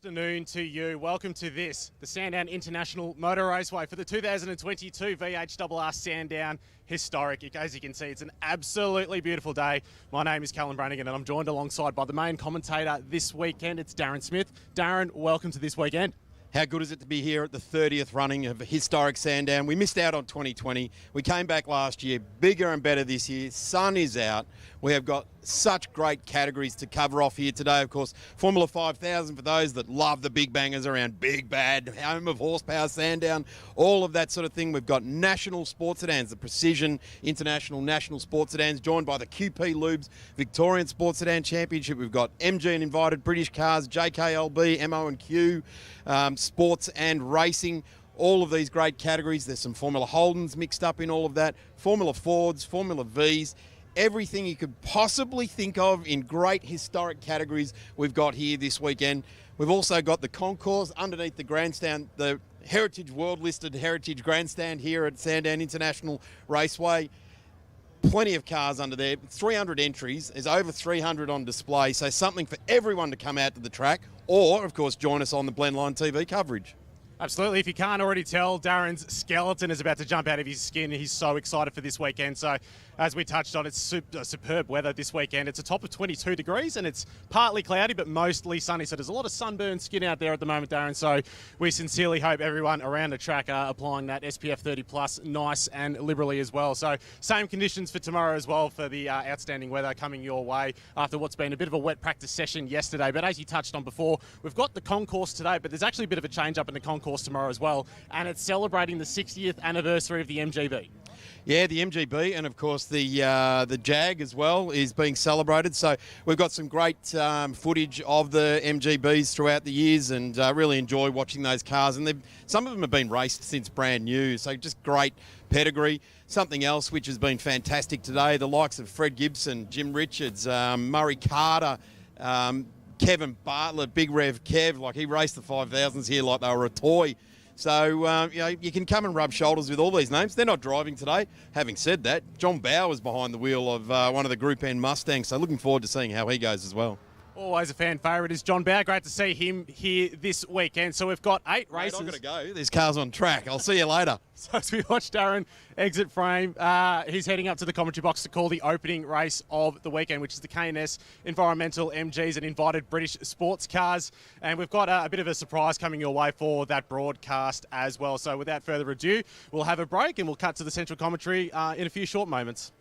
Afternoon to you. Welcome to this, the Sandown International Motor Raceway for the 2022 VHRR Sandown Historic. As you can see, it's an absolutely beautiful day. My name is Callum Brannigan and I'm joined alongside by the main commentator this weekend. It's Darren Smith. Darren, welcome to this weekend. How good is it to be here at the 30th running of Historic Sandown? We missed out on 2020. We came back last year, bigger and better this year. Sun is out. We have got such great categories to cover off here today. Of course, Formula 5000 for those that love the big bangers around Big Bad, home of horsepower, Sandown, all of that sort of thing. We've got national sports sedans, the Precision International National Sports Sedans, joined by the QP Lubes Victorian Sports Sedan Championship. We've got MG and invited British cars, JKLB, MO&Q, sports and racing. All of these great categories. There's some Formula Holdens mixed up in all of that. Formula Fords, Formula Vs. Everything you could possibly think of in great historic categories we've got here this weekend. We've also got the concourse underneath the grandstand, the Heritage World listed Heritage Grandstand here at Sandown International Raceway. Plenty of cars under there, 300 entries, there's over 300 on display, so something for everyone to come out to the track or, of course, join us on the Blendline TV coverage. Absolutely. If you can't already tell, Darren's skeleton is about to jump out of his skin. He's so excited for this weekend. So, as we touched on, it's superb weather this weekend. It's a top of 22 degrees and it's partly cloudy, but mostly sunny. So there's a lot of sunburned skin out there at the moment, Darren. So we sincerely hope everyone around the track are applying that SPF 30 plus nice and liberally as well. So same conditions for tomorrow as well for the outstanding weather coming your way after what's been a bit of a wet practice session yesterday. But as you touched on before, we've got the concourse today, but there's actually a bit of a change up in the concourse tomorrow as well. And it's celebrating the 60th anniversary of the MGB. Yeah, the MGB and of course the Jag as well is being celebrated. So we've got some great footage of the MGBs throughout the years, and really enjoy watching those cars. And some of them have been raced since brand new, so just great pedigree. Something else which has been fantastic today, the likes of Fred Gibson, Jim Richards, Murray Carter, Kevin Bartlett, Big Rev Kev, like he raced the 5000s here like they were a toy. So, you can come and rub shoulders with all these names. They're not driving today. Having said that, John Bauer's behind the wheel of one of the Group N Mustangs, so looking forward to seeing how he goes as well. Always a fan favourite is John Bauer. Great to see him here this weekend. So we've got 8 races. Mate, I've got to go. There's cars on track. I'll see you later. So as we watch Darren exit frame, he's heading up to the commentary box to call the opening race of the weekend, which is the K&S Environmental MGs and invited British sports cars. And we've got a bit of a surprise coming your way for that broadcast as well. So without further ado, we'll have a break and we'll cut to the central commentary in a few short moments.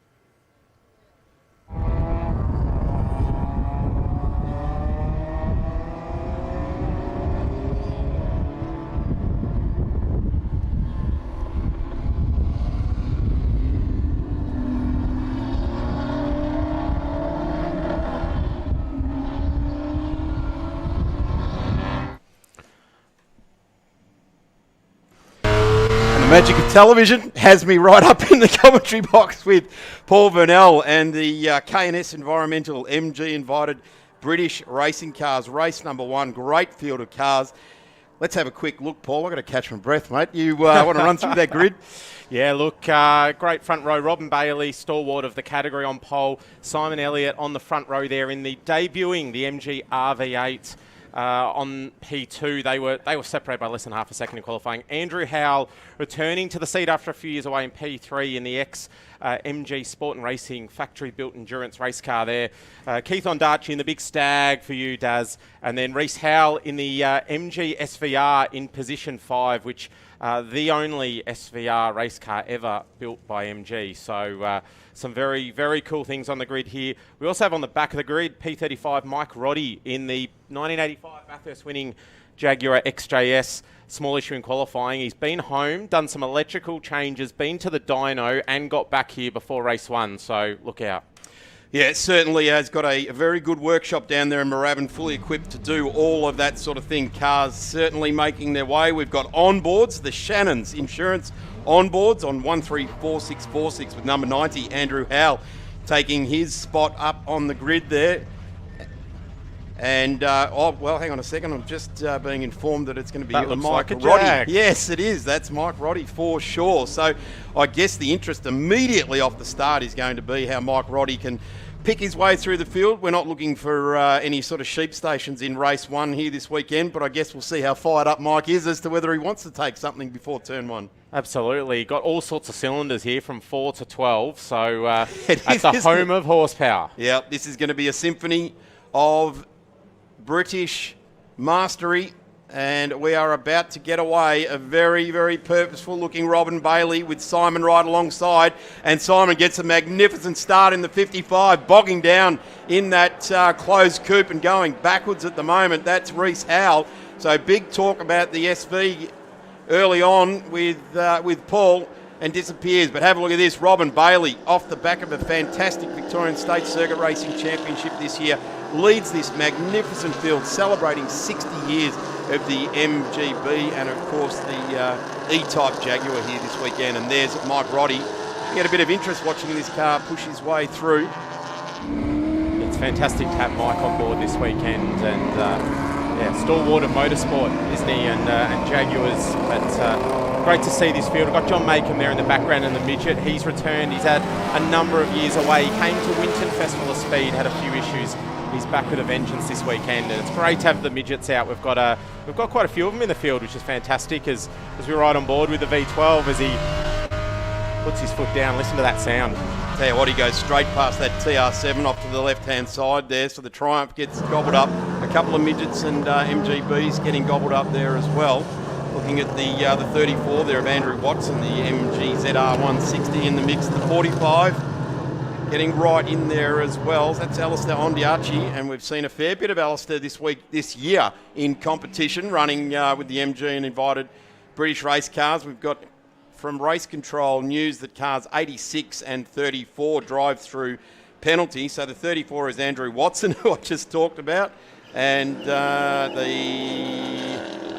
Magic of television has me right up in the commentary box with Paul Vernell and the K&S Environmental MG invited British racing cars. Race number 1, great field of cars. Let's have a quick look, Paul. I've got to catch my breath, mate. You want to run through that grid? Yeah, look, great front row. Robin Bailey, stalwart of the category on pole. Simon Elliott on the front row there in the debuting the MG RV8. On P2, they were separated by less than half a second in qualifying. Andrew Howell returning to the seat after a few years away in P3 in the MG Sport and Racing factory-built endurance race car there. Keith Ondarchi in the big Stag for you, Daz. And then Reese Howell in the MG SVR in position 5, which the only SVR race car ever built by MG. So some very, very cool things on the grid here. We also have on the back of the grid, P35, Mike Roddy in the 1985 Bathurst winning Jaguar XJS, small issue in qualifying. He's been home, done some electrical changes, been to the dyno and got back here before race 1, so look out. Yeah, it certainly has got a very good workshop down there in Moorabbin, fully equipped to do all of that sort of thing. Cars certainly making their way. We've got onboards, the Shannon's Insurance onboards on 134646 with number 90, Andrew Howell, taking his spot up on the grid there. And, hang on a second. I'm just being informed that it's going to be That looks Mike like a Roddy. Jag. Yes, it is. That's Mike Roddy for sure. So I guess the interest immediately off the start is going to be how Mike Roddy can pick his way through the field. We're not looking for any sort of sheep stations in race 1 here this weekend, but I guess we'll see how fired up Mike is as to whether he wants to take something before turn 1. Absolutely. Got all sorts of cylinders here from 4 to 12. So at is, the home of horsepower. Yeah, this is going to be a symphony of British mastery, and we are about to get away. A very, very purposeful looking Robin Bailey with Simon right alongside, and Simon gets a magnificent start in the 55, bogging down in that closed coupe and going backwards at the moment. That's Reece Howell. So big talk about the SV early on with Paul, and disappears. But have a look at this. Robin Bailey, off the back of a fantastic Victorian State Circuit Racing Championship this year, leads this magnificent field, celebrating 60 years of the MGB and, of course, the E-Type Jaguar here this weekend. And there's Mike Roddy. We had a bit of interest watching this car push his way through. It's fantastic to have Mike on board this weekend, and stalwart of motorsport, isn't he? And Jaguars, but great to see this field. We've got John Makem there in the background in the midget. He's returned. He's had a number of years away. He came to Winton Festival of Speed, had a few issues. He's back with a vengeance this weekend, and it's great to have the midgets out. We've got quite a few of them in the field, which is fantastic as we ride on board with the V12 as he puts his foot down. Listen to that sound. Tell you what, he goes straight past that TR7 off to the left-hand side there, so the Triumph gets gobbled up. A couple of midgets and MGBs getting gobbled up there as well. Looking at the 34 there of Andrew Watson, the MG ZR 160 in the mix, the 45 getting right in there as well. That's Alistair Ondiachi, and we've seen a fair bit of Alistair this year in competition, running with the MG and invited British race cars. We've got from Race Control news that cars 86 and 34 drive through penalty. So the 34 is Andrew Watson, who I just talked about, and the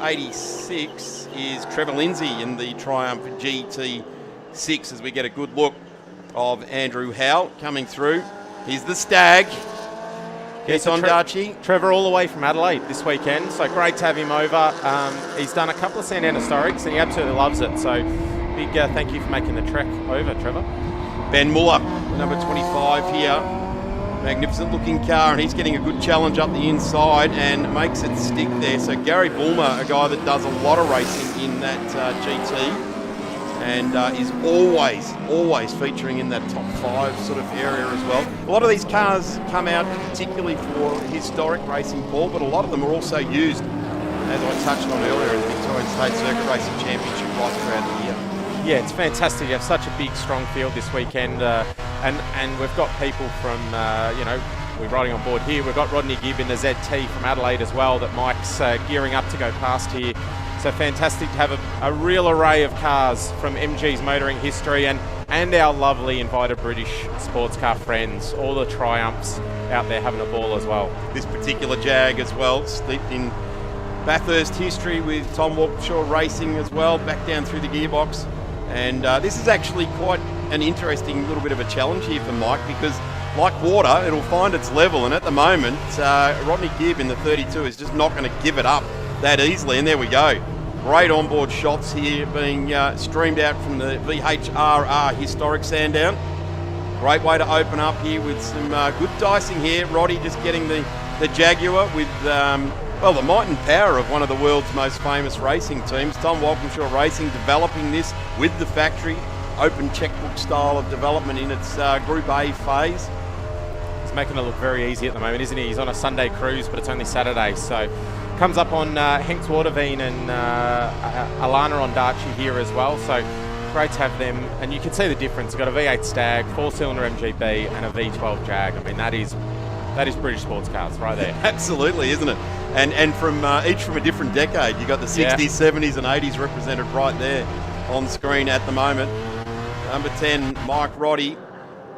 86 is Trevor Lindsay in the Triumph GT6 as we get a good look of Andrew Howell coming through. He's the Stag. Yes, on Darchi. Trevor all the way from Adelaide this weekend, so great to have him over. He's done a couple of Sandown Historics and he absolutely loves it, so big thank you for making the trek over, Trevor. Ben Muller, number 25 here. Magnificent looking car, and he's getting a good challenge up the inside and makes it stick there. So Gary Bulmer, a guy that does a lot of racing in that GT, and is always featuring in that top 5 sort of area as well. A lot of these cars come out particularly for historic racing, Paul, but a lot of them are also used, as I touched on earlier, in the Victorian State Circuit Racing Championship right throughout the year. Yeah, it's fantastic. You have such a big, strong field this weekend, and we've got people from, we're riding on board here. We've got Rodney Gibb in the ZT from Adelaide as well that Mike's gearing up to go past here. So fantastic to have a real array of cars from MG's motoring history and our lovely invited British sports car friends, all the Triumphs out there having a ball as well. This particular Jag as well, steeped in Bathurst history with Tom Walkinshaw Racing as well, back down through the gearbox. And this is actually quite an interesting little bit of a challenge here for Mike, because like water, it'll find its level, and at the moment, Rodney Gibb in the 32 is just not going to give it up that easily, and there we go. Great onboard shots here being streamed out from the VHRR Historic Sandown. Great way to open up here with some good dicing here. Roddy just getting the Jaguar with, the might and power of one of the world's most famous racing teams. Tom Walkinshaw Racing developing this with the factory. Open checkbook style of development in its Group A phase. He's making it look very easy at the moment, isn't he? He's on a Sunday cruise, but it's only Saturday, so comes up on Henks Waterveen and Alana on Darchi here as well, so great to have them. And you can see the difference. You've got a V8 Stag, 4-cylinder MGB and a V12 Jag. I mean, that is British sports cars right there. Absolutely, isn't it? And from each from a different decade. You've got the 60s, 70s and 80s represented right there on screen at the moment. Number 10, Mike Roddy.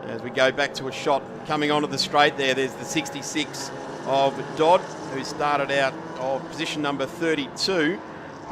As we go back to a shot coming onto the straight there's the 66 of Dodd, who started out of position number 32.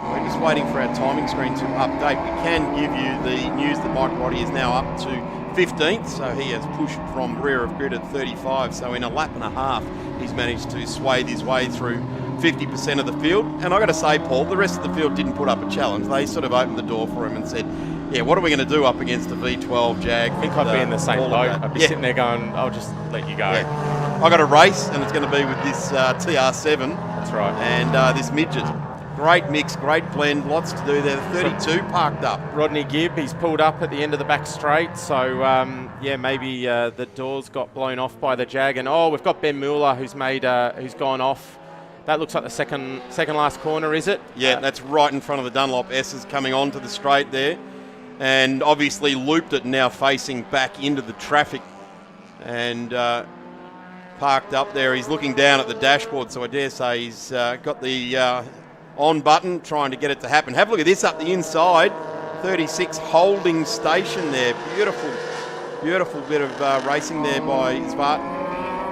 We're just waiting for our timing screen to update. We can give you the news that Mike Roddy is now up to 15th, so he has pushed from rear of grid at 35. So in a lap and a half, he's managed to swathe his way through 50% of the field. And I've got to say, Paul, the rest of the field didn't put up a challenge. They sort of opened the door for him and said, yeah, what are we going to do up against the V12 Jag? I think I'd be in the same boat. I'd be sitting there going, I'll just let you go. Yeah. I got a race, and it's going to be with this TR7. That's right. And this midget. Great mix, great blend, lots to do there. 32 parked up. Rodney Gibb, he's pulled up at the end of the back straight, so yeah, maybe the doors got blown off by the Jag. And we've got Ben Mueller who's gone off. That looks like the second last corner, is it? Yeah, that's right in front of the Dunlop S's coming onto the straight there, and obviously looped it now facing back into the traffic, and parked up there. He's looking down at the dashboard, so I dare say he's got the on button, trying to get it to happen. Have a look at this up the inside. 36 holding station there. Beautiful bit of racing there by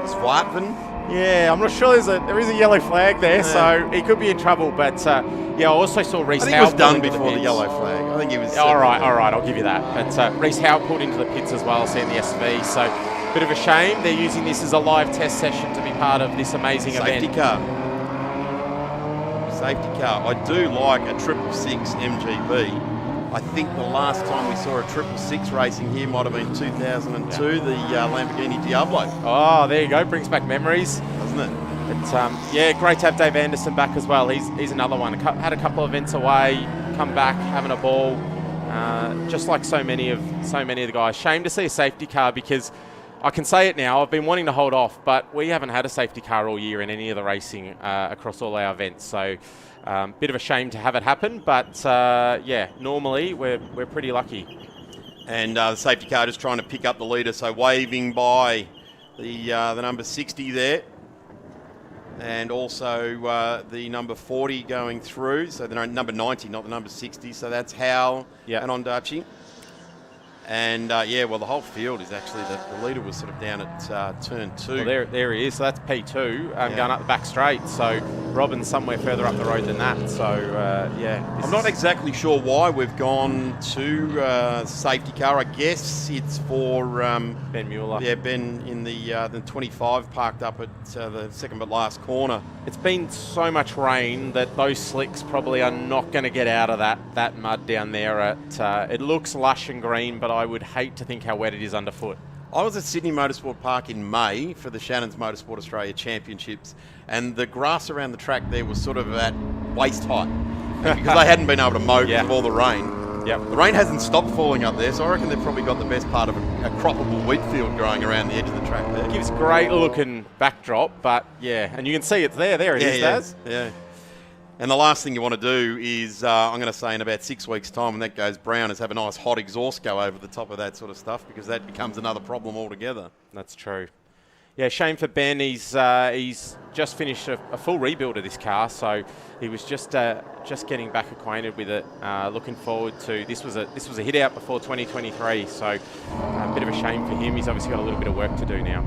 Zwartven. Yeah, I'm not sure there is a yellow flag there, so he could be in trouble. But yeah, I also saw Reece Howe. I think it was done before the yellow flag. I think he was. All right, I'll give you that. But Reece Howe pulled into the pits as well, seeing the SV. So bit of a shame. They're using this as a live test session to be part of this amazing event. Safety car. I do like a 666 MGB. I think the last time we saw a 666 racing here might have been 2002, the Lamborghini Diablo. Oh, there you go. Brings back memories, doesn't it? But yeah, great to have Dave Anderson back as well. He's another one. Had a couple of events away, come back having a ball, just like so many of the guys. Shame to see a safety car, because I can say it now, I've been wanting to hold off, but we haven't had a safety car all year in any of the racing across all our events. So bit of a shame to have it happen, but yeah, normally we're pretty lucky. And the safety car just trying to pick up the leader, so waving by the number 60 there. And also the number 40 going through, so the number 90, not the number 60. So that's Howell and Ondaatje. And yeah, well, the whole field is actually, the leader was sort of down at turn 2. Well, there he is. So that's P2 going up the back straight. So Robin's somewhere further up the road than that. So yeah. I'm not exactly sure why we've gone to safety car. I guess it's for Ben Mueller. Yeah, Ben in the 25 parked up at the second but last corner. It's been so much rain that those slicks probably are not going to get out of that mud down there. It looks lush and green, but I would hate to think how wet it is underfoot. I was at Sydney Motorsport Park in May for the Shannon's Motorsport Australia Championships, and the grass around the track there was sort of at waist height because they hadn't been able to mow because of all the rain. Yep. The rain hasn't stopped falling up there, so I reckon they've probably got the best part of a croppable wheat field growing around the edge of the track there. It gives great looking backdrop, but yeah, and you can see it's there. There it is, Daz. Yeah. And the last thing you want to do is, I'm going to say in about 6 weeks' time when that goes brown, is have a nice hot exhaust go over the top of that sort of stuff, because that becomes another problem altogether. That's true. Yeah, shame for Ben. He's just finished a full rebuild of this car, so he was just getting back acquainted with it. Looking forward to this was a hit out before 2023, so a bit of a shame for him. He's obviously got a little bit of work to do now.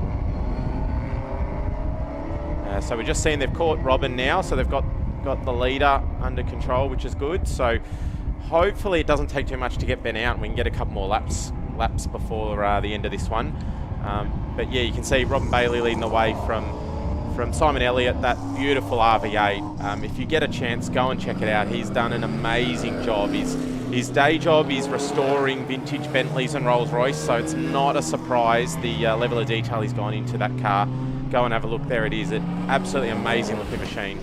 So we're just seeing they've caught Robin now, so they've got the leader under control, which is good. So hopefully it doesn't take too much to get Ben out and we can get a couple more laps before the end of this one. But yeah, you can see Robin Bailey leading the way from Simon Elliott, that beautiful RV8. If you get a chance, go and check it out. He's done an amazing job. His day job is restoring vintage Bentleys and Rolls-Royce, so it's not a surprise the level of detail he's gone into that car. Go and have a look. There it is. An absolutely amazing looking machine.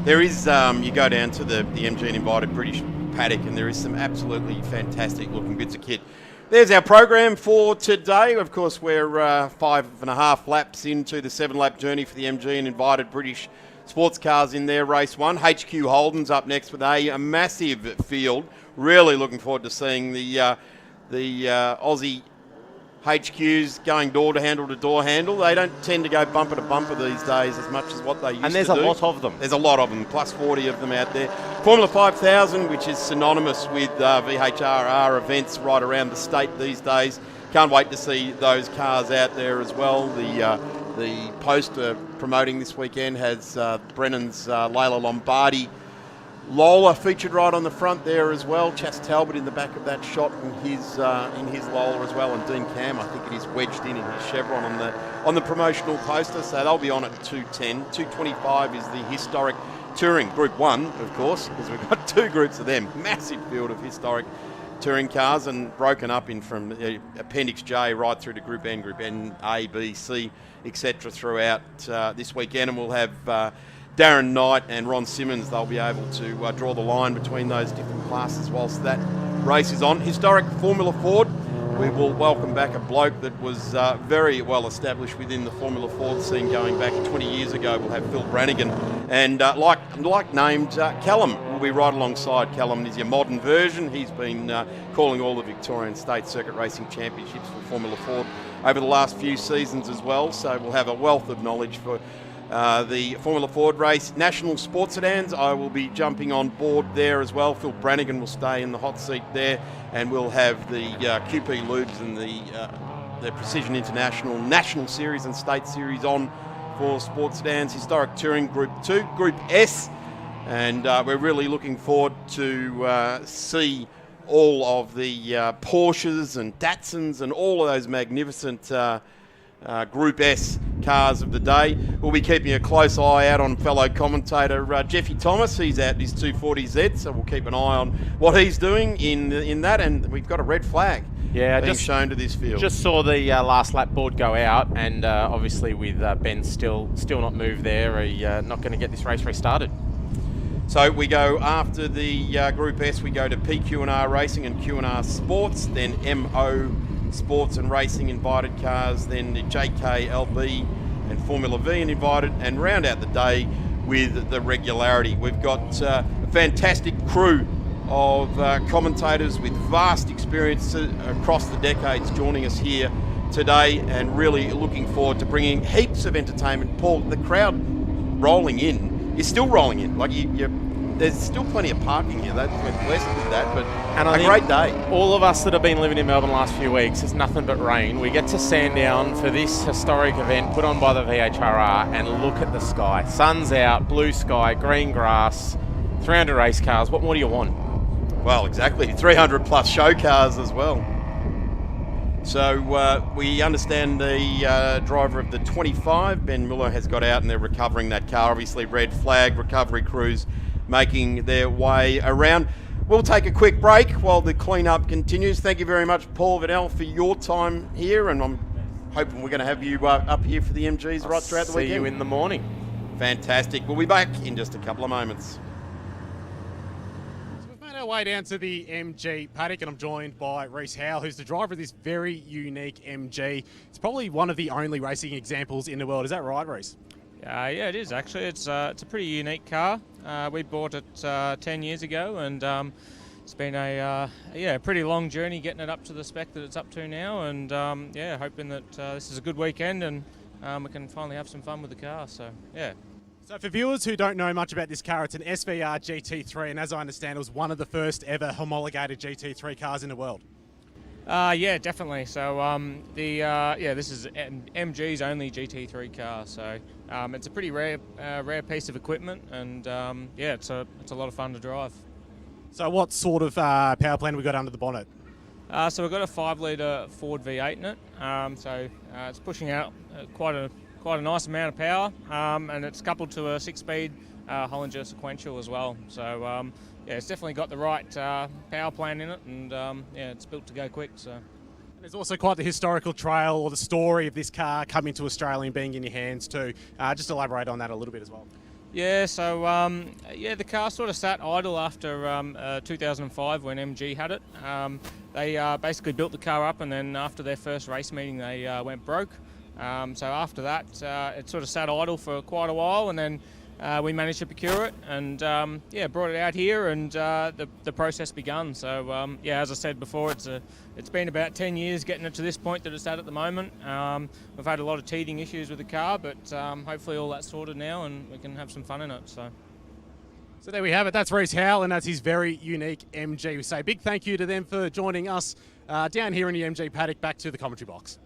There is, you go down to the MG and Invited British paddock, and there is some absolutely fantastic looking bits of kit. There's our program for today. Of course, we're 5.5 laps into the 7-lap journey for the MG and Invited British sports cars in their race 1. HQ Holden's up next with a massive field. Really looking forward to seeing the Aussie HQs going door to door handle. They don't tend to go bumper to bumper these days as much as what they used to do. And there's a lot of them. There's a lot of them, plus 40 of them out there. Formula 5000, which is synonymous with VHRR events right around the state these days. Can't wait to see those cars out there as well. The poster promoting this weekend has Brennan's Layla Lombardi Lola featured right on the front there as well. Chas Talbot in the back of that shot in his Lola as well, and Dean Cam, I think it is wedged in his chevron on the promotional poster. So they'll be on at 210. 225 is the historic touring Group 1, of course, because we've got two groups of them. Massive field of historic touring cars, and broken up in from Appendix J right through to Group N, A, B, C, etc. throughout this weekend, and we'll have Darren Knight and Ron Simmons. They'll be able to draw the line between those different classes whilst that race is on. Historic Formula Ford. We will welcome back a bloke that was very well established within the Formula Ford scene going back 20 years ago. We'll have Phil Brannigan, and like named Callum will be right alongside. Callum is your modern version. He's been calling all the Victorian State Circuit Racing Championships for Formula Ford over the last few seasons as well. So we'll have a wealth of knowledge for the Formula Ford race. National Sports Sedans, I will be jumping on board there as well. Phil Brannigan will stay in the hot seat there, and we'll have the QP Lubes and the Precision International National Series and State Series on for Sports Sedans. Historic Touring Group 2, Group S, and we're really looking forward to see all of the Porsches and Datsuns and all of those magnificent Group S cars of the day. We'll be keeping a close eye out on fellow commentator Jeffy Thomas. He's out his 240Z, so we'll keep an eye on what he's doing in that. And we've got a red flag being shown to this field. Just saw the last lap board go out, and obviously with Ben still not moved there, not going to get this race restarted. So we go after the Group S, we go to PQ&R Racing and Q&R Sports, then MO Sports and Racing invited cars, then the JKLB and Formula V invited, and round out the day with the Regularity. We've got a fantastic crew of commentators with vast experience across the decades joining us here today, and really looking forward to bringing heaps of entertainment. Paul, the crowd rolling in is still rolling in. Like there's still plenty of parking here. We're blessed with that, but a great day. All of us that have been living in Melbourne the last few weeks, it's nothing but rain. We get to Sandown for this historic event put on by the VHRR, and look at the sky. Sun's out, blue sky, green grass, 300 race cars. What more do you want? Well, exactly. 300 plus show cars as well. So we understand the driver of the 25, Ben Miller, has got out and they're recovering that car. Obviously, red flag recovery crews making their way around. We'll take a quick break while the clean-up continues. Thank you very much, Paul Vidal, for your time here, and I'm hoping we're going to have you up here for the MGs right throughout the weekend. See you in the morning. Fantastic. We'll be back in just a couple of moments. So we've made our way down to the MG paddock, and I'm joined by Reece Howell, who's the driver of this very unique MG. It's probably one of the only racing examples in the world. Is that right, Reece? Yeah, it is actually. It's a pretty unique car. We bought it 10 years ago, and it's been a pretty long journey getting it up to the spec that it's up to now. And hoping that this is a good weekend and we can finally have some fun with the car. So yeah. So for viewers who don't know much about this car, it's an SVR GT3, and as I understand, it was one of the first ever homologated GT3 cars in the world. Yeah, definitely. So this is MG's only GT3 car. So it's a pretty rare piece of equipment, and it's a lot of fun to drive. So what sort of power plant have we got under the bonnet? So we've got a 5-litre Ford V8 in it. It's pushing out quite a nice amount of power, and it's coupled to a 6-speed Hollinger sequential as well. So it's definitely got the right power plant in it, and it's built to go quick. So there's also quite the historical trail or the story of this car coming to Australia and being in your hands too. Just elaborate on that a little bit as well. Yeah, so the car sort of sat idle after 2005 when MG had it. They basically built the car up, and then after their first race meeting they went broke. So after that it sort of sat idle for quite a while, and then we managed to procure it and brought it out here, and the process begun. So as I said before, it's been about 10 years getting it to this point that it's at the moment. We've had a lot of teething issues with the car, but hopefully all that's sorted now and we can have some fun in it. So there we have it. That's Reece Howell, and that's his very unique MG. We say a big thank you to them for joining us down here in the MG paddock. Back to the commentary box.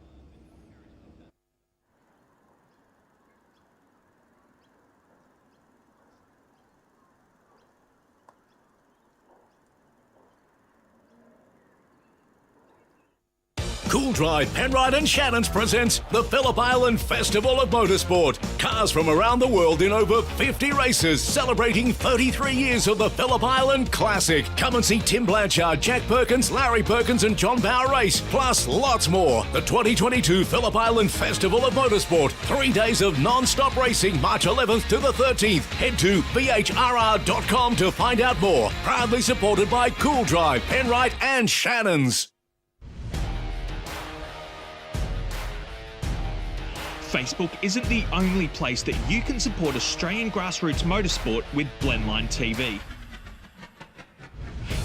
Cool Drive, Penrite and Shannons presents the Phillip Island Festival of Motorsport. Cars from around the world in over 50 races, celebrating 33 years of the Phillip Island Classic. Come and see Tim Blanchard, Jack Perkins, Larry Perkins and John Power race, plus lots more. The 2022 Phillip Island Festival of Motorsport. 3 days of non-stop racing, March 11th to the 13th. Head to VHRR.com to find out more. Proudly supported by Cool Drive, Penrite and Shannons. Facebook isn't the only place that you can support Australian grassroots motorsport with Blendline TV.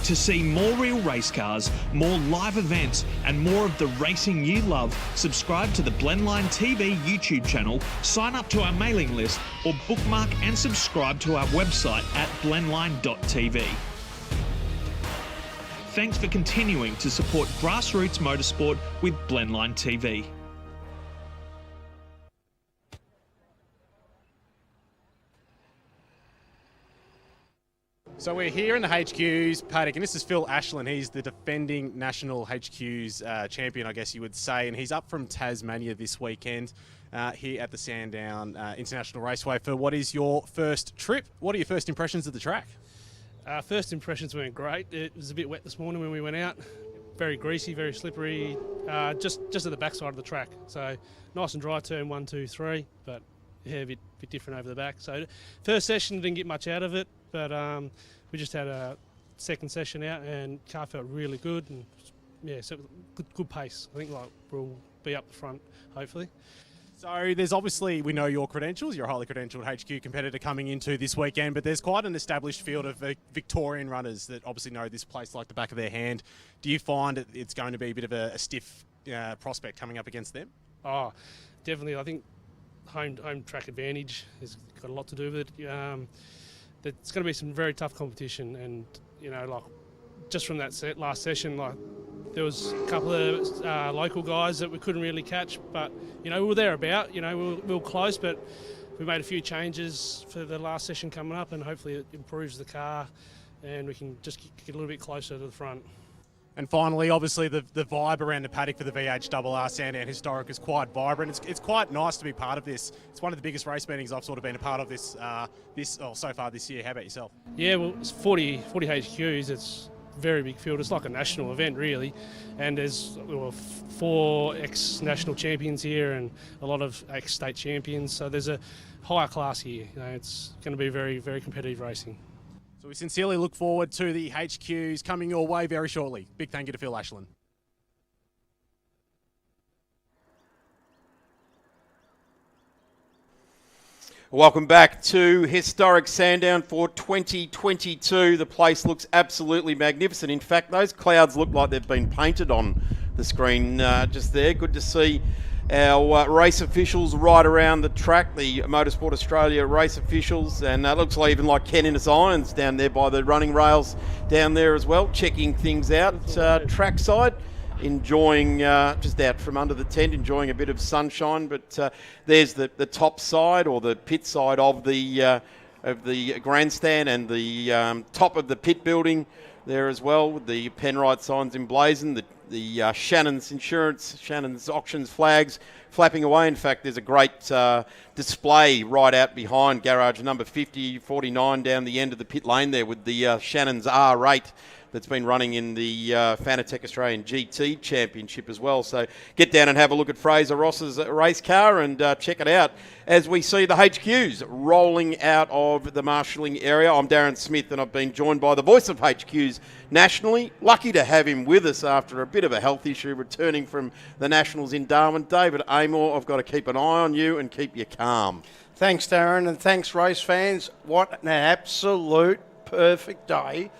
To see more real race cars, more live events, and more of the racing you love, subscribe to the Blendline TV YouTube channel, sign up to our mailing list, or bookmark and subscribe to our website at blendline.tv. Thanks for continuing to support grassroots motorsport with Blendline TV. So we're here in the HQ's paddock, and this is Phil Ashland. He's the defending national HQ's champion, I guess you would say, and he's up from Tasmania this weekend here at the Sandown International Raceway for what is your first trip. What are your first impressions of the track? First impressions weren't great. It was a bit wet this morning when we went out. Very greasy, very slippery, just at the backside of the track. So nice and dry turn 1, 2, 3, but yeah, a bit different over the back. So first session didn't get much out of it, but we just had a second session out and car felt really good, and yeah, so good pace. I think we'll be up the front hopefully. So there's obviously, we know your credentials, you're a highly credentialed HQ competitor coming into this weekend, but there's quite an established field of Victorian runners that obviously know this place like the back of their hand. Do you find it's going to be a bit of a stiff prospect coming up against them? Oh, definitely. I think home track advantage has got a lot to do with it. It's going to be some very tough competition, and just from that last session, there was a couple of local guys that we couldn't really catch, but we were thereabout. We were close, but we made a few changes for the last session coming up, and hopefully it improves the car, and we can just get a little bit closer to the front. And finally, obviously, the vibe around the paddock for the VHRR Sandown Historic is quite vibrant. It's quite nice to be part of this. It's one of the biggest race meetings I've sort of been a part of so far this year. How about yourself? Yeah, well, it's 40 HQs. It's a very big field. It's like a national event, really. And there's 4 ex-national champions here and a lot of ex-state champions. So there's a higher class here. It's going to be very, very competitive racing. So we sincerely look forward to the HQs coming your way very shortly. Big thank you to Phil Ashland. Welcome back to Historic Sandown for 2022. The place looks absolutely magnificent. In fact, those clouds look like they've been painted on the screen just there. Good to see our race officials right around the track, the Motorsport Australia race officials, and it looks like even like Ken in his irons down there by the running rails down there as well, checking things out trackside, enjoying just out from under the tent, enjoying a bit of sunshine. But there's the top side or the pit side of the grandstand and the top of the pit building there as well, with the Penrite signs emblazoned, the Shannon's Insurance, Shannon's Auctions flags flapping away. In fact, there's a great display right out behind garage number 5049 down the end of the pit lane there with the Shannon's R8 that's been running in the Fanatec Australian GT Championship as well. So get down and have a look at Fraser Ross's race car and check it out as we see the HQs rolling out of the marshalling area. I'm Darren Smith and I've been joined by the voice of HQs nationally. Lucky to have him with us after a bit of a health issue returning from the Nationals in Darwin. David Amor, I've got to keep an eye on you and keep you calm. Thanks, Darren, and thanks, race fans. What an absolute perfect day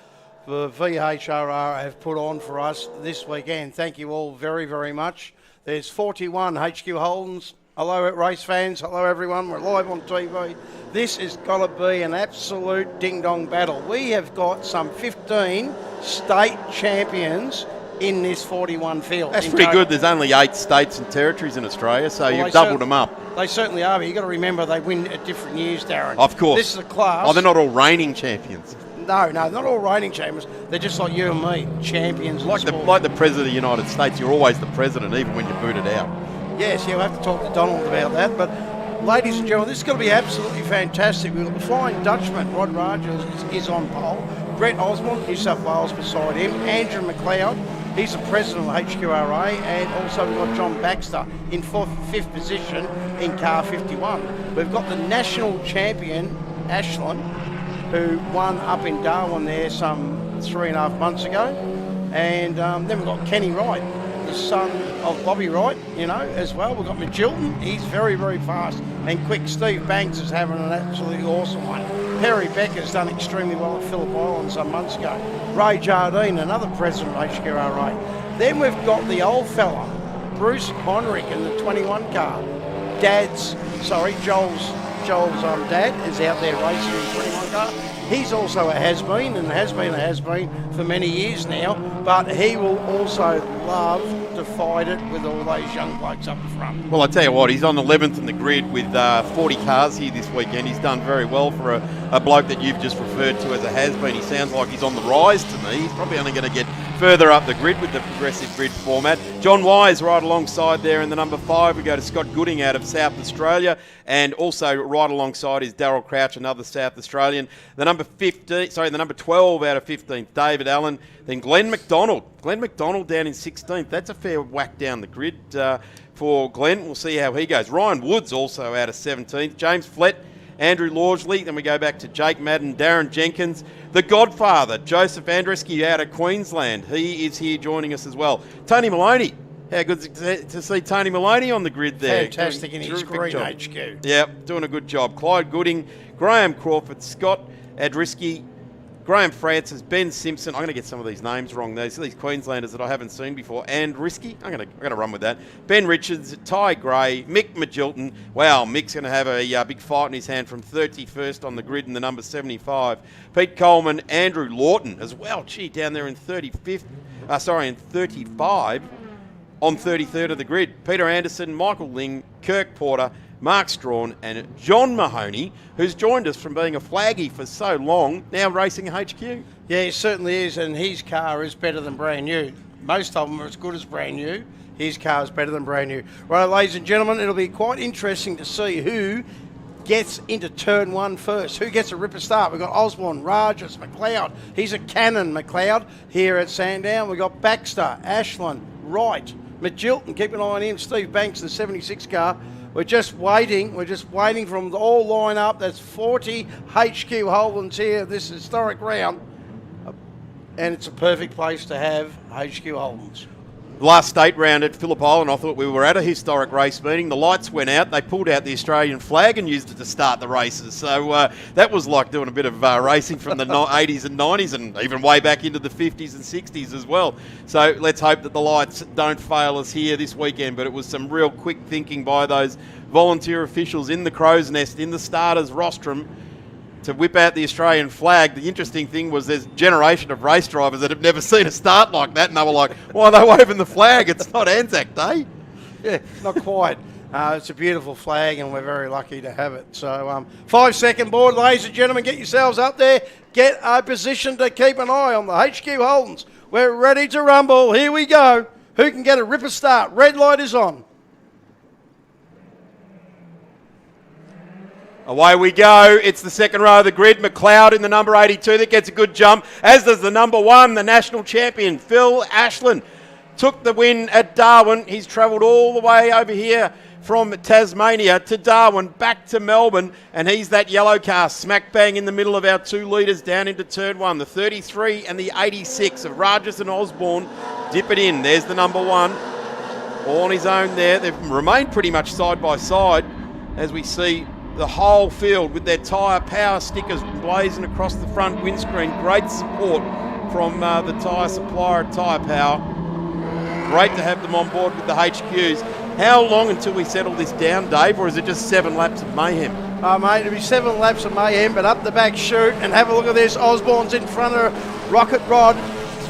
the VHRR have put on for us this weekend. Thank you all very, very much. There's 41 HQ Holdens. Hello, race fans. Hello, everyone. We're live on TV. This is going to be an absolute ding-dong battle. We have got some 15 state champions in this 41 field. That's pretty good. There's only 8 states and territories in Australia, so you've doubled them up. They certainly are, but you've got to remember they win at different years, Darren. Of course. This is a class. Oh, they're not all reigning champions. No, not all reigning champions. They're just like you and me, champions. Like the President of the United States, you're always the President, even when you're booted out. Yes, you'll have to talk to Donald about that. But, ladies and gentlemen, this is going to be absolutely fantastic. We've got the Flying Dutchman, Rod Rogers, is on pole. Brett Osborne, New South Wales, beside him. Andrew McLeod, he's the president of HQRA. And also we've got John Baxter in fifth position in car 51. We've got the national champion, Ashland, who won up in Darwin there some 3.5 months ago. And then we've got Kenny Wright, the son of Bobby Wright, as well. We've got Magilton, he's very, very fast and quick. Steve Banks is having an absolutely awesome one. Perry Becker's done extremely well at Phillip Island some months ago. Ray Jardine, another president of HQRA. Then we've got the old fella, Bruce Heinrich in the 21 car. Joel's dad is out there racing in the 21 car. He's also a has-been, and has been for many years now, but he will also love to fight it with all those young blokes up the front. Well, I tell you what, he's on 11th in the grid with 40 cars here this weekend. He's done very well for a bloke that you've just referred to as a has-been. He sounds like he's on the rise to me. He's probably only going to get further up the grid with the progressive grid format. John Wise right alongside there in the number 5. We go to Scott Gooding out of South Australia, and also right alongside is Darryl Crouch, another South Australian. The number 12 out of 15th, David Allen. Then Glenn McDonald down in 16th. That's a fair whack down the grid for Glenn. We'll see how he goes. Ryan Woods also out of 17th. James Flett, Andrew Lawsley. Then we go back to Jake Madden, Darren Jenkins. The Godfather, Joseph Andreski out of Queensland. He is here joining us as well. Tony Maloney. How good to see Tony Maloney on the grid there. Fantastic in his green HQ. Yeah, doing a good job. Clyde Gooding, Graham Crawford, Scott Adriski, Graham Francis, Ben Simpson. I'm going to get some of these names wrong. These Queenslanders that I haven't seen before. And Risky. I'm going to run with that. Ben Richards, Ty Gray, Mick Magilton. Wow, Mick's going to have a big fight in his hand from 31st on the grid in the number 75. Pete Coleman, Andrew Lawton as well. Gee, down there in 35 on 33rd of the grid. Peter Anderson, Michael Ling, Kirk Porter, Mark Strawn and John Mahoney, who's joined us from being a flaggy for so long, now racing HQ. Yeah, he certainly is, and his car is better than brand new. Most of them are as good as brand new. His car is better than brand new. Right, ladies and gentlemen, it'll be quite interesting to see who gets into turn 1 first. Who gets a ripper start? We've got Osborne, Rogers, McLeod. He's a cannon, McLeod, here at Sandown. We've got Baxter, Ashland, Wright, Magilton, keep an eye on him, Steve Banks, the 76 car. We're just waiting for them to all line up. That's 40 HQ Holdens here this historic round. And it's a perfect place to have HQ Holdens. Last state round at Phillip Island, I thought we were at a historic race meeting. The lights went out. They pulled out the Australian flag and used it to start the races. So that was like doing a bit of racing from the 80s and 90s and even way back into the 50s and 60s as well. So let's hope that the lights don't fail us here this weekend. But it was some real quick thinking by those volunteer officials in the Crow's Nest, in the starters rostrum, to whip out the Australian flag. The interesting thing was there's a generation of race drivers that have never seen a start like that, and they were like, why are they waving the flag? It's not Anzac Day. Yeah, not quite. It's a beautiful flag, and we're very lucky to have it. So 5-second board, ladies and gentlemen, get yourselves up there. Get a position to keep an eye on the HQ Holdens. We're ready to rumble. Here we go. Who can get a ripper start? Red light is on. Away we go. It's the second row of the grid. McLeod in the number 82 that gets a good jump, as does the number 1, the national champion, Phil Ashland. Took the win at Darwin. He's travelled all the way over here from Tasmania to Darwin, back to Melbourne, and he's that yellow car smack bang in the middle of our 2 leaders down into turn 1. The 33 and the 86 of Rogers and Osborne dip it in. There's the number 1. All on his own there. They've remained pretty much side by side as we see the whole field with their tyre power stickers blazing across the front windscreen. Great support from the tyre supplier at Tyre Power. Great to have them on board with the HQs. How long until we settle this down, Dave, or is it just 7 laps of mayhem? Mate, it'll be 7 laps of mayhem, but up the back chute, and have a look at this. Osborne's in front of Rocket Rod.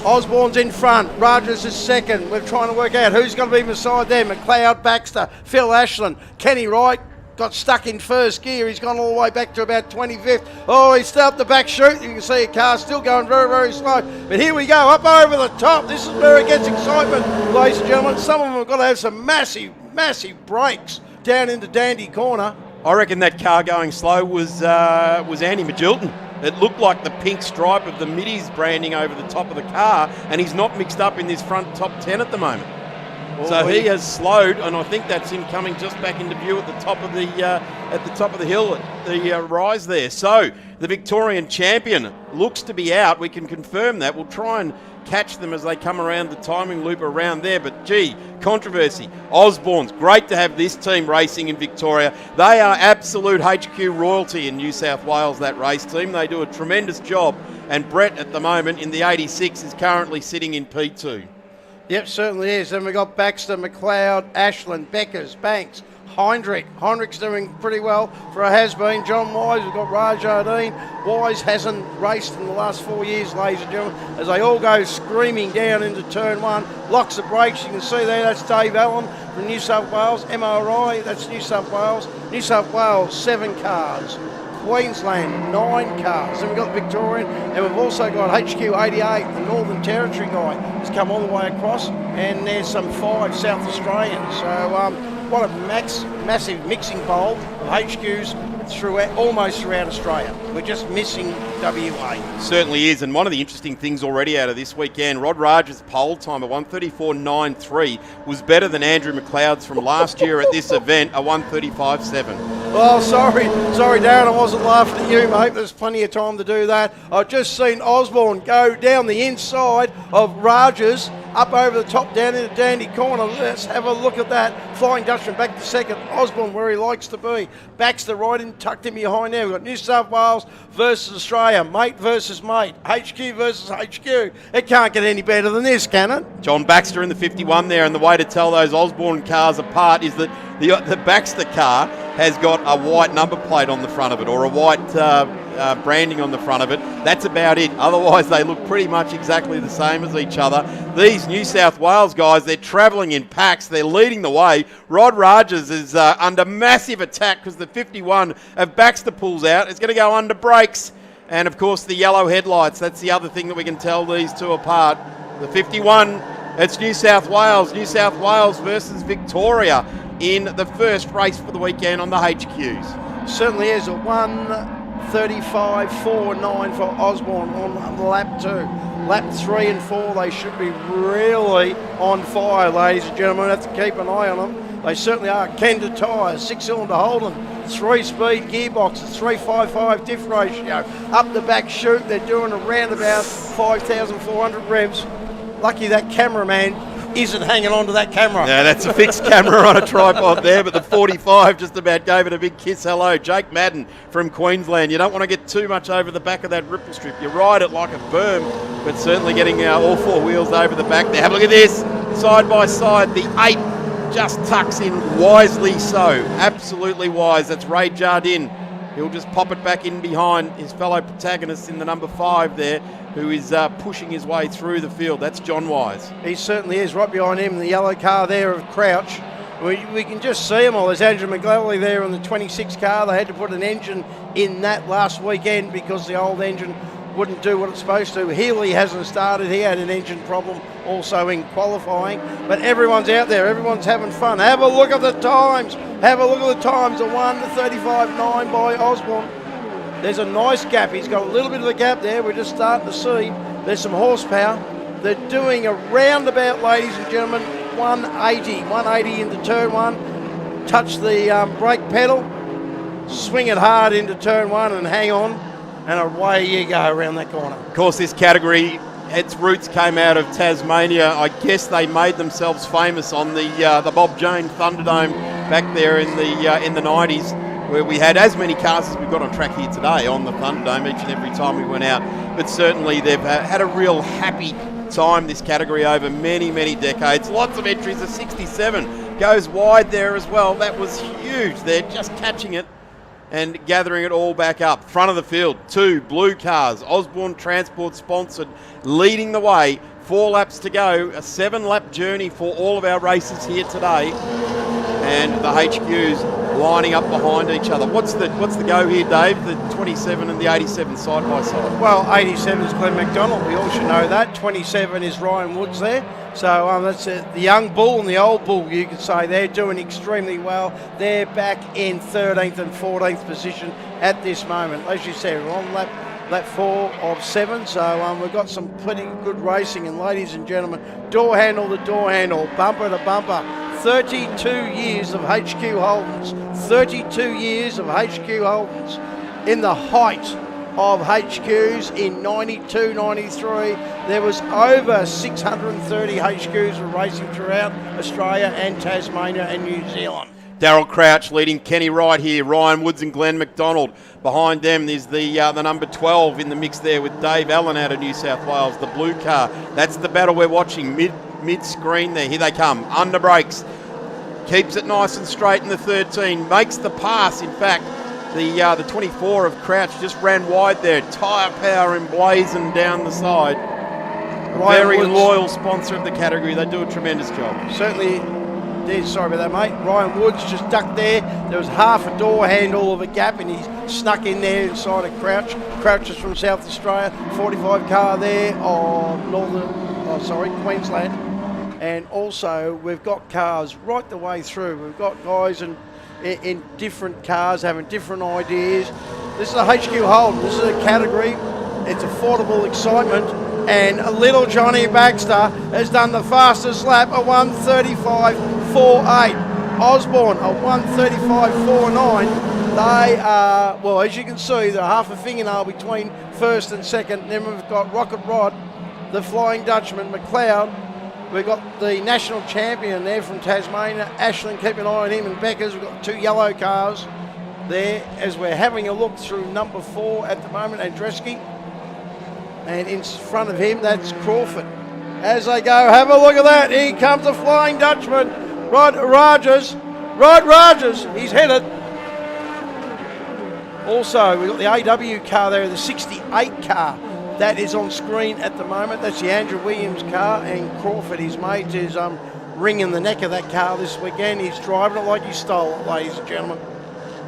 Osborne's in front. Rogers is second. We're trying to work out who's going to be beside them. McLeod, Baxter, Phil Ashland, Kenny Wright, got stuck in first gear. He's gone all the way back to about 25th. Oh, he's still up the back chute. You can see a car still going very, very slow. But here we go, up over the top. This is where it gets excitement, ladies and gentlemen. Some of them have got to have some massive, massive brakes down into Dandy Corner. I reckon that car going slow was Andy Magilton. It looked like the pink stripe of the Middies branding over the top of the car, and he's not mixed up in this front top 10 at the moment. So he has slowed, and I think that's him coming just back into view at the top of the hill, at the rise there. So the Victorian champion looks to be out. We can confirm that. We'll try and catch them as they come around the timing loop around there. But gee, controversy. Osborne's great to have this team racing in Victoria. They are absolute HQ royalty in New South Wales, that race team. They do a tremendous job. And Brett at the moment in the 86 is currently sitting in P2. Yep, certainly is. Then we've got Baxter, McLeod, Ashland, Beckers, Banks, Heinrich. Heinrich's doing pretty well for a has-been. John Wise, we've got Rajardine. Wise hasn't raced in the last 4 years, ladies and gentlemen, as they all go screaming down into turn one. Locks the brakes, you can see there, that's Dave Allen from New South Wales. MRI, that's New South Wales. New South Wales, 7 cars. Queensland, 9 cars. Then we've got the Victorian, and we've also got HQ 88, the Northern Territory guy, who's come all the way across, and there's some 5 South Australians. So what a massive mixing bowl of HQs almost throughout Australia. We're just missing WA. Certainly is, and one of the interesting things already out of this weekend, Rod Raj's pole time at 1:34.93 was better than Andrew McLeod's from last year at this event, a 1:35.7. Oh, sorry, Darren, I wasn't laughing at you, mate. There's plenty of time to do that. I've just seen Osborne go down the inside of Raj's, up over the top, down into Dandy Corner. Let's have a look at that. Flying Dutchman back to second. Osborne where he likes to be. Baxter right in, tucked in behind there. We've got New South Wales versus Australia. Mate versus mate. HQ versus HQ. It can't get any better than this, can it? John Baxter in the 51 there, and the way to tell those Osborne cars apart is that the Baxter car has got a white number plate on the front of it, or a white branding on the front of it. That's about it. Otherwise, they look pretty much exactly the same as each other. These New South Wales guys, they're travelling in packs. They're leading the way. Rod Rogers is under massive attack because the 51 of Baxter pulls out. It's going to go under brakes. And, of course, the yellow headlights. That's the other thing that we can tell these two apart. The 51, it's New South Wales. New South Wales versus Victoria in the first race for the weekend on the HQs. Certainly is a 1:35.49 for Osborne on lap 2. Lap 3 and 4, they should be really on fire, ladies and gentlemen. Have to keep an eye on them. They certainly are. Kenda tyres, 6-cylinder Holden, 3-speed gearboxes, 355 diff ratio. Up the back chute, they're doing around about 5,400 revs. Lucky that cameraman isn't hanging on to that camera. Yeah, that's a fixed camera on a tripod there, but the 45 just about gave it a big kiss hello. Jake Madden from Queensland. You don't want to get too much over the back of that ripple strip. You ride it like a berm, but certainly getting all 4 wheels over the back there. Have a look at this. Side by side, the 8 just tucks in wisely so. Absolutely wise. That's Ray Jardine. He'll just pop it back in behind his fellow protagonist in the number 5 there, who is pushing his way through the field. That's John Wise. He certainly is. Right behind him, the yellow car there of Crouch. We can just see them all. There's Andrew McGlally there on the 26 car. They had to put an engine in that last weekend because the old engine wouldn't do what it's supposed to. Healy hasn't started. He had an engine problem also in qualifying. But everyone's out there. Everyone's having fun. Have a look at the times. Have a look at the times. A 1:35.9 by Osborne. There's a nice gap. He's got a little bit of a gap there. We're just starting to see. There's some horsepower. They're doing a roundabout, ladies and gentlemen, 180 into turn 1. Touch the brake pedal. Swing it hard into turn 1 and hang on. And away you go around that corner. Of course, this category, its roots came out of Tasmania. I guess they made themselves famous on the Bob Jane Thunderdome back there in the 90s, where we had as many cars as we've got on track here today on the Thunderdome each and every time we went out. But certainly they've had a real happy time, this category, over many, many decades. Lots of entries. A 67 goes wide there as well. That was huge. They're just catching it and gathering it all back up. Front of the field, 2 blue cars, Osborne Transport sponsored, leading the way. 4 laps to go, a 7-lap journey for all of our races here today. And the HQs lining up behind each other. What's the go here, Dave? The 27 and the 87 side by side. Well, 87 is Glenn McDonald. We all should know that. 27 is Ryan Woods there. So that's the young bull and the old bull, you could say. They're doing extremely well. They're back in 13th and 14th position at this moment. As you said, we're on lap 4 of 7. So we've got some pretty good racing. And ladies and gentlemen, door handle to door handle, bumper to bumper. 32 years of HQ Holdens. 32 years of HQ Holdens in the height of HQs in 92, 93. There was over 630 HQs were racing throughout Australia and Tasmania and New Zealand. Darryl Crouch leading Kenny Wright here, Ryan Woods and Glenn McDonald. Behind them is the number 12 in the mix there with Dave Allen out of New South Wales, the blue car. That's the battle we're watching mid-screen there. Here they come, under brakes. Keeps it nice and straight in the 13, makes the pass. In fact, the 24 of Crouch just ran wide there. Tyre power emblazoned down the side. Very loyal sponsor of the category. They do a tremendous job. Certainly did. Sorry about that, mate. Ryan Woods just ducked there. There was half a door handle of a gap and he snuck in there inside of Crouch. Crouch is from South Australia. 45 car there of Queensland. And also we've got cars right the way through. We've got guys in different cars having different ideas. This is a HQ Holden. This is a category. It's affordable excitement. And little Johnny Baxter has done the fastest lap, a 1:35.48. Osborne, a 1:35.49. They are, well, as you can see, they're half a fingernail between first and second. Then we've got Rocket Rod, the Flying Dutchman, McLeod. We've got the national champion there from Tasmania, Ashland, keep an eye on him, and Beckers. We've got 2 yellow cars there as we're having a look through number 4 at the moment, Andreski. And in front of him, that's Crawford. As they go, have a look at that. Here comes the Flying Dutchman, Rod Rogers, he's headed. Also, we've got the AW car there, the 68 car. That is on screen at the moment. That's the Andrew Williams car, and Crawford, his mate, is ringing the neck of that car this weekend. He's driving it like he stole it, ladies and gentlemen.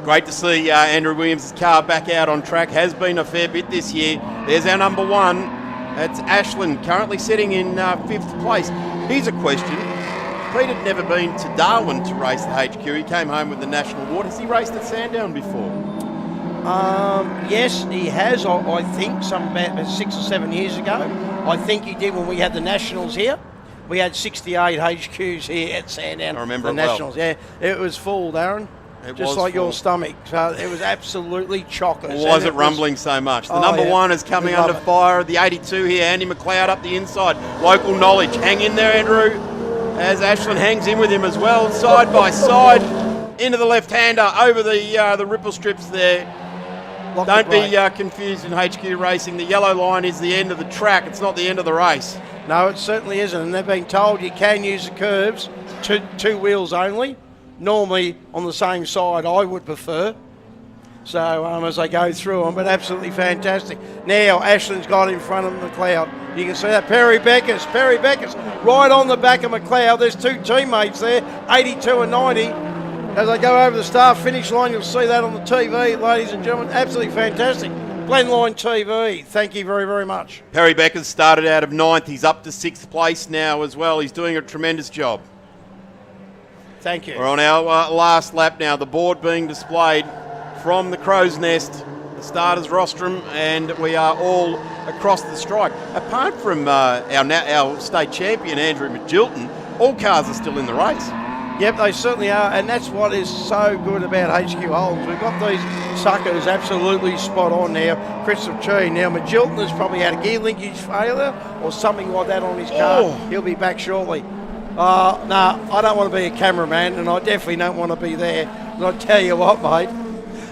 Great to see Andrew Williams' car back out on track. Has been a fair bit this year. There's our number 1. That's Ashland, currently sitting in 5th place. Here's a question. Pete had never been to Darwin to race the HQ. He came home with the national award. Has he raced at Sandown before? Yes, he has. I think about 6 or 7 years ago. I think he did when we had the Nationals here. We had 68 HQs here at Sandown. I remember the it well. Nationals. Yeah, it was full, Darren. Just like your stomach. So it was absolutely chockers. Why is it rumbling so much? The number 1 is coming under fire. The 82 here, Andy McLeod up the inside. Local knowledge. Hang in there, Andrew, as Ashland hangs in with him as well. Side by side. Into the left-hander. Over the ripple strips there. Don't be confused in HQ racing. The yellow line is the end of the track. It's not the end of the race. No, it certainly isn't. And they've been told you can use the curves, two wheels only. Normally on the same side, I would prefer. So as they go through them, but absolutely fantastic. Now Ashland's got in front of McLeod. You can see that Perry Beckers right on the back of McLeod. There's 2 teammates there, 82 and 90. As they go over the start finish line, you'll see that on the TV, ladies and gentlemen. Absolutely fantastic. Blendline TV, thank you very, very much. Perry Beckers started out of 9th. He's up to 6th place now as well. He's doing a tremendous job. Thank you. We're on our last lap now. The board being displayed from the Crow's Nest, the starters rostrum, and we are all across the strike. Apart from our state champion, Andrew Magilton, all cars are still in the race. Yep, they certainly are, and that's what is so good about HQ Holdens. We've got these suckers absolutely spot on now. Crystal Chi. Now, Magilton has probably had a gear linkage failure or something like that on his car. He'll be back shortly. No, I don't want to be a cameraman, and I definitely don't want to be there. And I tell you what, mate.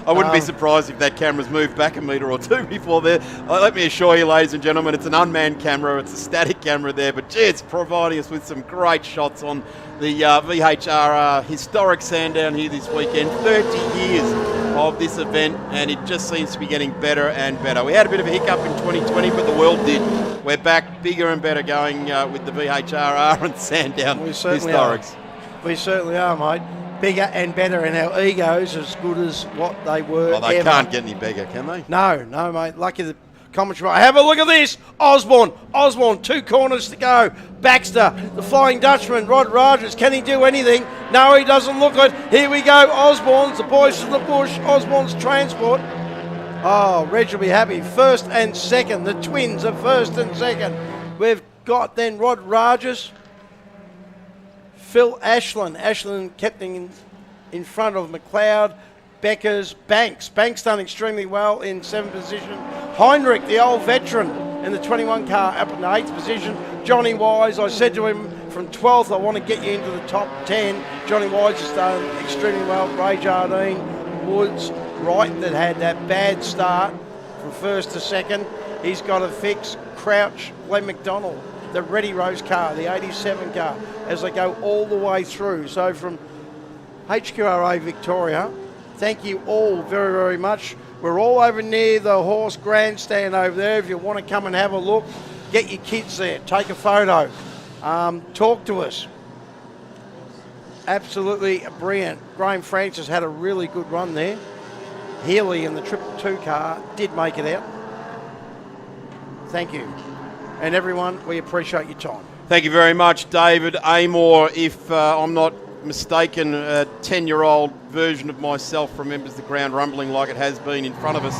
I wouldn't be surprised if that camera's moved back a metre or 2 before there. Let me assure you, ladies and gentlemen, it's an unmanned camera. It's a static camera there, but gee, it's providing us with some great shots on the VHRR Historic Sandown here this weekend. 30 years of this event, and it just seems to be getting better and better. We had a bit of a hiccup in 2020, but the world did. We're back bigger and better going with the VHRR and Sandown Historics. We certainly are, mate. bigger and better, and our egos as good as what they were. Oh, they ever. can't get any bigger, can they? No, mate. Lucky the commentary. Have a look at this. Osborne, 2 corners to go. Baxter, the Flying Dutchman, Rod Rogers. Can he do anything? No, he doesn't look it. Here we go. Osborne's the boys to the bush. Osborne's Transport. Oh, Reg will be happy. First and second. The twins are first and second. We've got then Rod Rogers. Phil Ashland kept in front of McLeod. Beckers, Banks done extremely well in 7th position. Heinrich, the old veteran, in the 21 car up in the 8th position. Johnny Wise, I said to him from 12th, I want to get you into the top 10. Johnny Wise has done extremely well. Ray Jardine, Woods, Wright, that had that bad start from first to second. He's got a fix. Crouch, Glenn McDonald, the Ready Rose car, the 87 car, as they go all the way through. So from HQRA Victoria, thank you all very, very much. We're all over near the horse grandstand over there. If you want to come and have a look, get your kids there, take a photo, talk to us. Absolutely brilliant. Graham Francis had a really good run there. Healy in the 222 car did make it out. Thank you. And everyone, we appreciate your time. Thank you very much, David. Amor, if I'm not mistaken, a 10-year-old version of myself remembers the ground rumbling like it has been in front of us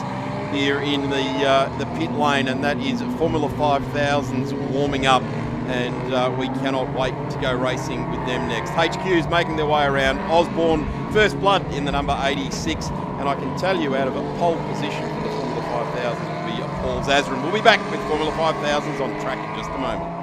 here in the pit lane, and that is Formula 5000's warming up, and we cannot wait to go racing with them next. HQ's making their way around. Osborne, first blood in the number 86, and I can tell you out of a pole position for the Formula 5000 will be Paul Zazrin. We'll be back with Formula 5000s on track in just a moment.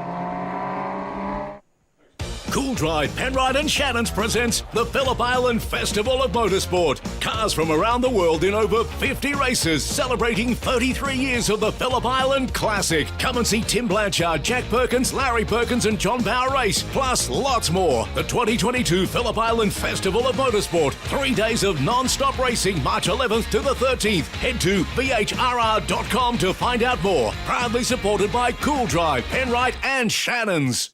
Cool Drive, Penrite and Shannons presents the Phillip Island Festival of Motorsport. Cars from around the world in over 50 races, celebrating 33 years of the Phillip Island Classic. Come and see Tim Blanchard, Jack Perkins, Larry Perkins and John Power race, plus lots more. The 2022 Phillip Island Festival of Motorsport. 3 days of non-stop racing, March 11th to the 13th. Head to VHRR.com to find out more. Proudly supported by Cool Drive, Penrite and Shannons.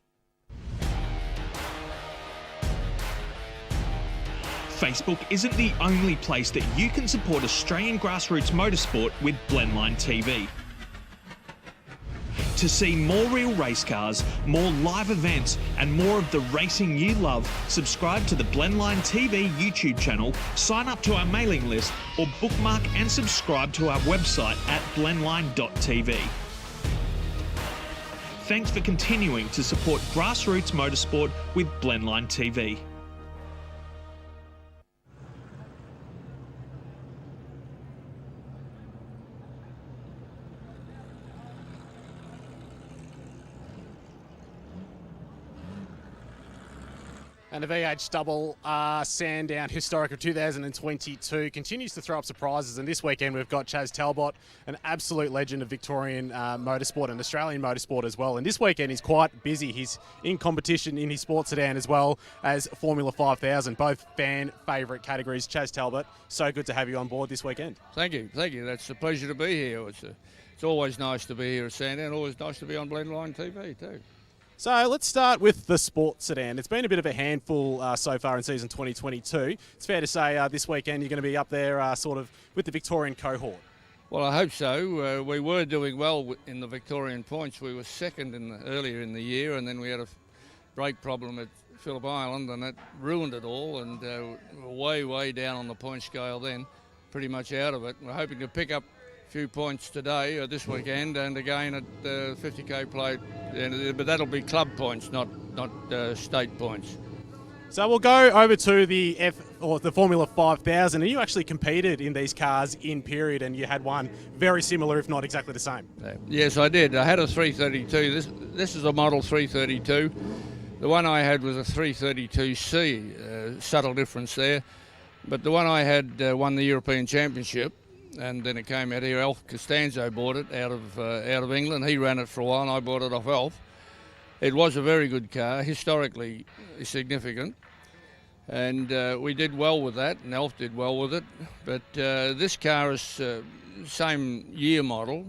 Facebook isn't the only place that you can support Australian grassroots motorsport with Blendline TV. To see more real race cars, more live events, and more of the racing you love, subscribe to the Blendline TV YouTube channel, sign up to our mailing list, or bookmark and subscribe to our website at blendline.tv. Thanks for continuing to support grassroots motorsport with Blendline TV. And the VHRR Sandown Historic of 2022 continues to throw up surprises. And this weekend we've got Chaz Talbot, an absolute legend of Victorian motorsport and Australian motorsport as well. And this weekend he's quite busy. He's in competition in his sports sedan as well as Formula 5000, both fan favourite categories. Chaz Talbot, so good to have you on board this weekend. Thank you. That's a pleasure to be here. It's always nice to be here at Sandown. Always nice to be on Blendline TV too. So let's start with the sports sedan. It's been a bit of a handful so far in season 2022. It's fair to say this weekend you're going to be up there sort of with the Victorian cohort. Well, I hope so. We were doing well in the Victorian points. We were second earlier in the year, and then we had a brake problem at Phillip Island, and that ruined it all, and we're way down on the point scale then, pretty much out of it. We're hoping to pick up few points today or this weekend, and again at the 50k plate, but that'll be club points, not state points. So we'll go over to the Formula 5000, and you actually competed in these cars in period, and you had one very similar, if not exactly the same. Yes, I did. I had a 332. This is a model 332. The one I had was a 332C, subtle difference there, but the one I had won the European Championship. And then it came out here. Alf Costanzo bought it out of England. He ran it for a while, and I bought it off Alf. It was a very good car, historically significant, and we did well with that, and Alf did well with it. But this car is same year model,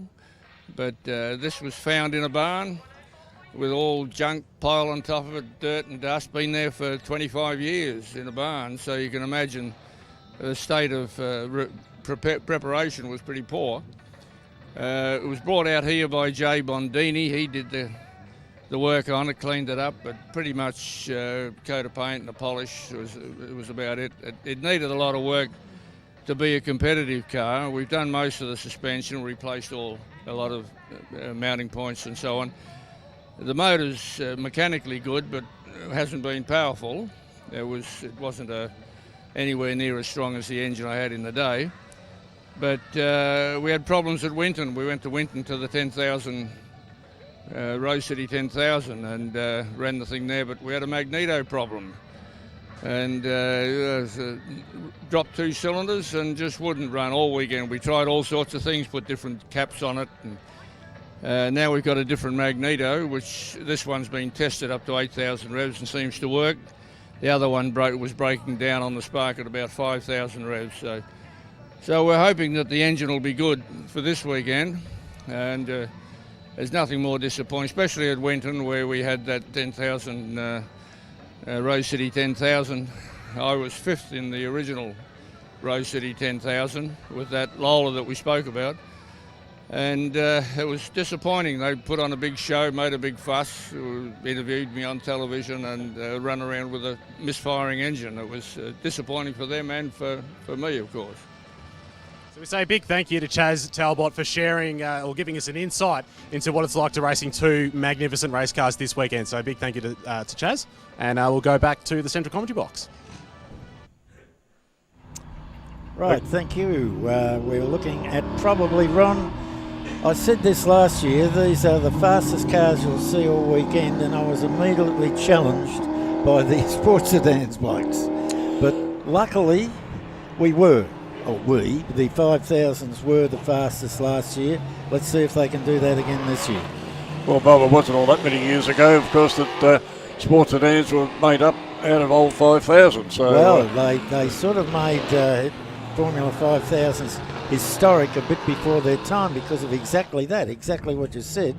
but this was found in a barn. with all junk piled on top of it, dirt and dust, been there for 25 years in a barn, so you can imagine the state of preparation was pretty poor. It was brought out here by Jay Bondini. He did the work on it, cleaned it up, but pretty much coat of paint and a polish was about it. It needed a lot of work to be a competitive car. We've done most of the suspension, replaced a lot of mounting points and so on. The motor's mechanically good, but hasn't been powerful. It wasn't anywhere near as strong as the engine I had in the day. But we had problems at Winton. We went to Winton to the 10,000, Rose City 10,000, and ran the thing there, but we had a magneto problem. And dropped 2 cylinders and just wouldn't run all weekend. We tried all sorts of things, put different caps on it, and now we've got a different magneto, which this one's been tested up to 8,000 revs and seems to work. The other one was breaking down on the spark at about 5,000 revs. So we're hoping that the engine will be good for this weekend, and there's nothing more disappointing, especially at Winton where we had that 10,000 Rose City 10,000. I was 5th in the original Rose City 10,000 with that Lola that we spoke about. And it was disappointing. They put on a big show, made a big fuss, interviewed me on television and run around with a misfiring engine. It was disappointing for them and for me, of course. So we say a big thank you to Chaz Talbot for sharing or giving us an insight into what it's like to racing 2 magnificent race cars this weekend. So a big thank you to Chaz, and we'll go back to the central commentary box. Right, thank you. We're looking at probably, Ron, I said this last year, these are the fastest cars you'll see all weekend, and I was immediately challenged by the Sports Sedans blokes. But luckily, the 5000s were the fastest last year. Let's see if they can do that again this year. Well, Bob, it wasn't all that many years ago, of course, that Sports Sedans were made up out of old 5000s. So, well, they sort of made Formula 5000s historic a bit before their time because of exactly what you said,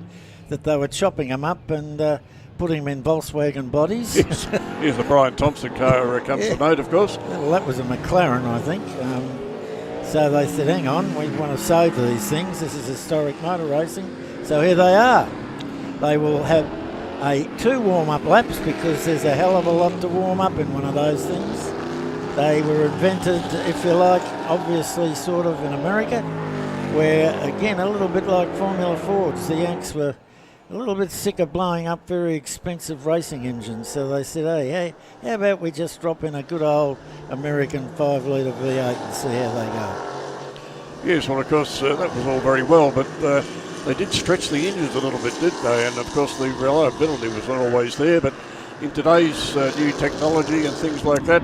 that they were chopping them up and putting them in Volkswagen bodies. Here's the Brian Thompson car comes to note, of course. Well, that was a McLaren, I think. So they said, hang on, we want to save these things. This is historic motor racing. So here they are. They will have 2 warm-up laps because there's a hell of a lot to warm up in one of those things. They were invented, if you like, obviously sort of in America, where, again, a little bit like Formula Fords, the Yanks were a little bit sick of blowing up very expensive racing engines. So they said, hey, how about we just drop in a good old American 5-litre V8 and see how they go? Yes, well, of course, that was all very well, but they did stretch the engines a little bit, didn't they? And, of course, the reliability was not always there, but in today's new technology and things like that,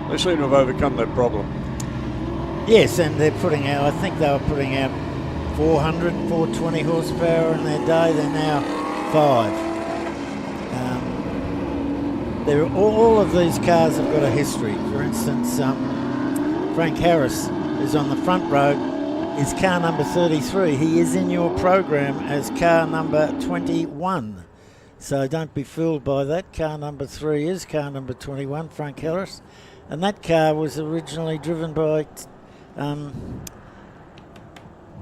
they seem to have overcome that problem. Yes, and they're putting out, I think they were putting out 400, 420 horsepower in their day. They're now 5. All of these cars have got a history. For instance, Frank Harris is on the front row, is car number 33. He is in your program as car number 21. So don't be fooled by that. Car number 3 is car number 21, Frank Harris. And that car was originally driven by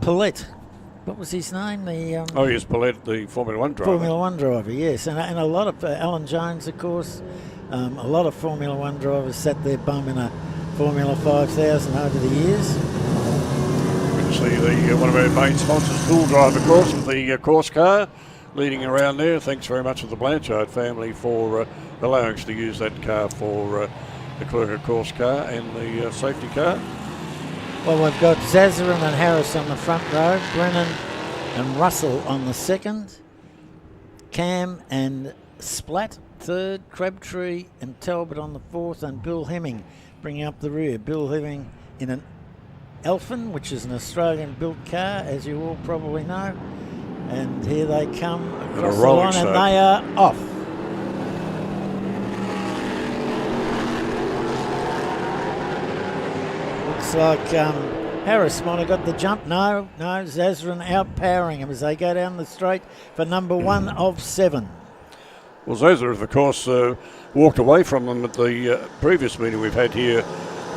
Paulette. What was his name? Yes, Paulette, the Formula 1 driver. Formula 1 driver, yes. And a lot of Alan Jones, of course. A lot of Formula 1 drivers sat their bum in a Formula 5000 over the years. We can see one of our main sponsors, Tool Drive, of course, with the course car leading around there. Thanks very much to the Blanchard family for allowing us to use that car for the Kluger course car and the safety car. Well, we've got Zazarin and Harris on the front row, Brennan and Russell on the second, Cam and Splat third, Crabtree and Talbot on the fourth, and Bill Hemming bringing up the rear. Bill Hemming in an Elfin, which is an Australian-built car, as you all probably know. And here they come across the line, and they are off. Looks like Harris might have got the jump. No, Zazarin outpowering him as they go down the straight for number 1 of 7. Well, Zazza, of course, walked away from them at the previous meeting we've had here,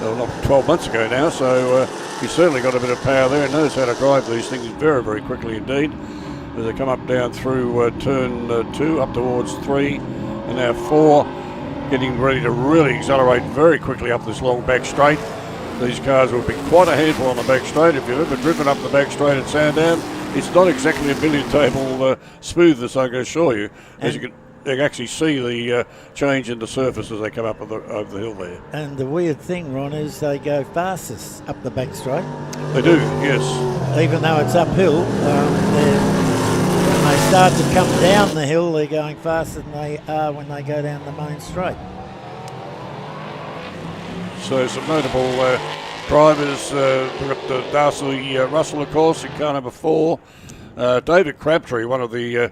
not 12 months ago now, so he's certainly got a bit of power there and knows how to drive these things very, very quickly indeed. As they come up down through turn 2, up towards 3, and now 4, getting ready to really accelerate very quickly up this long back straight. These cars will be quite a handful on the back straight. If you've ever driven up the back straight at Sandown, it's not exactly a billiard table smoothness, I can assure you. As you can actually see the change in the surface as they come up over the hill there. And the weird thing, Ron, is they go fastest up the back straight. They do, yes. Even though it's uphill, when they start to come down the hill, they're going faster than they are when they go down the main straight. So some notable drivers. We've got Darcy Russell, of course, in car number 4. David Crabtree, one of the,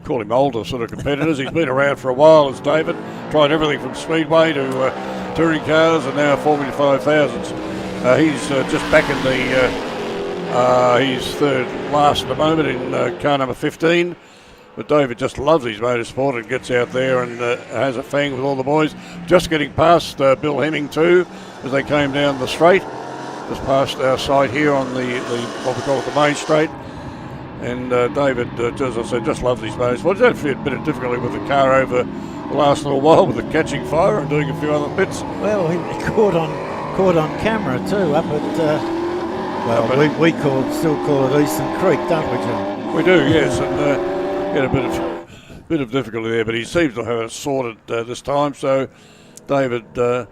call him older sort of competitors. He's been around for a while as David. Tried everything from speedway to touring cars and now Formula 5000s. He's just back in the, he's third last at the moment in car number 15. But David just loves his motorsport and gets out there and has a fang with all the boys. Just getting past Bill Hemming too as they came down the straight. Just past our side here on the what we call it the main straight. And David, as I said, just loves his motorsport. He's had a bit of difficulty with the car over the last little while with the catching fire and doing a few other bits. Well, he caught on camera too up at, we still call it Eastern Creek, don't we, John? We do, yes. And had a bit of difficulty there, but he seems to have it sorted this time. So David, of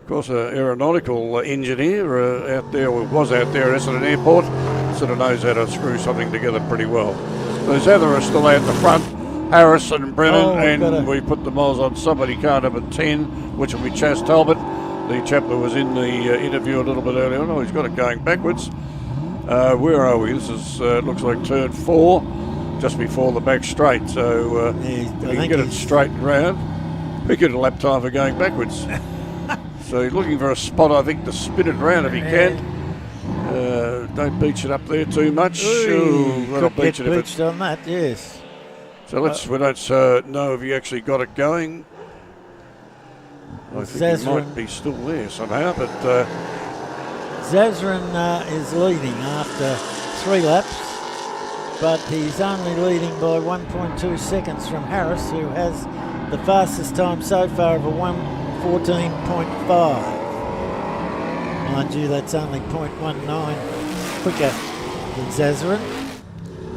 course, an aeronautical engineer out there, or was out there at Essendon Airport, sort of knows how to screw something together pretty well. Those other are still out the front, Harris and Brennan, and we put the miles on somebody, car number 10, which will be Chas Talbot, the chap that was in the interview a little bit earlier on. Oh, he's got it going backwards. Where are we? This is looks like turn 4. Just before the back straight, so if you can get it straightened round, we get a lap time for going backwards. So he's looking for a spot, I think, to spin it round if he can. Don't beach it up there too much. That'll beach it beached on that, yes. So we don't know if he actually got it going. I think he might be still there somehow, but Zazrin is leading after 3 laps. But he's only leading by 1.2 seconds from Harris, who has the fastest time so far of a 1:14.5. Mind you, that's only 0.19 quicker than Zazrin.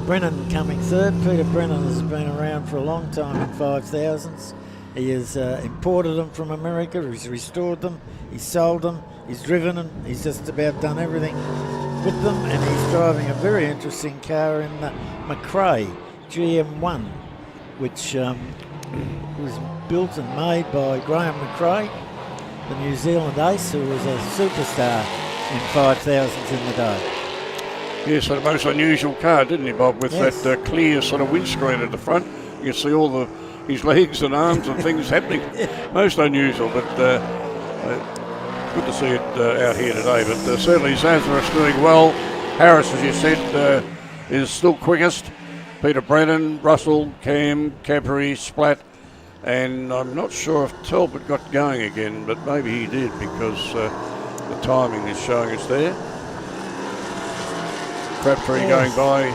Brennan coming third. Peter Brennan has been around for a long time in 5000s. He has imported them from America, he's restored them, he's sold them, he's driven them, he's just about done everything with them, and he's driving a very interesting car in the McRae GM1, which was built and made by Graham McRae, the New Zealand ace, who was a superstar in 5000s in the day. Yes, a most unusual car, didn't he, Bob, with that clear sort of windscreen at the front. You can see all his legs and arms and things happening. Most unusual, but good to see it out here today, but certainly Zazarus doing well. Harris, as you said, is still quickest. Peter Brennan, Russell, Cam, Capri, Splat, and I'm not sure if Talbot got going again, but maybe he did because the timing is showing us there. Crabtree going by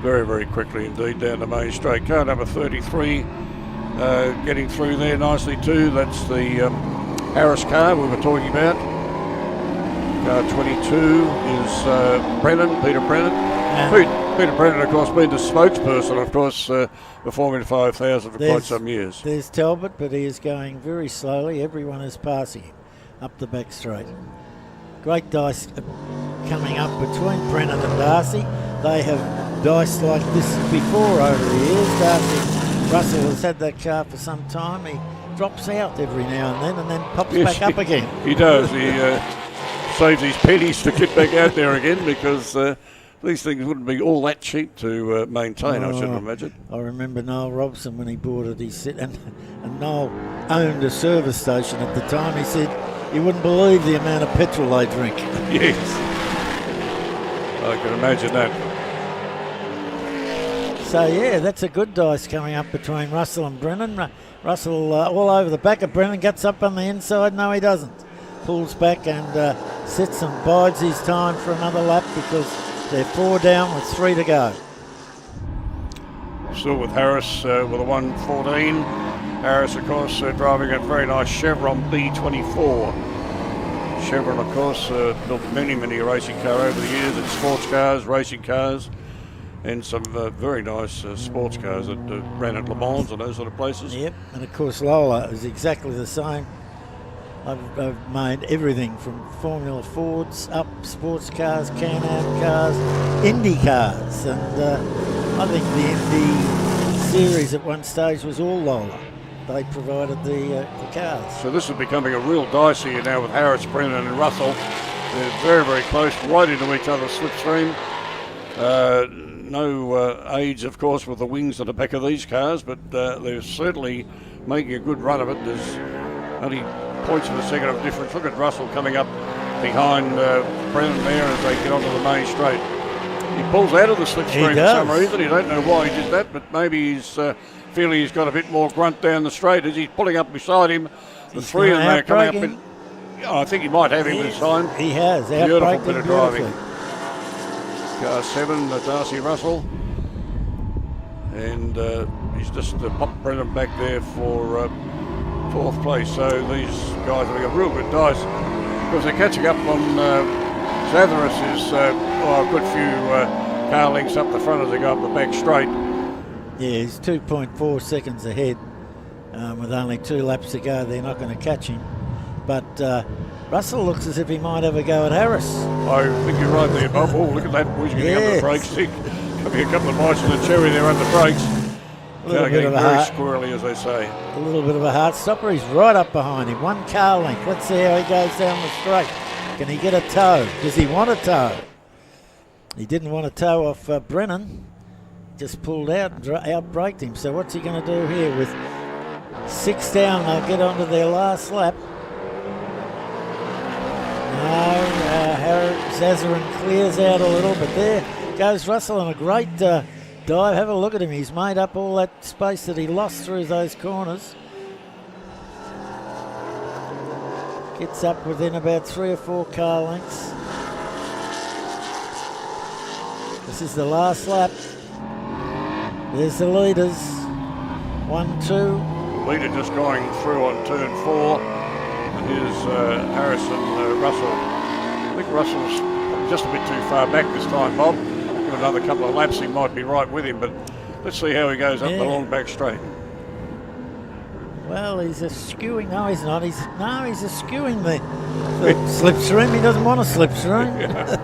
very, very quickly indeed down the main straight. Car number 33 getting through there nicely too. That's the Harris car we were talking about. Car 22 is Peter Brennan. Peter Brennan, of course, been the spokesperson, of course, for Formula 5000 for quite some years. There's Talbot, but he is going very slowly. Everyone is passing him up the back straight. Great dice coming up between Brennan and Darcy. They have diced like this before over the years. Russell has had that car for some time. He drops out every now and then pops back up again. He does. He saves his pennies to get back out there again because these things wouldn't be all that cheap to maintain, I should imagine. I remember Noel Robson when he bought it. He said, and Noel owned a service station at the time. He said, "You wouldn't believe the amount of petrol they drink." Yes, I can imagine that. So, yeah, that's a good dice coming up between Russell and Brennan. Russell all over the back of Brennan, gets up on the inside. No, he doesn't. Pulls back and sits and bides his time for another lap because they're 4 down with 3 to go. Still with Harris with a 1:14. Harris, of course, driving a very nice Chevron B24. Chevron, of course, built many racing car over the years. It's sports cars, racing cars, and some very nice sports cars that ran at Le Mans and those sort of places. Yep, and of course Lola is exactly the same. I've made everything from Formula Fords up sports cars, Can-Am cars, Indy cars, and I think the Indy series at one stage was all Lola. They provided the cars. So this is becoming a real dice here now with Harris, Brennan and Russell. They're very close, right into each other's slipstream. No aids, of course, with the wings at the back of these cars, but they're certainly making a good run of it. There's only points of a second of difference. Look at Russell coming up behind Brennan there as they get onto the main straight. He pulls out of the slipstream for some reason. You don't know why he did that, but maybe he's feeling he's got a bit more grunt down the straight as he's pulling up beside him. The three of them are coming up in. I think he might have him this time. He has. Beautiful bit of driving. Car 7, Darcy Russell. And he's just popped Brennan back there for 4th place. So these guys are having a real good dice because they're catching up on Zathras is a good few car lengths up the front as they go up the back straight. Yeah, he's 2.4 seconds ahead with only 2 laps to go. They're not going to catch him. But Russell looks as if he might have a go at Harris. I think you're right there, Bob. Oh, look at that. Boys getting up the brakes. Having a couple of bites of the cherry there under the brakes. Getting very squirrely, as they say. A little bit of a heart stopper. He's right up behind him. 1 car length. Let's see how he goes down the straight. Can he get a tow? Does he want a tow? He didn't want a tow off Brennan. Just pulled out and out-braked him. So what's he going to do here? With 6 down, they'll get onto their last lap. No, Zazarin clears out a little, but there goes Russell on a great dive. Have a look at him. He's made up all that space that he lost through those corners. Gets up within about 3 or 4 car lengths. This is the last lap. There's the leaders. 1, 2. Leader just going through on turn 4. And here's Harrison, Russell. I think Russell's just a bit too far back this time, Bob. Give another couple of laps, he might be right with him, but let's see how he goes up the long back straight. Well, he's eschewing. No, he's not. He's eschewing the slipstream. He doesn't want a slipstream.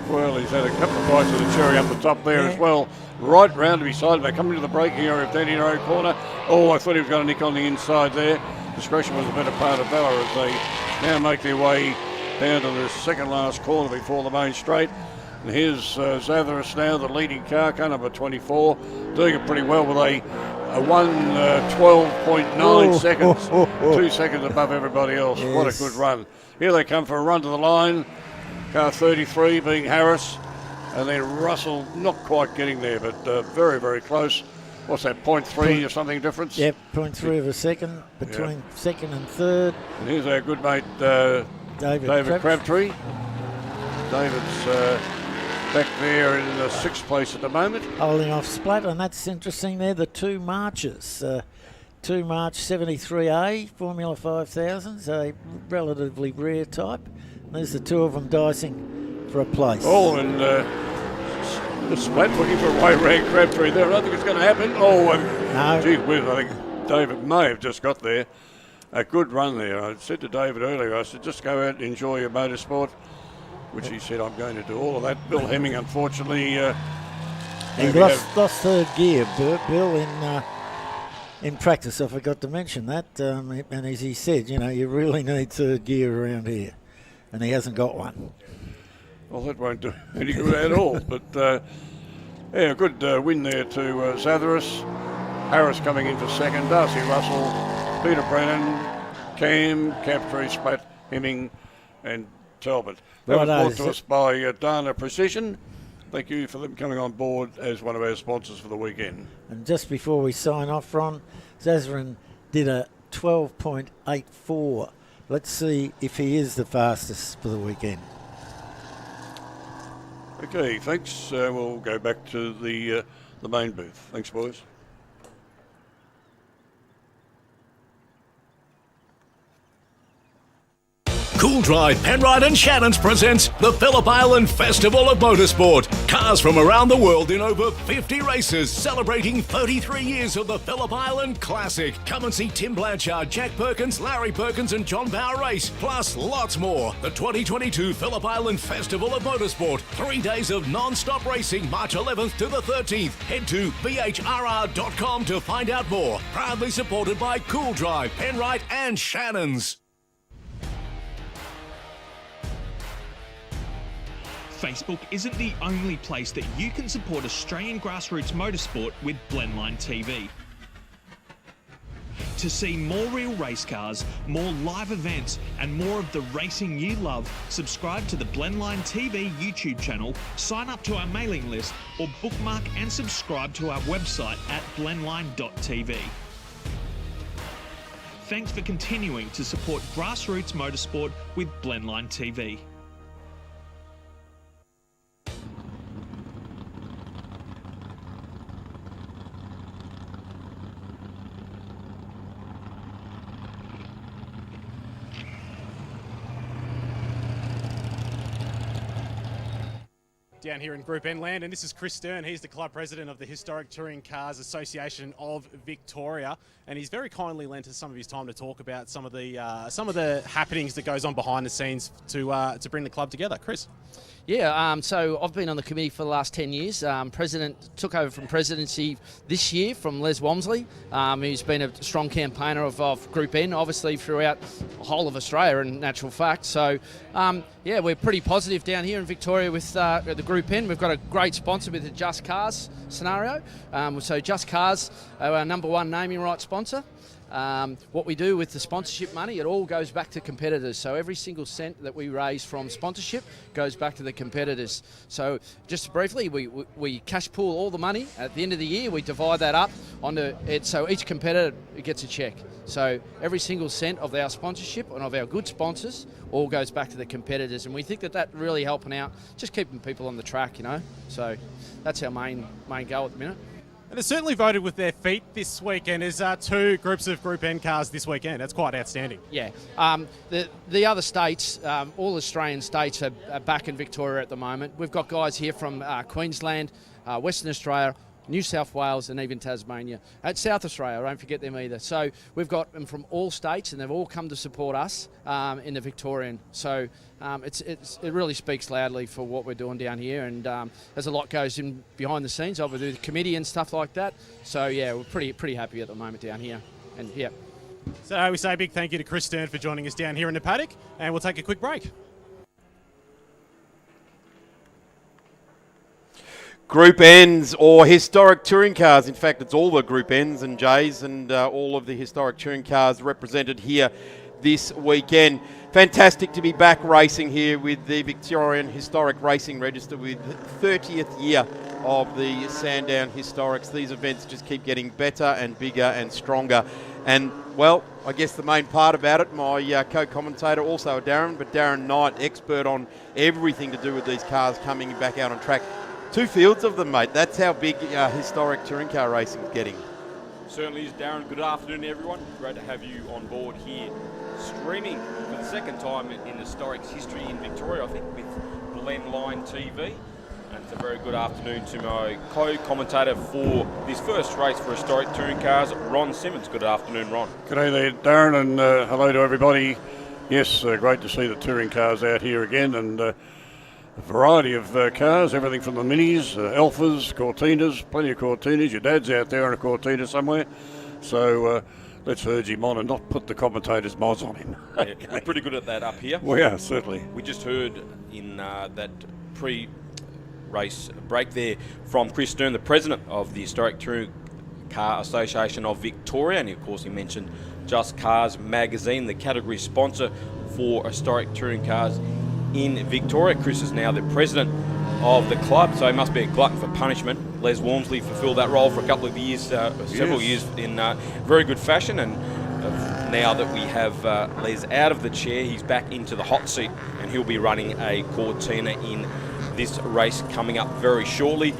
Well, he's had a couple of bites of the cherry up the top there as well. Right round to his side. They come into the braking area of Danny Road corner. Oh, I thought he was going to nick on the inside there. Discretion was a better part of Valor as they now make their way down to the second last corner before the main straight. And here's Zathras now, the leading car number 24, doing it pretty well with a 1:12.9 seconds, 2 seconds above everybody else. Yes. What a good run. Here they come for a run to the line. Car 33 being Harris, and then Russell not quite getting there, but very close. What's that, 0.3 or something difference? Yep, 0.3 of a second between second and third. And here's our good mate David Crabtree. David's back there in the 6th place at the moment. Holding off Splat, and that's interesting there, the 2 Marches. 2 March 73A, Formula 5000s, a relatively rare type. And there's the 2 of them dicing for a place. Oh, and Splat looking for a way around Crabtree there. I don't think it's going to happen. Oh, no. Gee whiz, I think David may have just got there. A good run there. I said to David earlier, I said, just go out and enjoy your motorsport, which he said, I'm going to do all of that. Bill Hemming, unfortunately... he lost third gear, Bill, in practice. I forgot to mention that. And as he said, you really need third gear around here. And he hasn't got one. Well, that won't do any good at all. But, a good win there to Zathras. Harris coming in for second. Darcy Russell, Peter Brennan, Cam, Crabtree, Splat, Hemming, and Talbot. That was brought to us by Dana Precision. Thank you for them coming on board as one of our sponsors for the weekend. And just before we sign off, Ron, Zazrin did a 12.84. Let's see if he is the fastest for the weekend. Okay, thanks. We'll go back to the main booth. Thanks, boys. Cool Drive, Penrite and Shannons presents the Phillip Island Festival of Motorsport. Cars from around the world in over 50 races, celebrating 33 years of the Phillip Island Classic. Come and see Tim Blanchard, Jack Perkins, Larry Perkins and John Bower race, plus lots more. The 2022 Phillip Island Festival of Motorsport. 3 days of non-stop racing, March 11th to the 13th. Head to VHRR.com to find out more. Proudly supported by Cool Drive, Penrite and Shannons. Facebook isn't the only place that you can support Australian grassroots motorsport with Blendline TV. To see more real race cars, more live events, and more of the racing you love, subscribe to the Blendline TV YouTube channel, sign up to our mailing list, or bookmark and subscribe to our website at blendline.tv. Thanks for continuing to support grassroots motorsport with Blendline TV. Down here in Group N land, and this is Chris Stern. He's the club president of the Historic Touring Cars Association of Victoria, and he's very kindly lent us some of his time to talk about some of the happenings that goes on behind the scenes to bring the club together. Chris. Yeah, so I've been on the committee for the last 10 years. Took over from presidency this year from Les Walmsley, who's been a strong campaigner of Group N, obviously throughout the whole of Australia in natural fact. So, yeah, we're pretty positive down here in Victoria with the Group N. We've got a great sponsor with the Just Cars scenario. So Just Cars are our number one naming rights sponsor. What we do with the sponsorship money, it all goes back to competitors. So every single cent that we raise from sponsorship goes back to the competitors. So just briefly, we cash pool all the money. At the end of the year, we divide that up onto it. So each competitor gets a check. So every single cent of our sponsorship and of our good sponsors all goes back to the competitors. And we think that really helping out, just keeping people on the track, you know. So that's our main goal at the minute. And they certainly voted with their feet this weekend. There's 2 groups of Group N cars this weekend. That's quite outstanding. Yeah. The other states, all Australian states are back in Victoria at the moment. We've got guys here from Queensland, Western Australia, New South Wales and even Tasmania. And South Australia, don't forget them either. So we've got them from all states and they've all come to support us in the Victorian. So it really speaks loudly for what we're doing down here, and there's a lot goes in behind the scenes, obviously the committee and stuff like that. So yeah, we're pretty happy at the moment down here. And yeah. So we say a big thank you to Chris Stern for joining us down here in the paddock, and we'll take a quick break. Group N's or historic touring cars. In fact, it's all the Group N's and J's and all of the historic touring cars represented here this weekend. Fantastic to be back racing here with the Victorian Historic Racing Register with 30th year of the Sandown Historics. These events just keep getting better and bigger and stronger. And, well, I guess the main part about it, my co-commentator, also Darren, but Darren Knight, expert on everything to do with these cars coming back out on track. 2 fields of them, mate. That's how big historic touring car racing is getting. Certainly is, Darren. Good afternoon, everyone. Great to have you on board here, streaming for the second time in Historics history in Victoria, I think, with Blendline TV. And it's a very good afternoon to my co-commentator for this first race for historic touring cars, Ron Simmons. Good afternoon, Ron. G'day there, Darren, and hello to everybody. Yes, great to see the touring cars out here again, and a variety of cars, everything from the minis, Alphas, Cortinas, plenty of Cortinas. Your dad's out there on a Cortina somewhere. So let's urge him on and not put the commentator's mods on him. Yeah, we're pretty good at that up here. We are, certainly. We just heard in that pre-race break there from Chris Stern, the president of the Historic Touring Car Association of Victoria. And of course he mentioned Just Cars magazine, the category sponsor for historic touring cars in Victoria. Chris is now the president of the club, so he must be a glutton for punishment. Les Walmsley fulfilled that role for a couple of years, several years in very good fashion, and now that we have Les out of the chair, he's back into the hot seat, and he'll be running a Cortina in this race coming up very shortly.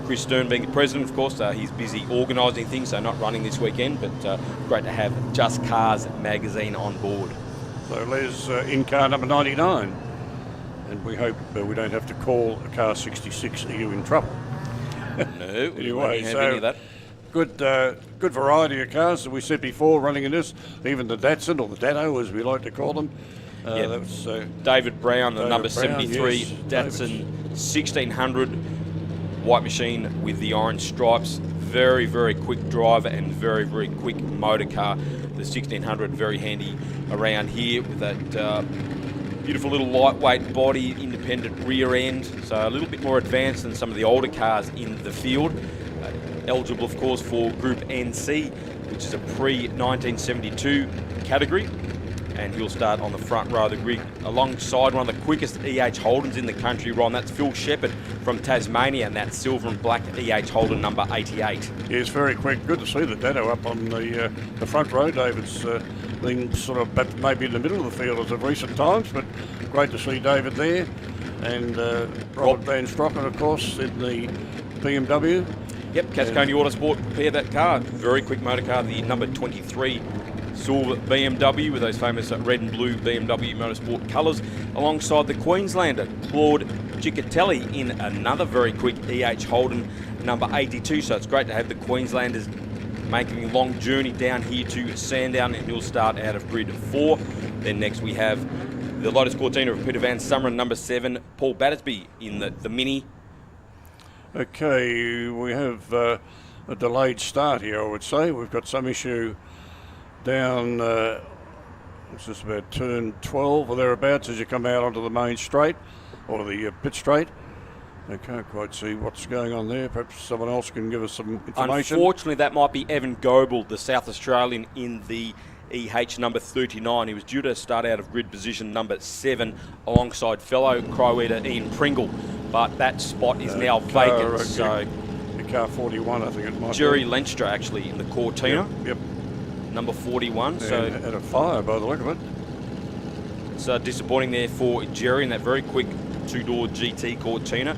Chris Stern being the president, of course, he's busy organising things, so not running this weekend, but great to have Just Cars magazine on board. So Les in car number 99, and we hope we don't have to call a car 66. Are you in trouble? No, anyway, have any of that. Good variety of cars that we said before running in this. Even the Datsun, or the Datto as we like to call them. That was David Brown, the number Brown, 73 yes, Datsun 1600 white machine with the orange stripes. Very, very quick driver and very, very quick motor car. The 1600 very handy around here with that beautiful little lightweight body, independent rear end, so a little bit more advanced than some of the older cars in the field. Eligible, of course, for Group NC, which is a pre-1972 category, and he'll start on the front row of the grid alongside one of the quickest EH Holdens in the country, Ron. That's Phil Shepherd from Tasmania, and that's silver and black EH Holden number 88. Yes, very quick. Good to see the Datto up on the front row. David's been sort of maybe in the middle of the field as of recent times, but great to see David there. And Robert Van Strocken, of course, in the BMW. Yep, Cascone Autosport prepared that car. Very quick motor car, the number 23 silver BMW with those famous red and blue BMW Motorsport colours, alongside the Queenslander Claude Ciccatelli in another very quick EH Holden number 82. So it's great to have the Queenslanders making a long journey down here to Sandown, and he'll start out of grid 4. Then next we have the Lotus Cortina of Peter Van Sumeren, number 7, Paul Battersby in the Mini. Okay, we have a delayed start here, I would say. We've got some issue down, it's just about turn 12 or thereabouts as you come out onto the main straight, or the pit straight. I can't quite see what's going on there. Perhaps someone else can give us some information. Unfortunately, that might be Evan Goebel, the South Australian in the EH number 39. He was due to start out of grid position number 7 alongside fellow Crow-eater Ian Pringle, but that spot is now vacant. So the car 41, I think it might Jerry be. Lenstra actually in the Cortina. Yep. Number 41. And so had a fire by the look of it. It's disappointing there for Jerry in that very quick two-door GT Cortina.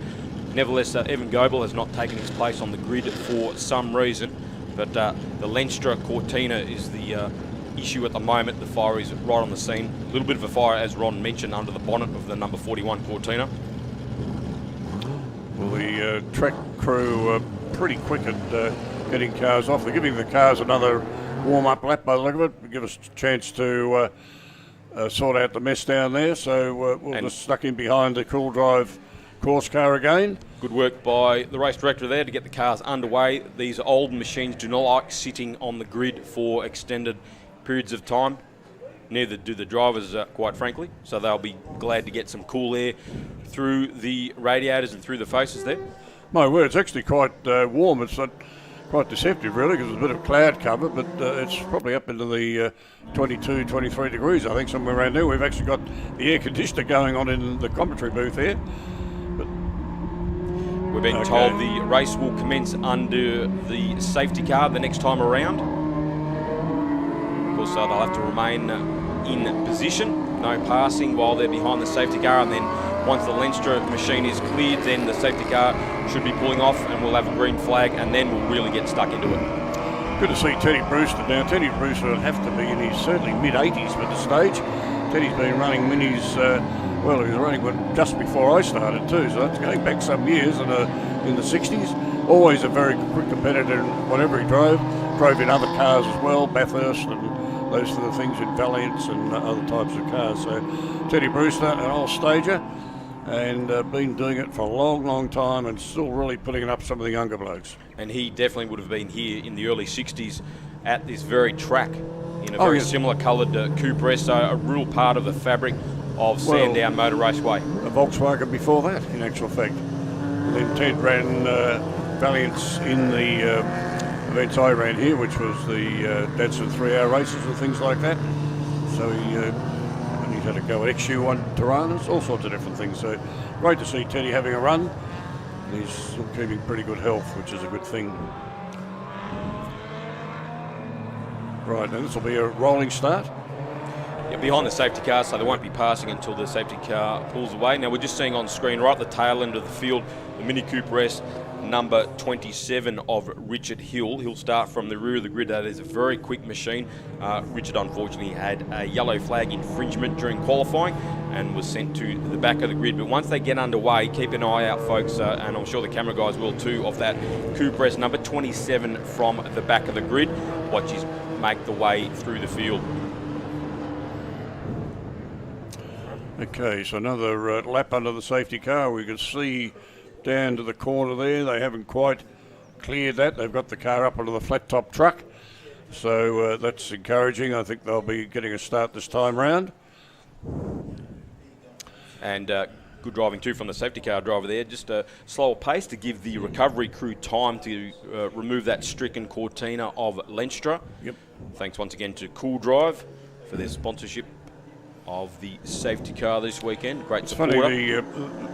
Nevertheless, Evan Goebel has not taken his place on the grid for some reason, but the Lenstra Cortina is the issue at the moment. The fire is right on the scene. A little bit of a fire, as Ron mentioned, under the bonnet of the number 41 Cortina. Well, the track crew are pretty quick at getting cars off. They're giving the cars another warm-up lap by the look of it. Give us a chance to sort out the mess down there. So we'll just stuck in behind the Cool Drive course car again. Good work by the race director there to get the cars underway. These old machines do not like sitting on the grid for extended periods of time. Neither do the drivers, quite frankly. So they'll be glad to get some cool air through the radiators and through the faces there. My word, it's actually quite warm. It's not quite deceptive, really, because there's a bit of cloud cover, but it's probably up into the 22, 23 degrees, I think, somewhere around there. We've actually got the air conditioner going on in the commentary booth here. We've been told the race will commence under the safety car the next time around. Of course, they'll have to remain in position, no passing while they're behind the safety car, and then once the Lenstra machine is cleared, then the safety car should be pulling off and we'll have a green flag, and then we'll really get stuck into it. Good to see Teddy Brewster now. Teddy Brewster would have to be in his certainly mid-80s at this stage. Teddy's been running minis, well, he was running one just before I started too, so that's going back some years in the 60s. Always a very quick competitor in whatever he drove. Drove in other cars as well, Bathurst and those sort of things, in Valiants and other types of cars. So Teddy Brewster, an old stager, and been doing it for a long, long time, and still really putting up some of the younger blokes. And he definitely would have been here in the early 60s at this very track in a very similar coloured Cooper S, so a real part of the fabric of Sandown Motor Raceway. A Volkswagen before that, in actual fact. And then Ted ran Valiants in the events I ran here, which was the Datsun 3-hour races and things like that. So he He's had a go at XU1 Tiranas, all sorts of different things. So great to see Teddy having a run. He's still keeping pretty good health, which is a good thing. Right, now this will be a rolling start. Yeah, behind the safety car, so they won't be passing until the safety car pulls away. Now we're just seeing on screen right at the tail end of the field, the Mini Cooper S number 27 of Richard Hill. He'll start from the rear of the grid. That is a very quick machine. Richard unfortunately had a yellow flag infringement during qualifying and was sent to the back of the grid. But once they get underway, keep an eye out, folks, and I'm sure the camera guys will too, of that Cooper S number 27 from the back of the grid. Watch his make the way through the field. Okay, so another lap under the safety car. We can see down to the corner there. They haven't quite cleared that. They've got the car up onto the flat top truck. So that's encouraging. I think they'll be getting a start this time round. And good driving too from the safety car driver there. Just a slower pace to give the recovery crew time to remove that stricken Cortina of Lenstra. Yep. Thanks once again to Cool Drive for their sponsorship of the safety car this weekend. Great support. It's funny,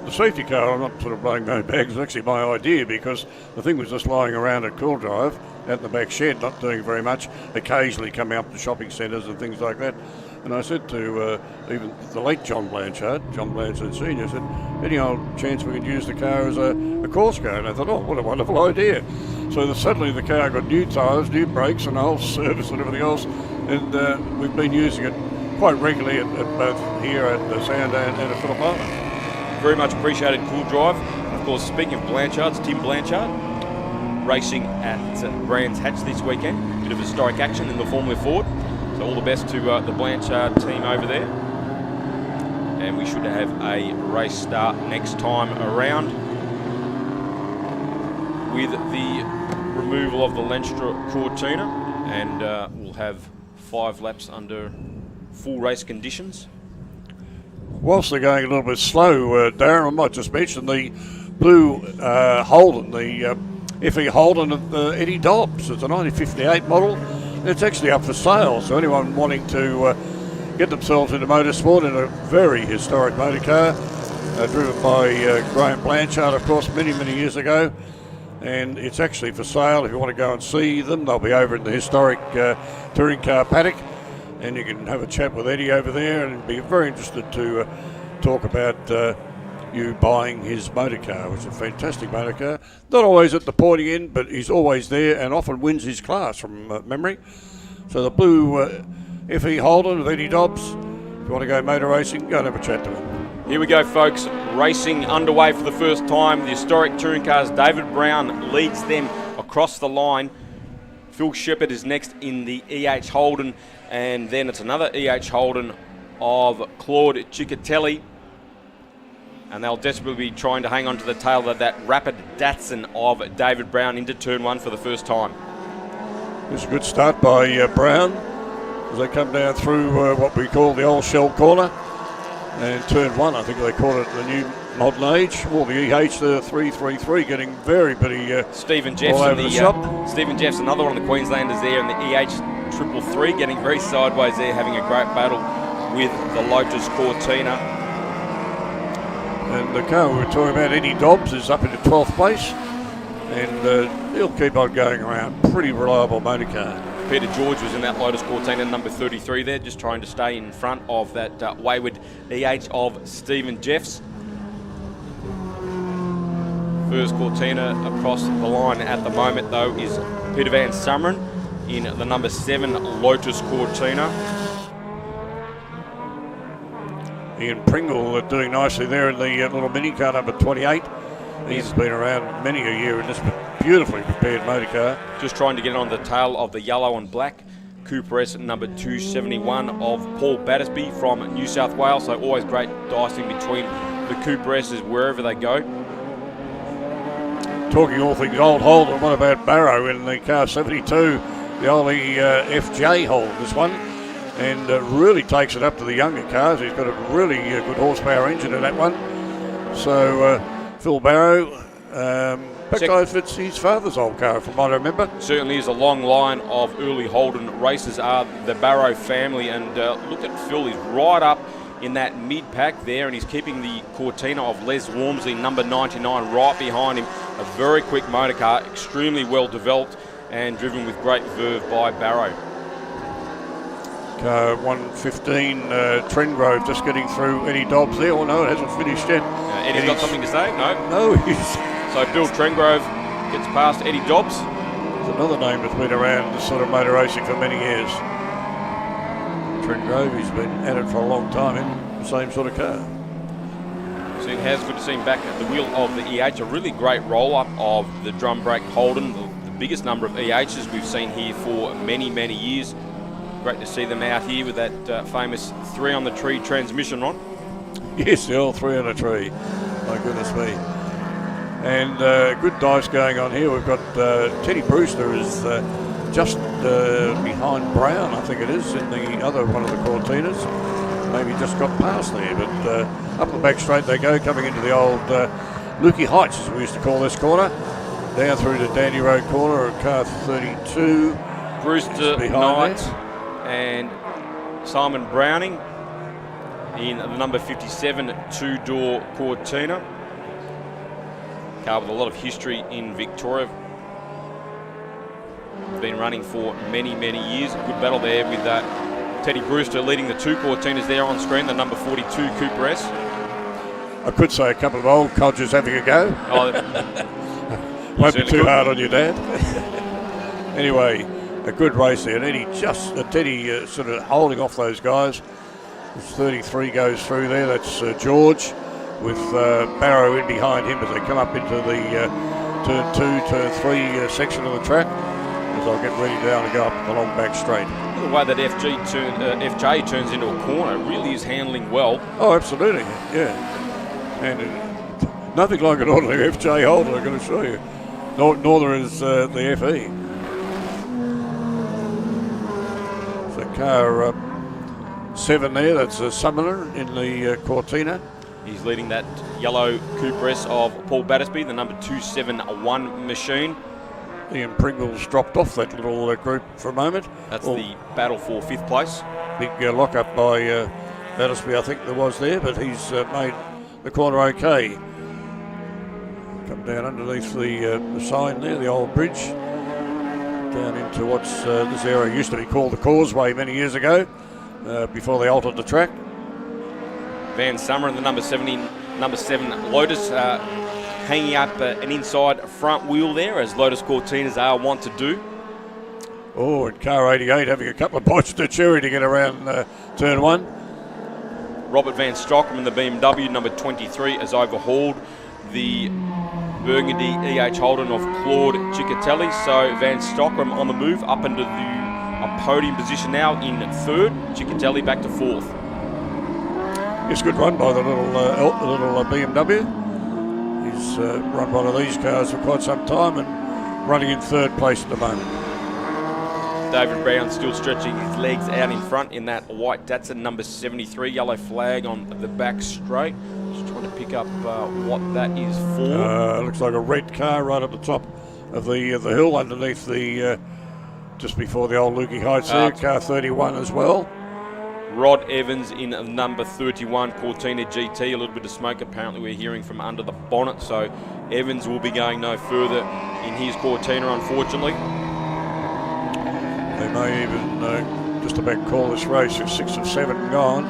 the safety car, I'm not sort of blowing no bags, it's actually my idea, because the thing was just lying around at Cool Drive out in the back shed, not doing very much, occasionally coming up to shopping centres and things like that. And I said to even the late John Blanchard Senior, I said, any old chance we could use the car as a course car? And I thought, oh, what a wonderful idea. So suddenly the car got new tyres, new brakes and a whole service and everything else, and we've been using it quite regularly at both here at the Sandown and at Phillip Island. Very much appreciated, Cool Drive. And of course, speaking of Blanchards, Tim Blanchard racing at Brands Hatch this weekend. Bit of historic action in the Formula Ford. So all the best to the Blanchard team over there. And we should have a race start next time around with the removal of the Lenstra Cortina. And we'll have 5 laps under full race conditions. Whilst they're going a little bit slow, Darren, I might just mention the blue Holden, the FE Holden of Eddie Dobbs. It's a 1958 model. It's actually up for sale, so anyone wanting to get themselves into motorsport in a very historic motor car, driven by Graham Blanchard, of course, many, many years ago. And it's actually for sale. If you want to go and see them, they'll be over in the historic touring car paddock. And you can have a chat with Eddie over there and be very interested to talk about you buying his motor car, which is a fantastic motor car. Not always at the pointy end, but he's always there and often wins his class from memory. So the blue FE Holden of Eddie Dobbs, if you want to go motor racing, go and have a chat to him. Here we go, folks. Racing underway for the first time. The historic touring cars, David Brown leads them across the line. Phil Shepherd is next in the EH Holden, and then it's another EH Holden of Claude Ciccatelli. And they'll desperately be trying to hang on to the tail of that rapid Datsun of David Brown into turn 1 for the first time. It's a good start by Brown as they come down through what we call the old shell corner. And turn 1, I think they call it the new modern age. Well, the EH, the 333, getting very bitty Stephen Jeffs all over the shop. Stephen Jeffs, another one of the Queenslanders there in the EH 333, getting very sideways there, having a great battle with the Lotus Cortina. And the car we were talking about, Eddie Dobbs, is up into 12th place. And he'll keep on going around. Pretty reliable motor car. Peter George was in that Lotus Cortina, number 33 there, just trying to stay in front of that wayward EH of Stephen Jeffs. First Cortina across the line at the moment, though, is Peter Van Sumeren in the number 7 Lotus Cortina. Ian Pringle doing nicely there in the little mini car, number 28. He's been around many a year in this beautifully prepared motor car. Just trying to get on the tail of the yellow and black Cooper S number 271 of Paul Battersby from New South Wales. So always great dicing between the Cooper S's wherever they go. Talking all things old Holden, what about Barrow in the car 72, the old FJ Holden, this one, and really takes it up to the younger cars. He's got a really good horsepower engine in that one. So Phil Barrow, it's his father's old car from what I remember. Certainly is a long line of early Holden racers are the Barrow family, and look at Phil, he's right up in that mid-pack there, and he's keeping the Cortina of Les Walmsley, number 99, right behind him. A very quick motor car, extremely well developed and driven with great verve by Barrow. Car 115, Trendgrove just getting through Eddie Dobbs there. Oh no, it hasn't finished yet. Eddie's got something to say? No? No, he's... So Bill Trendgrove gets past Eddie Dobbs. There's another name that's been around this sort of motor racing for many years. Trendgrove, he's been at it for a long time in the same sort of car. So it has good to see him back at the wheel of the EH. A really great roll-up of the drum brake Holden, the biggest number of EHs we've seen here for many, many years. Great to see them out here with that famous 3 on the tree transmission, Ron. Yes, the old 3 on a tree. My goodness me. And good dice going on here. We've got Teddy Brewster is just behind Brown, I think it is, in the other one of the Cortinas. Maybe just got past there, but up the back straight they go, coming into the old Lukey Heights, as we used to call this corner. Down through to Dandy Road corner of car 32. Brewster, Knight, and Simon Browning in the number 57 two-door Cortina. Car with a lot of history in Victoria. Been running for many, many years. Good battle there with Teddy Brewster leading the 2 Cortinas there on screen, the number 42 Cooper S. I could say a couple of old codgers having a go. Oh, won't be too hard on your dad. Anyway, a good race there. And Eddie Teddy sort of holding off those guys. As 33 goes through there. That's George with Barrow in behind him as they come up into the turn 2, turn 3 section of the track. As I'll get ready down to go up the long back straight. The way that FJ turns into a corner really is handling well. Oh, absolutely, yeah. And nothing like an ordinary FJ Holden, I'm going to show you. Nor is the FE. So car 7 there, that's a Summoner in the Cortina. He's leading that yellow Cooper S of Paul Battersby, the number 271 machine. Ian Pringle's dropped off that little group for a moment. That's the battle for 5th place. Big lock-up by Battersby, I think there was there, but he's made the corner okay. Come down underneath the sign there, the old bridge. Down into what's this area used to be called the Causeway many years ago, before they altered the track. Van Summer and the number 7 Lotus hanging up an inside front wheel there, as Lotus Cortinas are wont to do. Oh, and car 88 having a couple of bites of the cherry to get around turn 1. Robert Van Stockham in the BMW, number 23, has overhauled the Burgundy EH Holden of Claude Ciccatelli. So Van Stockham on the move up into a podium position now in 3rd. Ciccatelli back to 4th. It's a good run by the little BMW. He's run one of these cars for quite some time and running in 3rd place at the moment. David Brown still stretching his legs out in front in that white Datsun number 73, yellow flag on the back straight. Just trying to pick up what that is for. Looks like a red car right at the top of the hill underneath the, just before the old Lukey Heights there, car 31 as well. Rod Evans in number 31, Cortina GT. A little bit of smoke apparently we're hearing from under the bonnet, so Evans will be going no further in his Cortina, unfortunately. They may even just about call this race if 6 or 7 gone.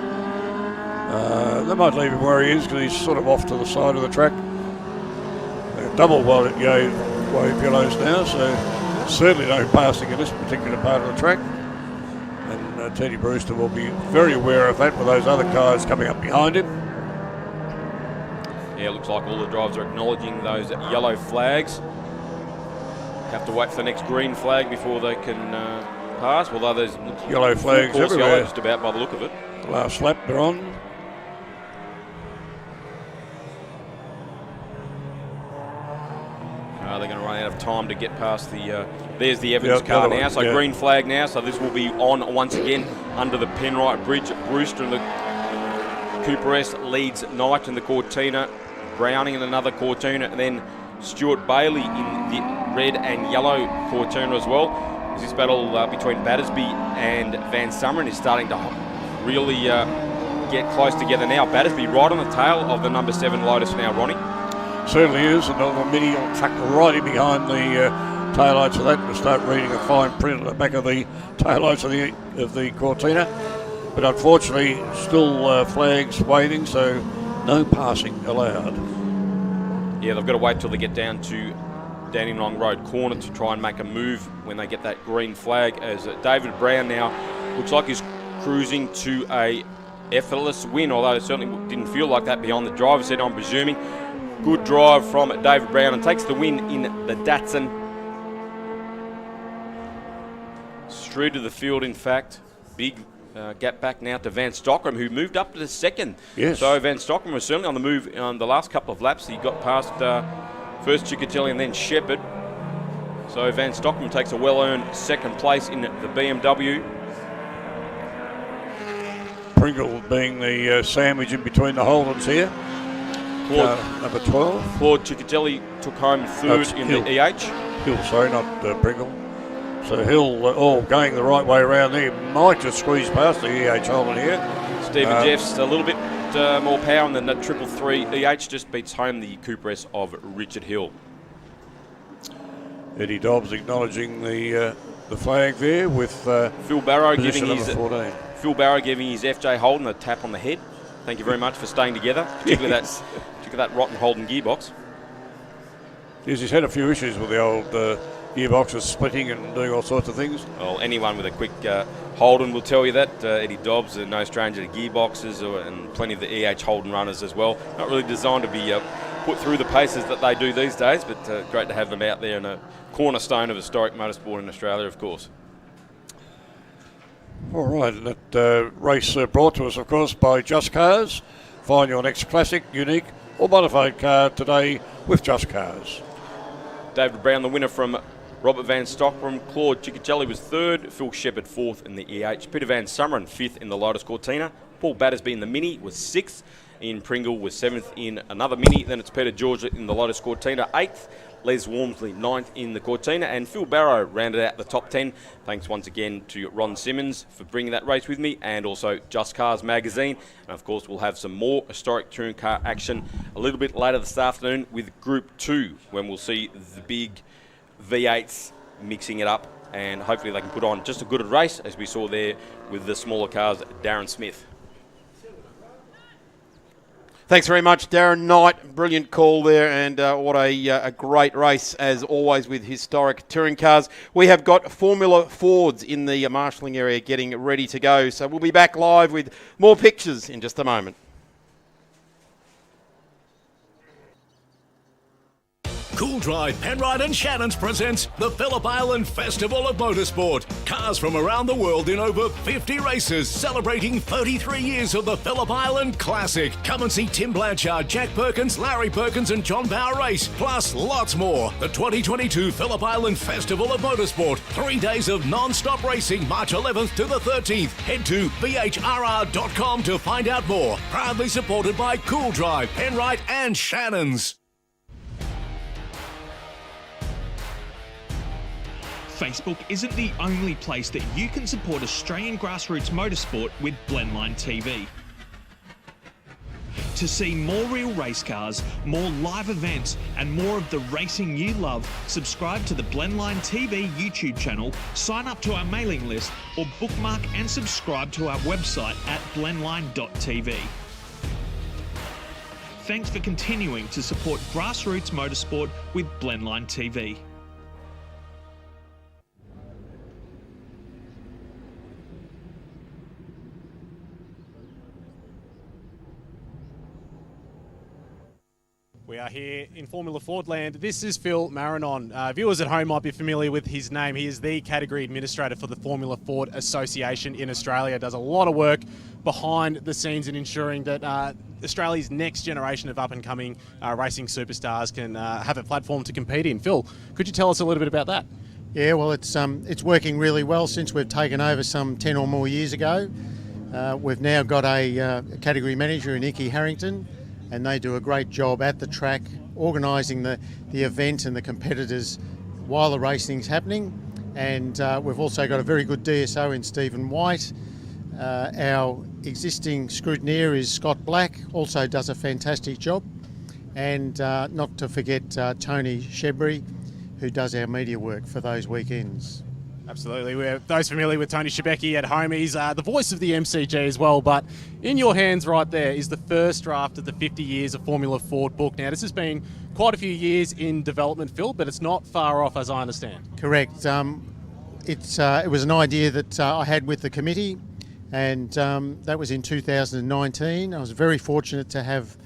They might leave him where he is because he's sort of off to the side of the track. Double wide wave yellows now, so certainly no passing in this particular part of the track. And Teddy Brewster will be very aware of that with those other cars coming up behind him. Yeah, it looks like all the drivers are acknowledging those yellow flags. Have to wait for the next green flag before they can pass. Although there's yellow flags everywhere, yellow just about by the look of it. The last lap they're on. They're going to run out of time to get past the. There's the Evans car now, so green flag now. So this will be on once again under the Penrite Bridge. Brewster and the Cooper S leads Knight in the Cortina, Browning in another Cortina, and then Stuart Bailey in the red and yellow Cortina as well. As this battle between Battersby and Van Sumeren is starting to really get close together now. Battersby right on the tail of the number 7 Lotus now, Ronnie. Certainly is, and the Mini will tuck right in behind the taillights of that. We'll start reading a fine print at the back of the taillights of the Cortina. But unfortunately, still flags waving, so no passing allowed. Yeah, they've got to wait till they get down to Dandenong Road corner to try and make a move when they get that green flag, as David Brown now looks like he's cruising to a effortless win, although it certainly didn't feel like that behind the driver's seat, I'm presuming. Good drive from David Brown and takes the win in the Datsun. Straight to the field, in fact. Big gap back now to Van Stockram, who moved up to the second. Yes. So Van Stockram was certainly on the move on the last couple of laps. He got past first Ciccatelli and then Shepherd. So Van Stockram takes a well-earned second place in the BMW. Pringle being the sandwich in between the Holdens here. Number 12. Claude Ciccatelli took home third in the EH. Hill, sorry, not Pringle. So Hill going the right way around there. Might just squeeze past the EH Holden here. Stephen Jeffs a little bit more power, and then the 333 EH just beats home the Cooper S of Richard Hill. Eddie Dobbs acknowledging the flag there with Phil Barrow giving his FJ Holden a tap on the head. Thank you very much for staying together, particularly that rotten Holden gearbox. Yes, he's had a few issues with the old gearboxes splitting and doing all sorts of things. Well, anyone with a quick Holden will tell you that. Eddie Dobbs, no stranger to gearboxes, and plenty of the EH Holden runners as well. Not really designed to be put through the paces that they do these days, but great to have them out there, and a cornerstone of historic motorsport in Australia, of course. All right, and that race brought to us, of course, by Just Cars. Find your next classic, unique or modified car today with Just Cars. David Brown, the winner from Robert Van Stockram. Claude Ciccatelli was third. Phil Shepherd fourth in the EH. Peter Van Sumeren fifth in the Lotus Cortina. Paul Battersby in the Mini was sixth. Ian Pringle was seventh in another Mini. Then it's Peter George in the Lotus Cortina, eighth. Les Walmsley, ninth in the Cortina, and Phil Barrow rounded out the top 10. Thanks once again to Ron Simmons for bringing that race with me, and also Just Cars magazine. And of course, we'll have some more historic touring car action a little bit later this afternoon with Group 2, when we'll see the big V8s mixing it up, and hopefully they can put on just as good a race as we saw there with the smaller cars, Darren Smith. Thanks very much, Darren Knight. Brilliant call there, and what a great race, as always, with historic touring cars. We have got Formula Fords in the marshalling area getting ready to go, so we'll be back live with more pictures in just a moment. Cool Drive, Penrite and Shannons presents the Phillip Island Festival of Motorsport. Cars from around the world in over 50 races, celebrating 33 years of the Phillip Island Classic. Come and see Tim Blanchard, Jack Perkins, Larry Perkins and John Power race, plus lots more. The 2022 Phillip Island Festival of Motorsport. 3 days of non-stop racing, March 11th to the 13th. Head to VHRR.com to find out more. Proudly supported by Cool Drive, Penrite and Shannons. Facebook isn't the only place that you can support Australian grassroots motorsport with Blendline TV. To see more real race cars, more live events, and more of the racing you love, subscribe to the Blendline TV YouTube channel, sign up to our mailing list, or bookmark and subscribe to our website at blendline.tv. Thanks for continuing to support grassroots motorsport with Blendline TV. We are here in Formula Ford land. This is Phil Marinon. Viewers at home might be familiar with his name. He is the category administrator for the Formula Ford Association in Australia. Does a lot of work behind the scenes in ensuring that Australia's next generation of up-and-coming racing superstars can have a platform to compete in. Phil, could you tell us a little bit about that? Yeah, well, it's working really well since we've taken over some 10 or more years ago. We've now got a category manager in Icky Harrington, and they do a great job at the track, organising the event and the competitors while the racing's happening. And we've also got a very good DSO in Stephen White. Our existing scrutineer is Scott Black, also does a fantastic job. And not to forget Tony Shebry, who does our media work for those weekends. Absolutely. We're those familiar with Tony Shebeki at home. He's the voice of the MCG as well. But in your hands right there is the first draft of the 50 Years of Formula Ford book. Now, this has been quite a few years in development, Phil, but it's not far off, as I understand. Correct. It was an idea that I had with the committee, and that was in 2019. I was very fortunate to have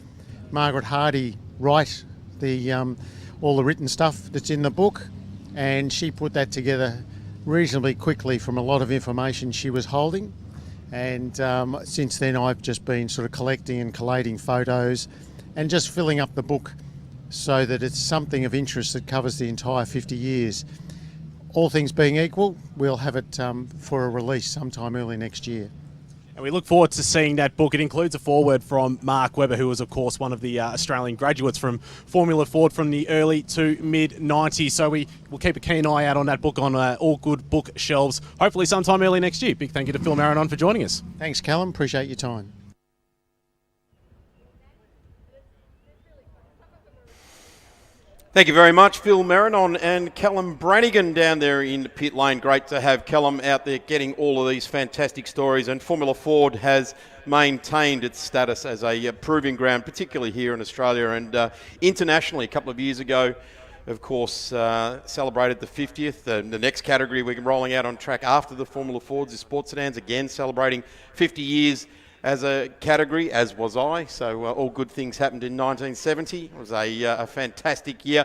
Margaret Hardy write all the written stuff that's in the book, and she put that together reasonably quickly from a lot of information she was holding. And since then I've just been sort of collecting and collating photos and just filling up the book so that it's something of interest that covers the entire 50 years. All things being equal, we'll have it for a release sometime early next year. And we look forward to seeing that book. It includes a foreword from Mark Webber, who was, of course, one of the Australian graduates from Formula Ford from the early to mid-90s. So we will keep a keen eye out on that book on all good book shelves, hopefully sometime early next year. Big thank you to Phil Marinon for joining us. Thanks, Callum. Appreciate your time. Thank you very much, Phil Marinon and Callum Brannigan down there in the pit lane. Great to have Callum out there getting all of these fantastic stories. And Formula Ford has maintained its status as a proving ground, particularly here in Australia and internationally. A couple of years ago, of course, celebrated the 50th. The next category we're rolling out on track after the Formula Fords is Sports Sedans, again celebrating 50 years as a category, as was I. So all good things happened in 1970. It was a fantastic year.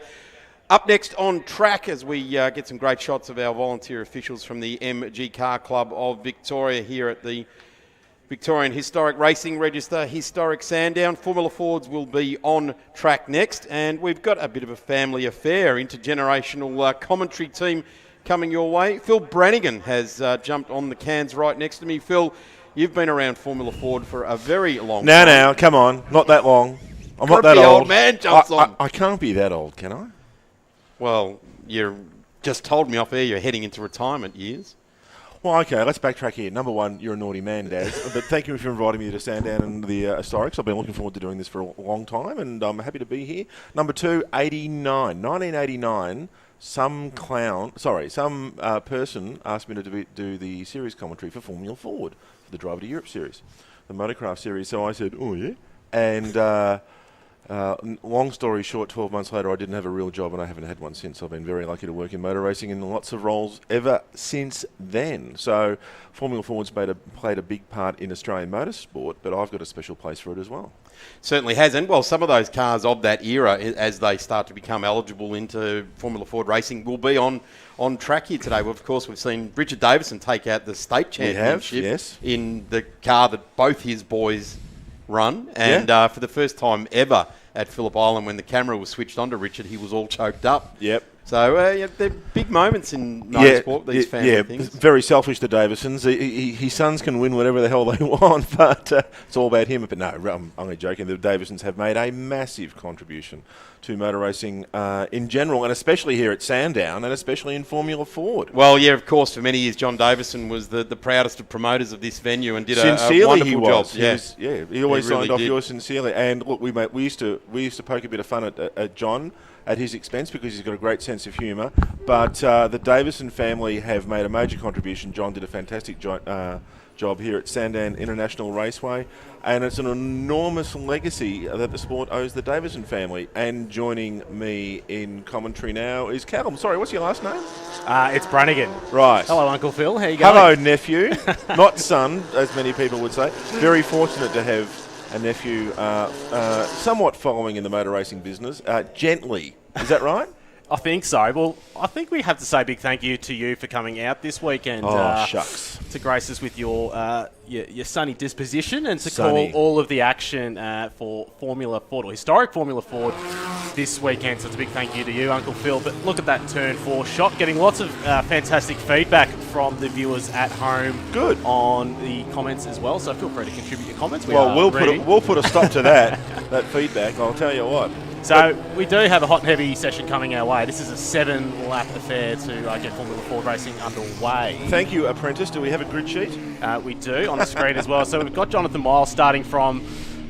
Up next on track, as we get some great shots of our volunteer officials from the MG Car Club of Victoria here at the Victorian Historic Racing Register, Historic Sandown. Formula Fords will be on track next, and we've got a bit of a family affair, intergenerational commentary team coming your way. Phil Brannigan has jumped on the cans right next to me. Phil, you've been around Formula Ford for a very long time. No, come on. Not that long. I'm not that old man jumps on. I can't be that old, can I? Well, you just told me off air you're heading into retirement years. Well, okay, let's backtrack here. Number one, you're a naughty man, Dad. But thank you for inviting me to Sandown and the Historics. I've been looking forward to doing this for a long time, and I'm happy to be here. Number two, 1989, some person asked me to do the series commentary for Formula Ford, for the Driver to Europe series, the Motorcraft series. So I said, oh, yeah? And long story short, 12 months later, I didn't have a real job, and I haven't had one since. I've been very lucky to work in motor racing in lots of roles ever since then. So Formula Ford's played a big part in Australian motorsport, but I've got a special place for it as well. Certainly has. And, well, some of those cars of that era, as they start to become eligible into Formula Ford racing, will be on track here today. Well, of course, we've seen Richard Davison take out the state championship in the car that both his boys run, and for the first time ever at Phillip Island, when the camera was switched on to Richard, he was all choked up. Yep. So they're big moments in motorsport, these family things. Very selfish, the Davisons. His sons can win whatever the hell they want, but it's all about him. But no, I'm only joking. The Davisons have made a massive contribution to motor racing in general, and especially here at Sandown, and especially in Formula Ford. Well, yeah, of course, for many years, John Davison was the proudest of promoters of this venue and did a wonderful job. He always signed off yours sincerely. And look, we used to poke a bit of fun at John at his expense, because he's got a great sense of humour. But the Davison family have made a major contribution. John did a fantastic job here at Sandown International Raceway, and it's an enormous legacy that the sport owes the Davison family. And joining me in commentary now is Callum. Sorry, what's your last name? It's Brannigan. Right. Hello, Uncle Phil. How you going? Hello, nephew. Not son, as many people would say. Very fortunate to have a nephew somewhat following in the motor racing business. Gently. Is that right? I think so. Well, I think we have to say a big thank you to you for coming out this weekend. Shucks. To grace us with your sunny disposition and to call all of the action for Formula Ford, or historic Formula Ford, this weekend. So it's a big thank you to you, Uncle Phil. But look at that turn 4 shot, getting lots of fantastic feedback from the viewers at home. Good. On the comments as well. So feel free to contribute your comments. We'll put a stop to that feedback. I'll tell you what. So we do have a hot and heavy session coming our way. This is a 7-lap affair to get Formula Ford racing underway. Thank you, apprentice. Do we have a grid sheet? We do, on the screen as well. So we've got Jonathan Miles starting from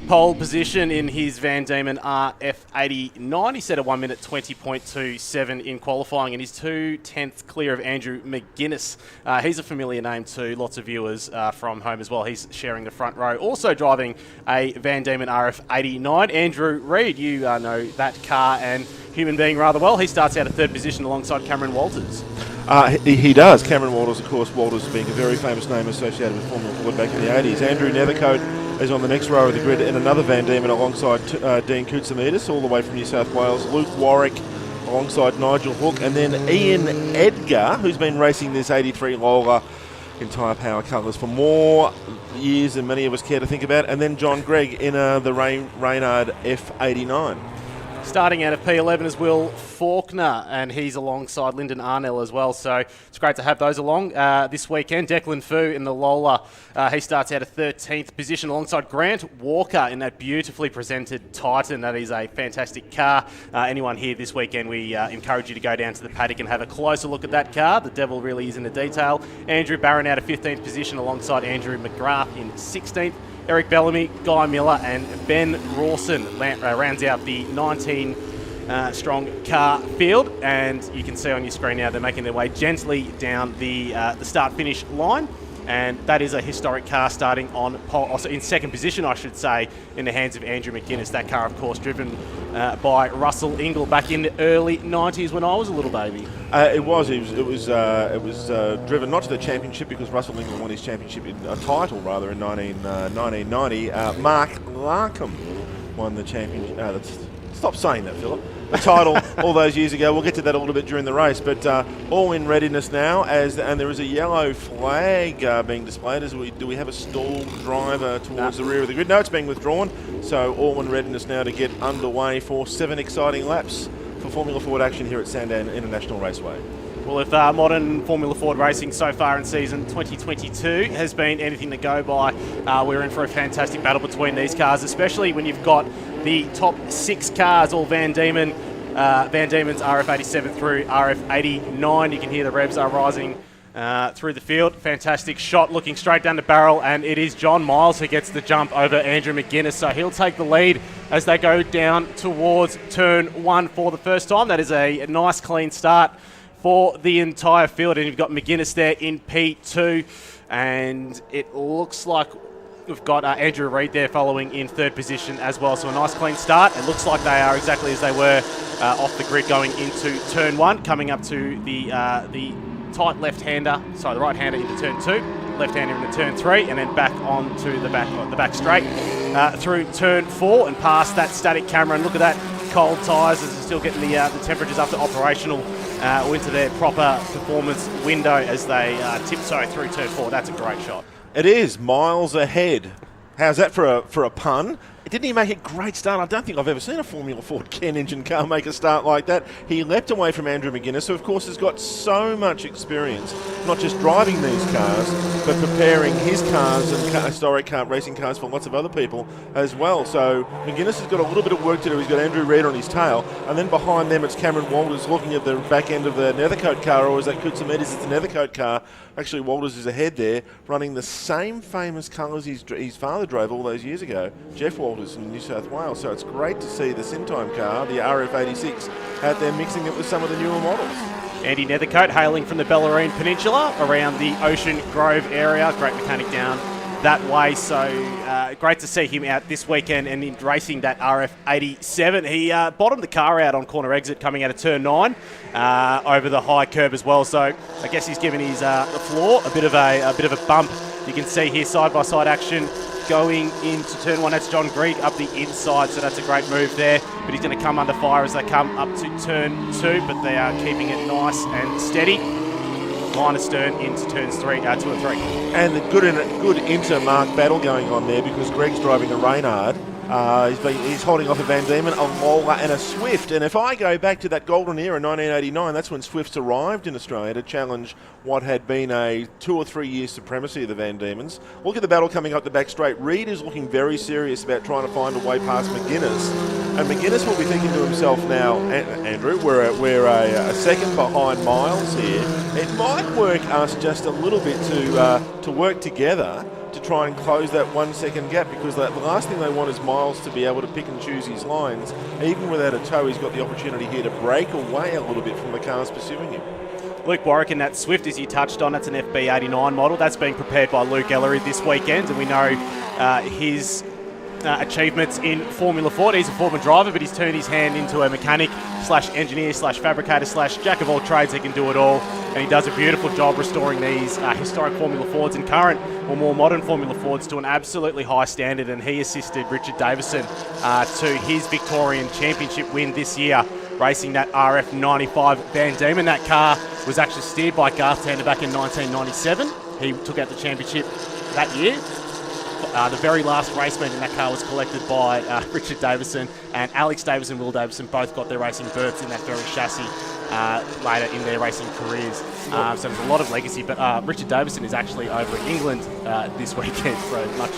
pole position in his Van Diemen RF89. He set a 1 minute 20.27 in qualifying, and he's 2/10 clear of Andrew McGuinness. He's a familiar name to lots of viewers from home as well. He's sharing the front row. Also driving a Van Diemen RF89, Andrew Reid. You know that car and human being rather well. He starts out at 3rd position alongside Cameron Walters. He does. Cameron Walters, of course, Walters being a very famous name associated with Formula Ford back in the 80s. Andrew Nethercote is on the next row of the grid in another Van Diemen alongside Dean Koutsamidis, all the way from New South Wales. Luke Warwick alongside Nigel Hook, and then Ian Edgar, who's been racing this 83 Lola in tyre power colours for more years than many of us care to think about. And then John Gregg in the Reynard F89. Starting out of P11 is Will Faulkner, and he's alongside Lyndon Arnell as well, so it's great to have those along this weekend. Declan Fu in the Lola, he starts out at 13th position alongside Grant Walker in that beautifully presented Titan. That is a fantastic car. Anyone here this weekend, we encourage you to go down to the paddock and have a closer look at that car. The devil really is in the detail. Andrew Barron out of 15th position alongside Andrew McGrath in 16th. Eric Bellamy, Guy Miller and Ben Rawson rounds out the 19 strong car field, and you can see on your screen now they're making their way gently down the start-finish line, and that is a historic car starting on pole, also in 2nd position, I should say, in the hands of Andrew McGuinness. That car, of course, driven by Russell Ingall back in the early 90s when I was a little baby. It was driven not to the championship because Russell Ingall won his championship title rather in 1990. Mark Larkham won the championship. Stop saying that, Philip. The title all those years ago. We'll get to that a little bit during the race, but all in readiness now. And there is a yellow flag being displayed. Do we have a stalled driver towards the rear of the grid? No, it's being withdrawn. So all in readiness now to get underway for 7 exciting laps for Formula Ford action here at Sandown International Raceway. Well, if modern Formula Ford racing so far in season 2022 has been anything to go by, we're in for a fantastic battle between these cars, especially when you've got the top 6 cars, all Van Diemen's RF87 through RF89. You can hear the revs are rising through the field. Fantastic shot, looking straight down the barrel, and it is John Miles who gets the jump over Andrew McGuinness, so he'll take the lead as they go down towards turn 1 for the first time. That is a nice clean start for the entire field, and you've got McGuinness there in P2, and it looks like we've got Andrew Reid there following in 3rd position as well, so a nice clean start. It looks like they are exactly as they were off the grid going into turn 1, coming up to the tight left-hander, sorry, the right-hander into turn 2, left-hander into turn 3, and then back onto the back straight through turn 4 and past that static camera. And look at that, cold tyres as they're still getting the temperatures up to operational into their proper performance window as they tiptoe through turn 4. That's a great shot. It is miles ahead. How's that for a pun? Didn't he make a great start? I don't think I've ever seen a Formula Ford Ken engine car make a start like that. He leapt away from Andrew McGuinness, who of course has got so much experience, not just driving these cars, but preparing his cars and historic racing cars for lots of other people as well. So McGuinness has got a little bit of work to do. He's got Andrew Reid on his tail, and then behind them it's Cameron Walters looking at the back end of the Nethercote car, or is that Koutsamidis? It's the Nethercote car. Actually, Walters is ahead there, running the same famous colours his father drove all those years ago, Jeff Walters in New South Wales. So it's great to see the Syntime car, the RF86, out there mixing it with some of the newer models. Andy Nethercote hailing from the Bellarine Peninsula around the Ocean Grove area. Great mechanic down that way, so great to see him out this weekend and in racing that RF87. He bottomed the car out on corner exit coming out of turn 9 over the high curb as well, so I guess he's given his the floor a bit of a bump. You can see here side-by-side action going into turn 1. That's John Greig up the inside, so that's a great move there, but he's going to come under fire as they come up to turn 2, but they are keeping it nice and steady. Line astern into turns 2 and 3. And the good inter-mark battle going on there because Greg's driving a Reynard He's holding off a Van Diemen, a Lola and a Swift. And if I go back to that golden era, 1989, that's when Swifts arrived in Australia to challenge what had been a 2 or 3 year supremacy of the Van Diemen's. Look at the battle coming up the back straight. Reid is looking very serious about trying to find a way past McGuinness. And McGuinness will be thinking to himself now, Andrew, we're a second behind Miles here. It might work us just a little bit to work together to try and close that 1 second gap, because the last thing they want is Miles to be able to pick and choose his lines. Even without a tow, he's got the opportunity here to break away a little bit from the cars pursuing him. Luke Warwick in that Swift, as you touched on, that's an FB89 model. That's being prepared by Luke Ellery this weekend, and we know his achievements in Formula Ford. He's a former driver, but he's turned his hand into a mechanic slash engineer slash fabricator slash jack of all trades. He can do it all, and he does a beautiful job restoring these historic Formula Fords and current or more modern Formula Fords to an absolutely high standard, and he assisted Richard Davison to his Victorian Championship win this year, racing that RF95 Van Diemen. That car was actually steered by Garth Tander back in 1997. He took out the championship that year. The very last race meeting, that car was collected by Richard Davison, and Alex Davison, Will Davison, both got their racing berths in that very chassis later in their racing careers. So there's a lot of legacy, but Richard Davison is actually over in England this weekend for a much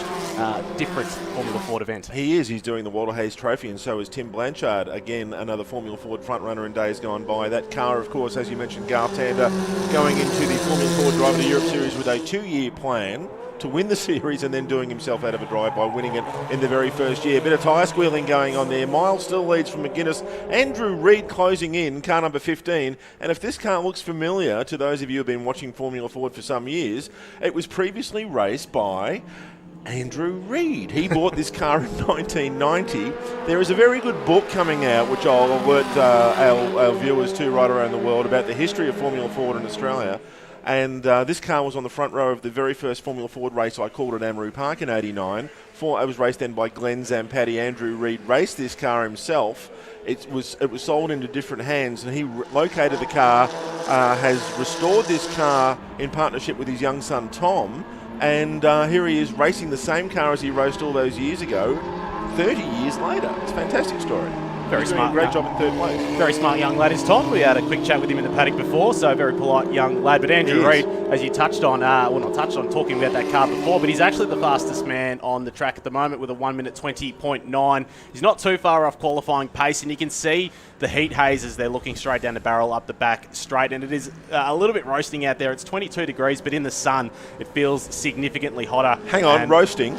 different Formula Ford event. He is. He's doing the Walter Hayes Trophy, and so is Tim Blanchard, again another Formula Ford front-runner in days gone by. That car, of course, as you mentioned, Garth Tander, going into the Formula Ford Driver to Europe Series with a 2-year plan to win the series, and then doing himself out of a drive by winning it in the very first year. Bit of tyre squealing going on there. Miles still leads from McGuinness. Andrew Reid closing in, car number 15. And if this car looks familiar to those of you who have been watching Formula Ford for some years, it was previously raced by Andrew Reid. He bought this car in 1990. There is a very good book coming out, which I'll alert our viewers to right around the world, about the history of Formula Ford in Australia. And this car was on the front row of the very first Formula Ford race I called at Amaru Park in '89. It was raced then by Glenn Zampatti. Andrew Reid raced this car himself. It was sold into different hands, and he located the car, has restored this car in partnership with his young son Tom, and here he is racing the same car as he raced all those years ago, 30 years later. It's a fantastic story. Very smart. Great job in third place. Very smart young lad is Tom. We had a quick chat with him in the paddock before, so very polite young lad. But Andrew Reid, as you touched on, talking about that car before, but he's actually the fastest man on the track at the moment with a 1 minute 20.9. He's not too far off qualifying pace, and you can see the heat haze as they're looking straight down the barrel up the back straight, and it is a little bit roasting out there. It's 22 degrees, but in the sun it feels significantly hotter. Hang on, roasting?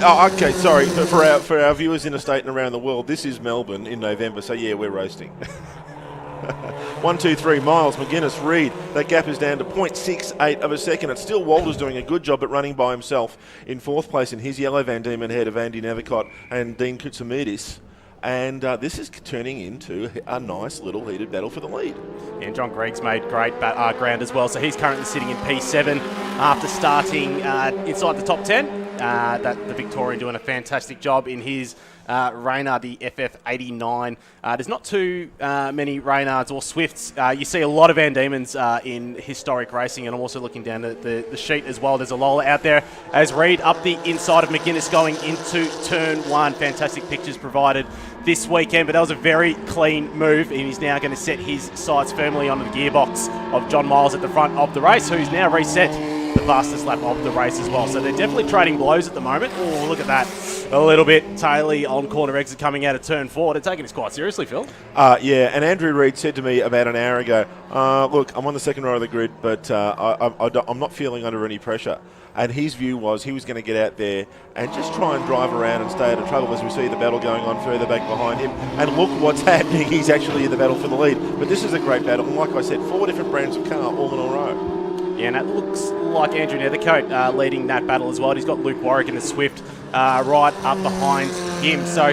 Oh, okay, sorry. For our viewers interstate and around the world, this is Melbourne in November, so yeah, we're roasting. 1, 2, 3 miles, McGuinness, Reid. That gap is down to 0.68 of a second. It's still Walter's doing a good job at running by himself in fourth place in his yellow Van Diemen ahead of Andy Nethercott and Dean Koutsamidis. And this is turning into a nice little heated battle for the lead. And John Gregg's made great ground as well. So he's currently sitting in P7 after starting inside the top 10. The Victorian doing a fantastic job in his Reynard, the FF89. There's not too many Reynards or Swifts. You see a lot of Van Diemen's in historic racing, and I'm also looking down at the sheet as well. There's a Lola out there as Reid up the inside of McGuinness going into turn 1. Fantastic pictures provided this weekend, but that was a very clean move, and he's now going to set his sights firmly onto the gearbox of John Miles at the front of the race, who's now reset the fastest lap of the race as well. So they're definitely trading blows at the moment. Oh, look at that. A little bit Taylor on corner exit coming out of turn 4. They're taking this quite seriously, Phil. Yeah, and Andrew Reid said to me about an hour ago, look, I'm on the second row of the grid, but I'm not feeling under any pressure. And his view was he was going to get out there and just try and drive around and stay out of trouble as we see the battle going on further back behind him. And look what's happening. He's actually in the battle for the lead. But this is a great battle. And like I said, 4 different brands of car all in a row. Yeah, and it looks like Andrew Nethercote leading that battle as well. He's got Luke Warwick in the Swift right up behind him. So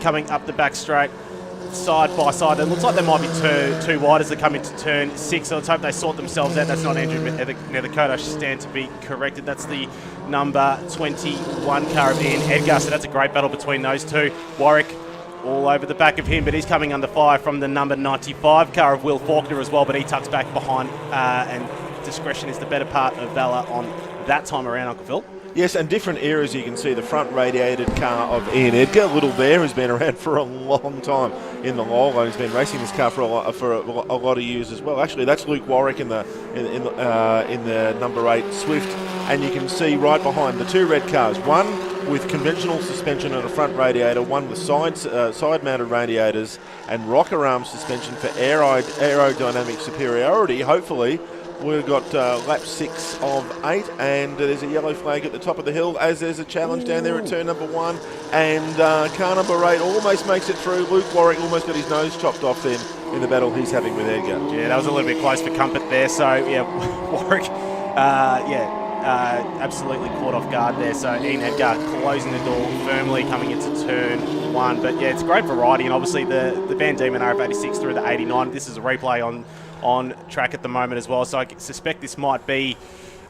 coming up the back straight, side by side. It looks like they might be too wide as they come into turn 6. So let's hope they sort themselves out. That's not Andrew Nethercote. I should stand to be corrected. That's the number 21 car of Ian Edgar. So that's a great battle between those two. Warwick all over the back of him, but he's coming under fire from the number 95 car of Will Faulkner as well, but he tucks back behind, and discretion is the better part of valor on that time around, Uncle Phil. Yes, and different eras. You can see the front radiated car of Ian Edgar, Little Bear, who's been around for a long time in the Lolo. He's been racing this car for a lot of years as well. Actually, that's Luke Warwick in the number 8 Swift, and you can see right behind the 2 red cars, one with conventional suspension and a front radiator, one with side-mounted radiators and rocker arm suspension for aerodynamic superiority. Hopefully, we've got lap 6 of 8, and there's a yellow flag at the top of the hill as there's a challenge down there at turn number 1, and car number 8 almost makes it through. Luke Warwick almost got his nose chopped off then in the battle he's having with Edgar. Yeah, that was a little bit close for comfort there. So, yeah, Warwick, absolutely caught off guard there. So Ian Edgar closing the door firmly coming into turn 1. But, yeah, it's great variety, and obviously the Van Diemen RF86 through the 89. This is a replay on track at the moment as well, so I suspect this might be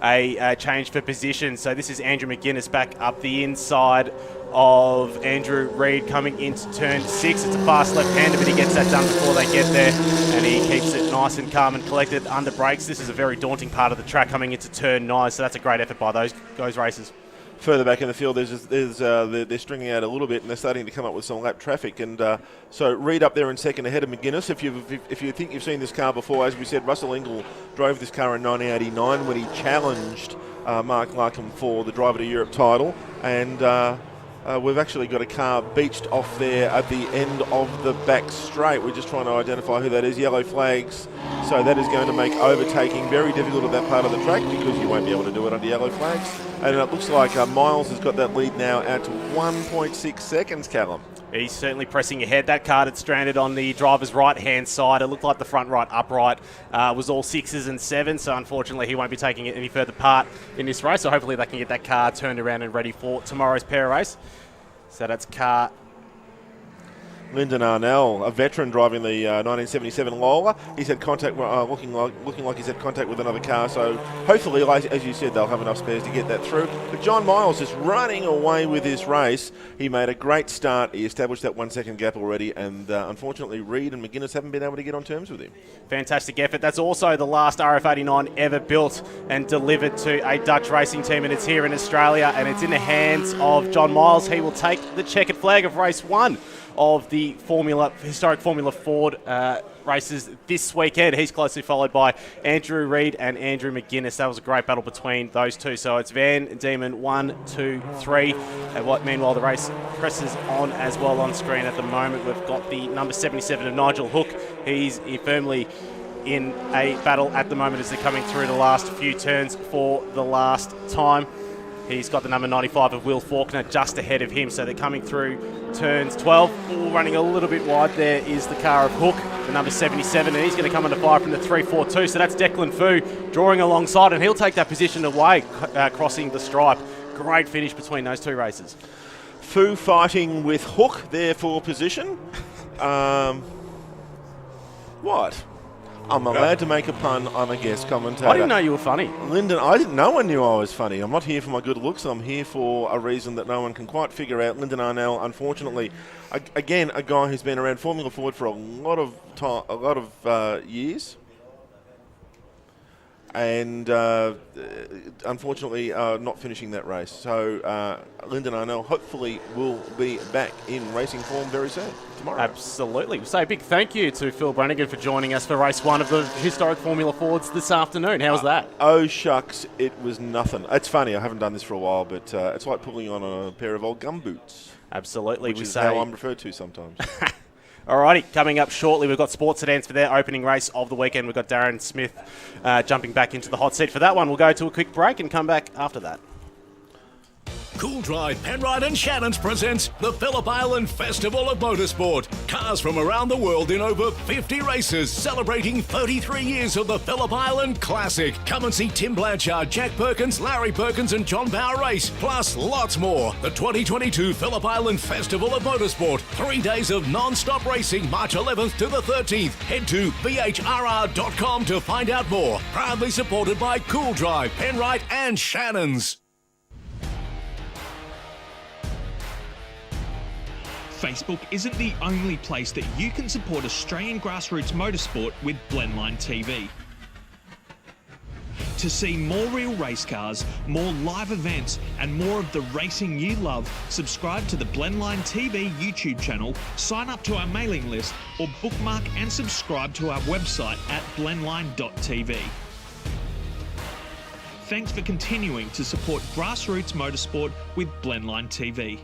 a change for position. So this is Andrew McGuinness back up the inside of Andrew Reid coming into turn 6. It's a fast left-hander, but he gets that done before they get there, and he keeps it nice and calm and collected under brakes. This is a very daunting part of the track coming into turn 9, so that's a great effort by those racers. Further back in the field, they're stringing out a little bit, and they're starting to come up with some lap traffic. And so Reid up there in second ahead of McGuinness. If you think you've seen this car before, as we said, Russell Ingall drove this car in 1989 when he challenged Mark Larkham for the Driver to Europe title. And we've actually got a car beached off there at the end of the back straight. We're just trying to identify who that is. Yellow flags. So that is going to make overtaking very difficult at that part of the track because you won't be able to do it under yellow flags. And it looks like Miles has got that lead now out to 1.6 seconds, Callum. He's certainly pressing ahead. That car had stranded on the driver's right-hand side. It looked like the front right upright was all 6s and 7s, so unfortunately he won't be taking any further part in this race. So hopefully they can get that car turned around and ready for tomorrow's pair race. So that's car Lyndon Arnell, a veteran driving the 1977 Lola. He's had contact, looking like he's had contact with another car. So hopefully, as you said, they'll have enough spares to get that through. But John Miles is running away with this race. He made a great start. He established that 1 second gap already, and unfortunately, Reid and McGuinness haven't been able to get on terms with him. Fantastic effort. That's also the last RF89 ever built and delivered to a Dutch racing team, and it's here in Australia, and it's in the hands of John Miles. He will take the checkered flag of race 1 of the historic Formula Ford races this weekend. He's closely followed by Andrew Reid and Andrew McGuinness. That was a great battle between those two. So it's Van Diemen 1, 2, 3. And meanwhile, the race presses on as well on screen at the moment. We've got the number 77 of Nigel Hook. He's firmly in a battle at the moment as they're coming through the last few turns for the last time. He's got the number 95 of Will Faulkner just ahead of him, so they're coming through turns 12. Ooh, running a little bit wide there is the car of Hook, the number 77, and he's going to come under fire from the 342. So that's Declan Fu drawing alongside, and he'll take that position away, crossing the stripe. Great finish between those two races. Fu fighting with Hook there for position. What? I'm allowed to make a pun on a guest commentator. I didn't know you were funny. Lyndon, no one knew I was funny. I'm not here for my good looks. I'm here for a reason that no one can quite figure out. Lyndon Arnell, unfortunately, again, a guy who's been around Formula Ford for a lot of years. And unfortunately not finishing that race. So Lyndon Arnell hopefully will be back in racing form very soon, tomorrow. Absolutely. We'll say a big thank you to Phil Brannigan for joining us for race 1 of the historic Formula Fords this afternoon. How was that? Oh, shucks, it was nothing. It's funny, I haven't done this for a while, but it's like pulling on a pair of old gum boots. Absolutely. Which is how I'm referred to sometimes. Alrighty, coming up shortly, we've got Sports Sedans for their opening race of the weekend. We've got Darren Smith jumping back into the hot seat for that one. We'll go to a quick break and come back after that. Cool Drive, Penrite and Shannons presents the Phillip Island Festival of Motorsport. Cars from around the world in over 50 races, celebrating 33 years of the Phillip Island Classic. Come and see Tim Blanchard, Jack Perkins, Larry Perkins and John Bauer race, plus lots more. The 2022 Phillip Island Festival of Motorsport. 3 days of non-stop racing, March 11th to the 13th. Head to VHRR.com to find out more. Proudly supported by Cool Drive, Penrite and Shannons. Facebook isn't the only place that you can support Australian grassroots motorsport with Blendline TV. To see more real race cars, more live events, and more of the racing you love, subscribe to the Blendline TV YouTube channel, sign up to our mailing list, or bookmark and subscribe to our website at blendline.tv. Thanks for continuing to support grassroots motorsport with Blendline TV.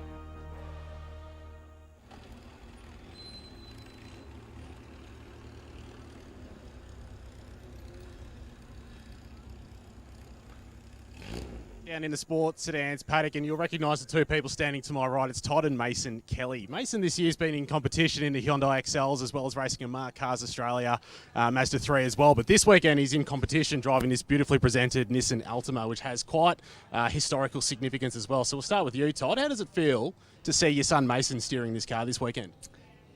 Down in the Sports Sedans paddock, and you'll recognise the two people standing to my right. It's Todd and Mason Kelly. Mason this year's been in competition in the Hyundai XLs as well as racing in Mark Cars Australia, Mazda 3 as well. But this weekend he's in competition driving this beautifully presented Nissan Altima, which has quite historical significance as well. So we'll start with you, Todd. How does it feel to see your son Mason steering this car this weekend?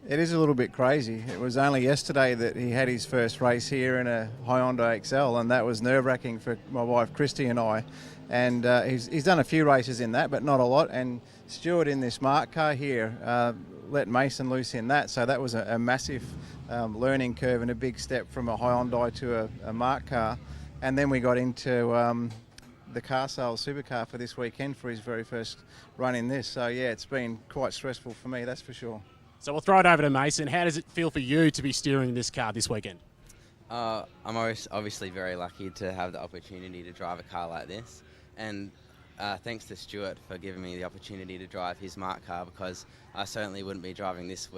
It is a little bit crazy. It was only yesterday that he had his first race here in a Hyundai XL, and that was nerve-wracking for my wife Christy and I. And he's done a few races in that, but not a lot. And Stuart in this Mark car here let Mason loose in that, so that was a massive learning curve and a big step from a Hyundai to a Mark car. And then we got into the car sales supercar for this weekend for his very first run in this. So yeah, it's been quite stressful for me, that's for sure. So we'll throw it over to Mason. How does it feel for you to be steering this car this weekend? I'm obviously very lucky to have the opportunity to drive a car like this. And thanks to Stuart for giving me the opportunity to drive his Mark car, because I certainly wouldn't be driving this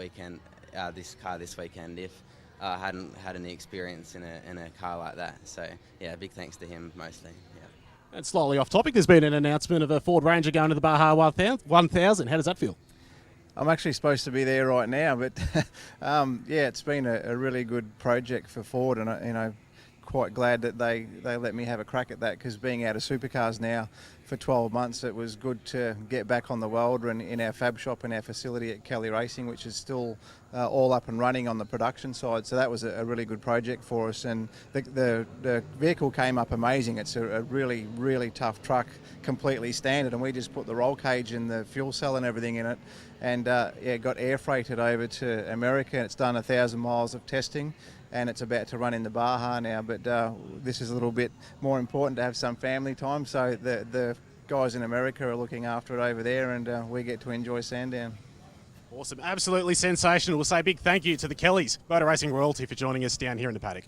car this weekend if I hadn't had any experience in a car like that. So yeah, big thanks to him mostly. Yeah. And slightly off topic, there's been an announcement of a Ford Ranger going to the Baja 1000. How does that feel? I'm actually supposed to be there right now, but yeah, it's been a really good project for Ford, and quite glad that they let me have a crack at that, because being out of supercars now for 12 months, it was good to get back on the welder and in our fab shop and our facility at Kelly Racing, which is still all up and running on the production side. So that was a really good project for us, and the vehicle came up amazing. It's a really, really tough truck, completely standard, and we just put the roll cage and the fuel cell and everything in it, and yeah, got air freighted over to America. It's done 1,000 miles of testing, and it's about to run in the Baja now. But this is a little bit more important to have some family time, so the guys in America are looking after it over there, and we get to enjoy Sandown. Awesome, absolutely sensational. We'll say a big thank you to the Kellys, Motor Racing Royalty, for joining us down here in the paddock.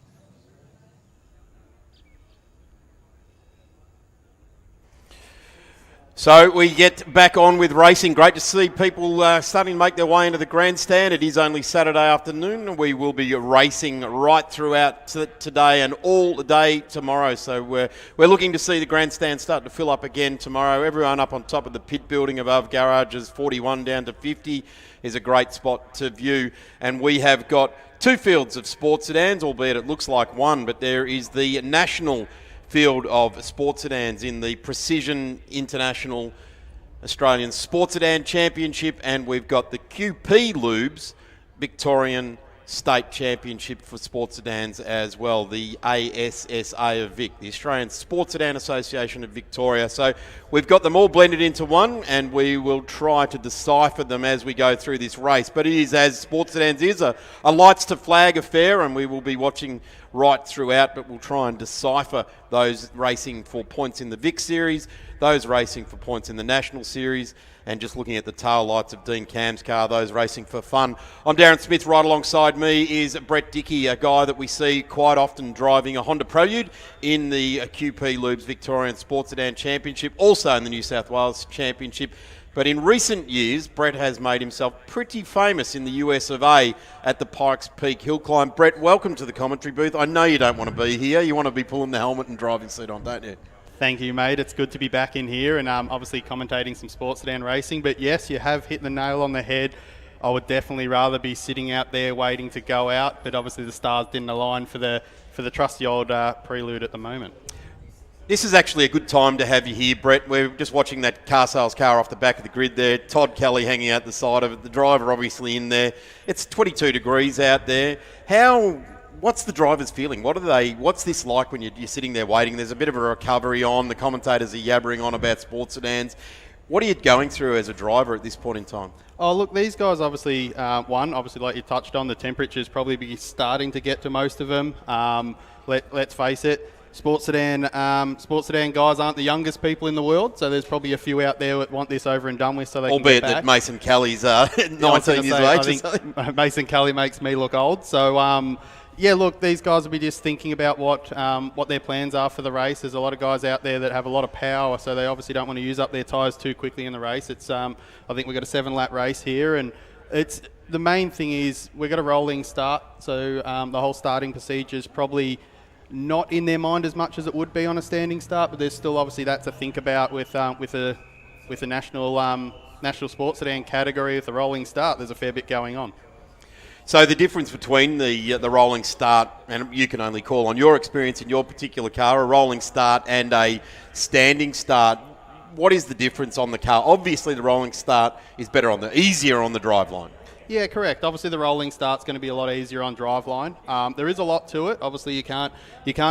So we get back on with racing. Great to see people starting to make their way into the grandstand. It is only Saturday afternoon. We will be racing right throughout today and all day tomorrow. So we're looking to see the grandstand start to fill up again tomorrow. Everyone up on top of the pit building above garages 41 down to 50 is a great spot to view. And we have got two fields of sports sedans, albeit it looks like one, but there is the national field of sports sedans in the Precision International Australian Sports Sedan Championship, and we've got the QP Lubes Victorian State Championship for sports sedans as well, the ASSA of Vic, the Australian Sports Sedan Association of Victoria. So we've got them all blended into one, and we will try to decipher them as we go through this race. But it is, as sports sedans is, a lights to flag affair, and we will be watching right throughout, but we'll try and decipher those racing for points in the Vic Series, those racing for points in the National Series, and just looking at the tail lights of Dean Cam's car, those racing for fun. I'm Darren Smith. Right alongside me is Brett Dickey, a guy that we see quite often driving a Honda Prelude in the QP Lubes Victorian Sports Sedan Championship, also in the New South Wales Championship. But in recent years, Brett has made himself pretty famous in the US of A at the Pikes Peak Hill Climb. Brett, welcome to the commentary booth. I know you don't want to be here. You want to be pulling the helmet and driving seat on, don't you? Thank you, mate. It's good to be back in here and obviously commentating some sports sedan racing. But yes, you have hit the nail on the head. I would definitely rather be sitting out there waiting to go out, but obviously the stars didn't align for the trusty old Prelude at the moment. This is actually a good time to have you here, Brett. We're just watching that car sales car off the back of the grid there. Todd Kelly hanging out the side of it. The driver obviously in there. It's 22 degrees out there. What's the driver's feeling? What's this like when you're sitting there waiting? There's a bit of a recovery on. The commentators are yabbering on about sports sedans. What are you going through as a driver at this point in time? Oh, look, these guys obviously, obviously like you touched on, the temperature's probably be starting to get to most of them. Let's face it, Sports Sedan guys aren't the youngest people in the world, so there's probably a few out there that want this over and done with, so they albeit can get back. that Mason Kelly's 19 years of age. I think Mason Kelly makes me look old. So yeah, look, these guys will be just thinking about what their plans are for the race. There's a lot of guys out there that have a lot of power, so they obviously don't want to use up their tyres too quickly in the race. It's I think we've got a 7-lap race here, and it's the main thing is we've got a rolling start, so the whole starting procedure is probably not in their mind as much as it would be on a standing start, but there's still obviously that to think about with the national sports sedan category with the rolling start. There's a fair bit going on. So the difference between the rolling start, and you can only call on your experience in your particular car, a rolling start and a standing start. What is the difference on the car? Obviously, the rolling start is easier on the driveline. Yeah, correct. Obviously, the rolling start's going to be a lot easier on driveline. There is a lot to it. Obviously, you can't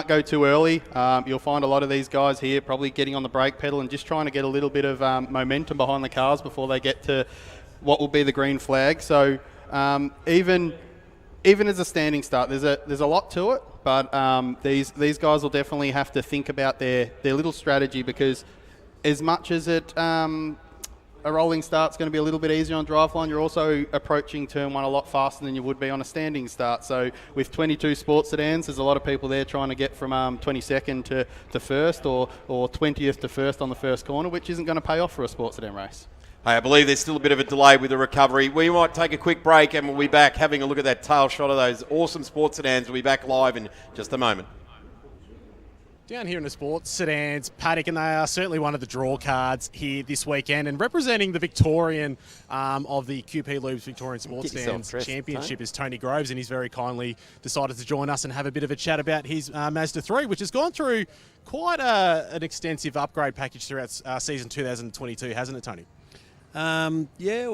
go too early. You'll find a lot of these guys here probably getting on the brake pedal and just trying to get a little bit of momentum behind the cars before they get to what will be the green flag. So even as a standing start, there's a lot to it. But these guys will definitely have to think about their little strategy, because as much as a rolling start's going to be a little bit easier on driveline, you're also approaching turn one a lot faster than you would be on a standing start. So with 22 sports sedans, there's a lot of people there trying to get from 22nd to first or 20th to first on the first corner, which isn't going to pay off for a sports sedan race. Hey, I believe there's still a bit of a delay with the recovery. We might take a quick break and we'll be back having a look at that tail shot of those awesome sports sedans. We'll be back live in just a moment. Down here in the sports sedans paddock, and they are certainly one of the draw cards here this weekend. And representing the Victorian of the QP Lubes Victorian Sports Sedans Championship is Tony Groves, and he's very kindly decided to join us and have a bit of a chat about his Mazda 3, which has gone through quite an extensive upgrade package throughout season 2022, hasn't it, Tony? Yeah,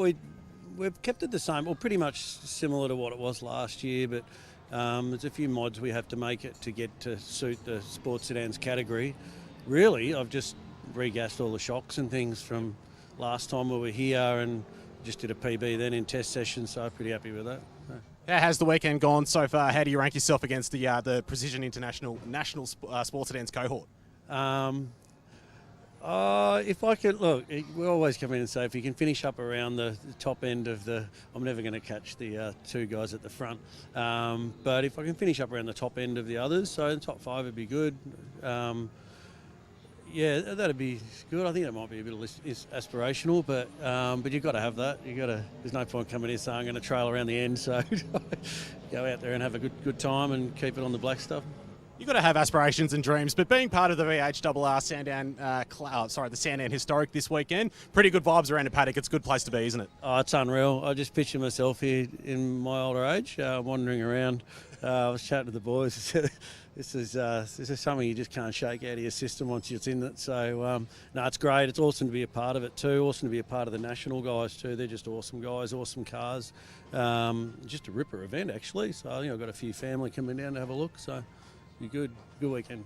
we've kept it the same, or pretty much similar to what it was last year, but there's a few mods we have to make it to get to suit the sports sedans category. Really, I've just regassed all the shocks and things from last time we were here, and just did a PB then in test session, so I'm pretty happy with that. How has the weekend gone so far? How do you rank yourself against the Precision International National Sports Sedans cohort? If I could, look, we always come in and say if you can finish up around the top end of I'm never going to catch the two guys at the front, but if I can finish up around the top end of the others, so the top 5 would be good. Yeah, that'd be good. I think that might be a bit aspirational, but you've got to have that. There's no point coming in saying I'm going to trail around the end, so go out there and have a good time and keep it on the black stuff. You've got to have aspirations and dreams, but being part of the VHRR Sandown, the Sandown Historic this weekend, pretty good vibes around the paddock. It's a good place to be, isn't it? Oh, it's unreal. I just picture myself here in my older age, wandering around. I was chatting to the boys. This is something you just can't shake out of your system once it's in it. So, no, it's great. It's awesome to be a part of it too. Awesome to be a part of the national guys too. They're just awesome guys, awesome cars. Just a ripper event, actually. So, I've got a few family coming down to have a look. So, be good weekend.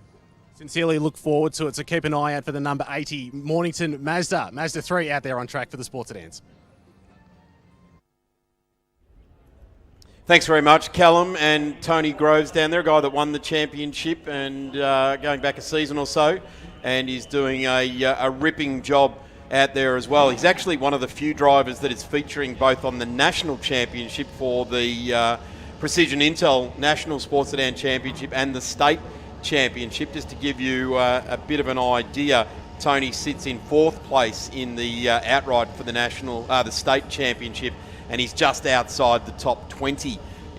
Sincerely look forward to it, so keep an eye out for the number 80 Mornington Mazda 3 out there on track for the sports sedans. Thanks very much, Callum and Tony Groves down there, a guy that won the championship and going back a season or so, and he's doing a ripping job out there as well. He's actually one of the few drivers that is featuring both on the national championship for the Precision Intel National Sports Sedan Championship and the State Championship. Just to give you a bit of an idea, Tony sits in 4th place in the outright for the State Championship, and he's just outside the top 20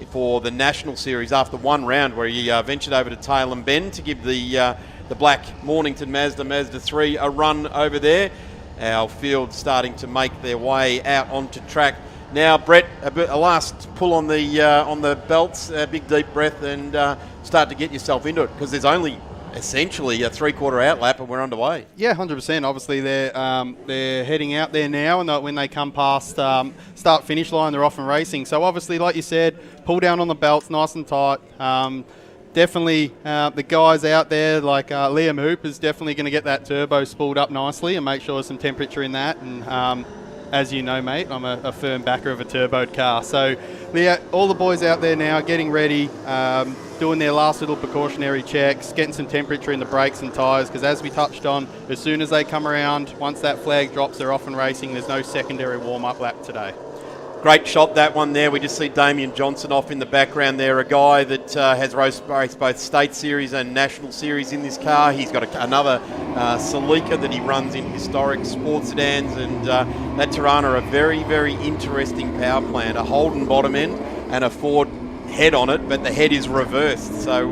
for the National Series after one round where he ventured over to Tail and Bend to give the black Mornington Mazda 3 a run over there. Our field starting to make their way out onto track. Now, Brett, a last pull on the belts, a big deep breath, and start to get yourself into it, because there's only essentially a 3/4 outlap and we're underway. Yeah, 100%. Obviously, they're heading out there now, and when they come past start-finish line, they're off and racing. So obviously, like you said, pull down on the belts, nice and tight. Definitely, the guys out there like Liam Hoop is definitely going to get that turbo spooled up nicely and make sure there's some temperature in that. And as you know, mate, I'm a firm backer of a turboed car. So all the boys out there now getting ready, doing their last little precautionary checks, getting some temperature in the brakes and tyres, because as we touched on, as soon as they come around, once that flag drops, they're off and racing. There's no secondary warm-up lap today. Great shot, that one there. We just see Damien Johnson off in the background there, a guy that has raced both State Series and National Series in this car. He's got another Celica that he runs in historic sports sedans, and that Tirana are a very, very interesting power plant. A Holden bottom end and a Ford head on it, but the head is reversed. So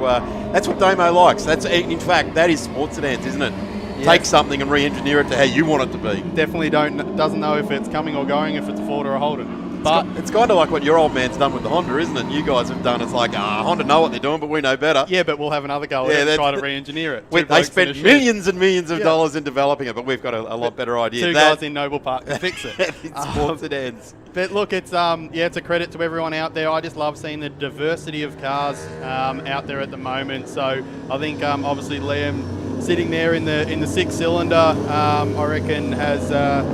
that's what Damo likes. In fact, that is sports sedans, isn't it? Yeah. Take something and re-engineer it to how you want it to be. Definitely doesn't know if it's coming or going, if it's a Ford or a Holden. But it's kind of like what your old man's done with the Honda, isn't it? You guys have done. It's like, Honda know what they're doing, but we know better. Yeah, but we'll have another go at it and try to re-engineer it. They spent millions and millions of dollars in developing it, but we've got a lot better idea. Two guys in Noble Park can fix it. It's sports sedans. But look, it's a credit to everyone out there. I just love seeing the diversity of cars out there at the moment. So I think obviously Liam sitting there in the six-cylinder, I reckon has a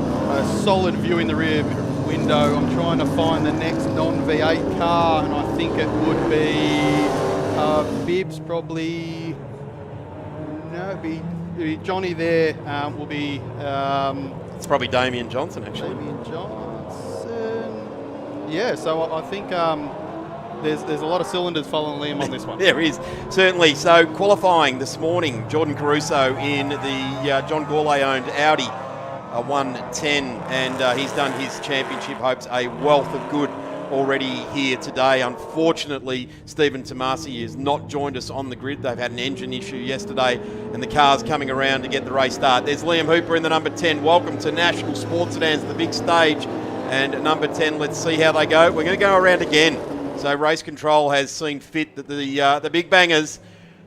solid view in the rear window. I'm trying to find the next non-V8 car, and I think it would be Bibbs probably. No, it'd be Johnny there. Will be. It's probably Damien Johnson, actually. Damien Johnson. Yeah, so I think there's a lot of cylinders following Liam on this one. There is, certainly. So qualifying this morning, Jordan Caruso in the John Gourlay-owned Audi 110, and he's done his championship hopes a wealth of good already here today. Unfortunately, Stephen Tomasi has not joined us on the grid. They've had an engine issue yesterday, and the car's coming around to get the race start. There's Liam Hooper in the number 10. Welcome to National Sports Sedans, the big stage. And number 10, let's see how they go. We're going to go around again. So Race Control has seen fit that the big bangers,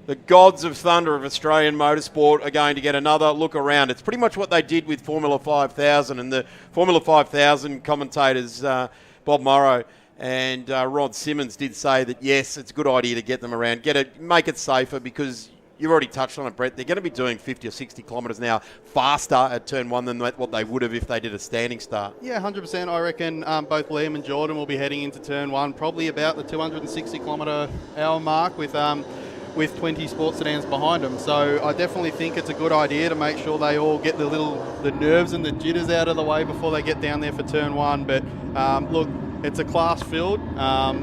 the gods of thunder of Australian motorsport, are going to get another look around. It's pretty much what they did with Formula 5000, and the Formula 5000 commentators, Bob Morrow and Rod Simmons, did say that, yes, it's a good idea to get them around, make it safer, because you've already touched on it, Brett. They're going to be doing 50 or 60 kilometres an hour faster at turn one than what they would have if they did a standing start. Yeah, 100%. I reckon both Liam and Jordan will be heading into turn one probably about the 260 kilometre hour mark with 20 sports sedans behind them. So I definitely think it's a good idea to make sure they all get the nerves and the jitters out of the way before they get down there for turn one. But look, it's a class field.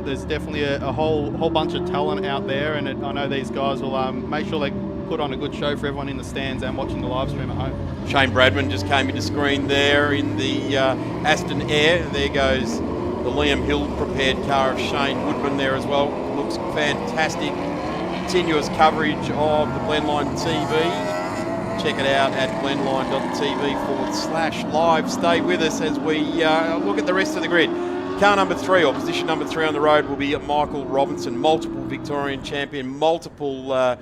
There's definitely a whole bunch of talent out there, and I know these guys will make sure they put on a good show for everyone in the stands and watching the live stream at home. Shane Bradman just came into screen there in the Aston Air. There goes the Liam Hill prepared car of Shane Woodman there as well. Looks fantastic. Continuous coverage of the Blendline TV. Check it out at blendline.tv/live. Stay with us as we look at the rest of the grid. Car number 3, or position number 3 on the road, will be Michael Robinson, multiple Victorian champion, multiple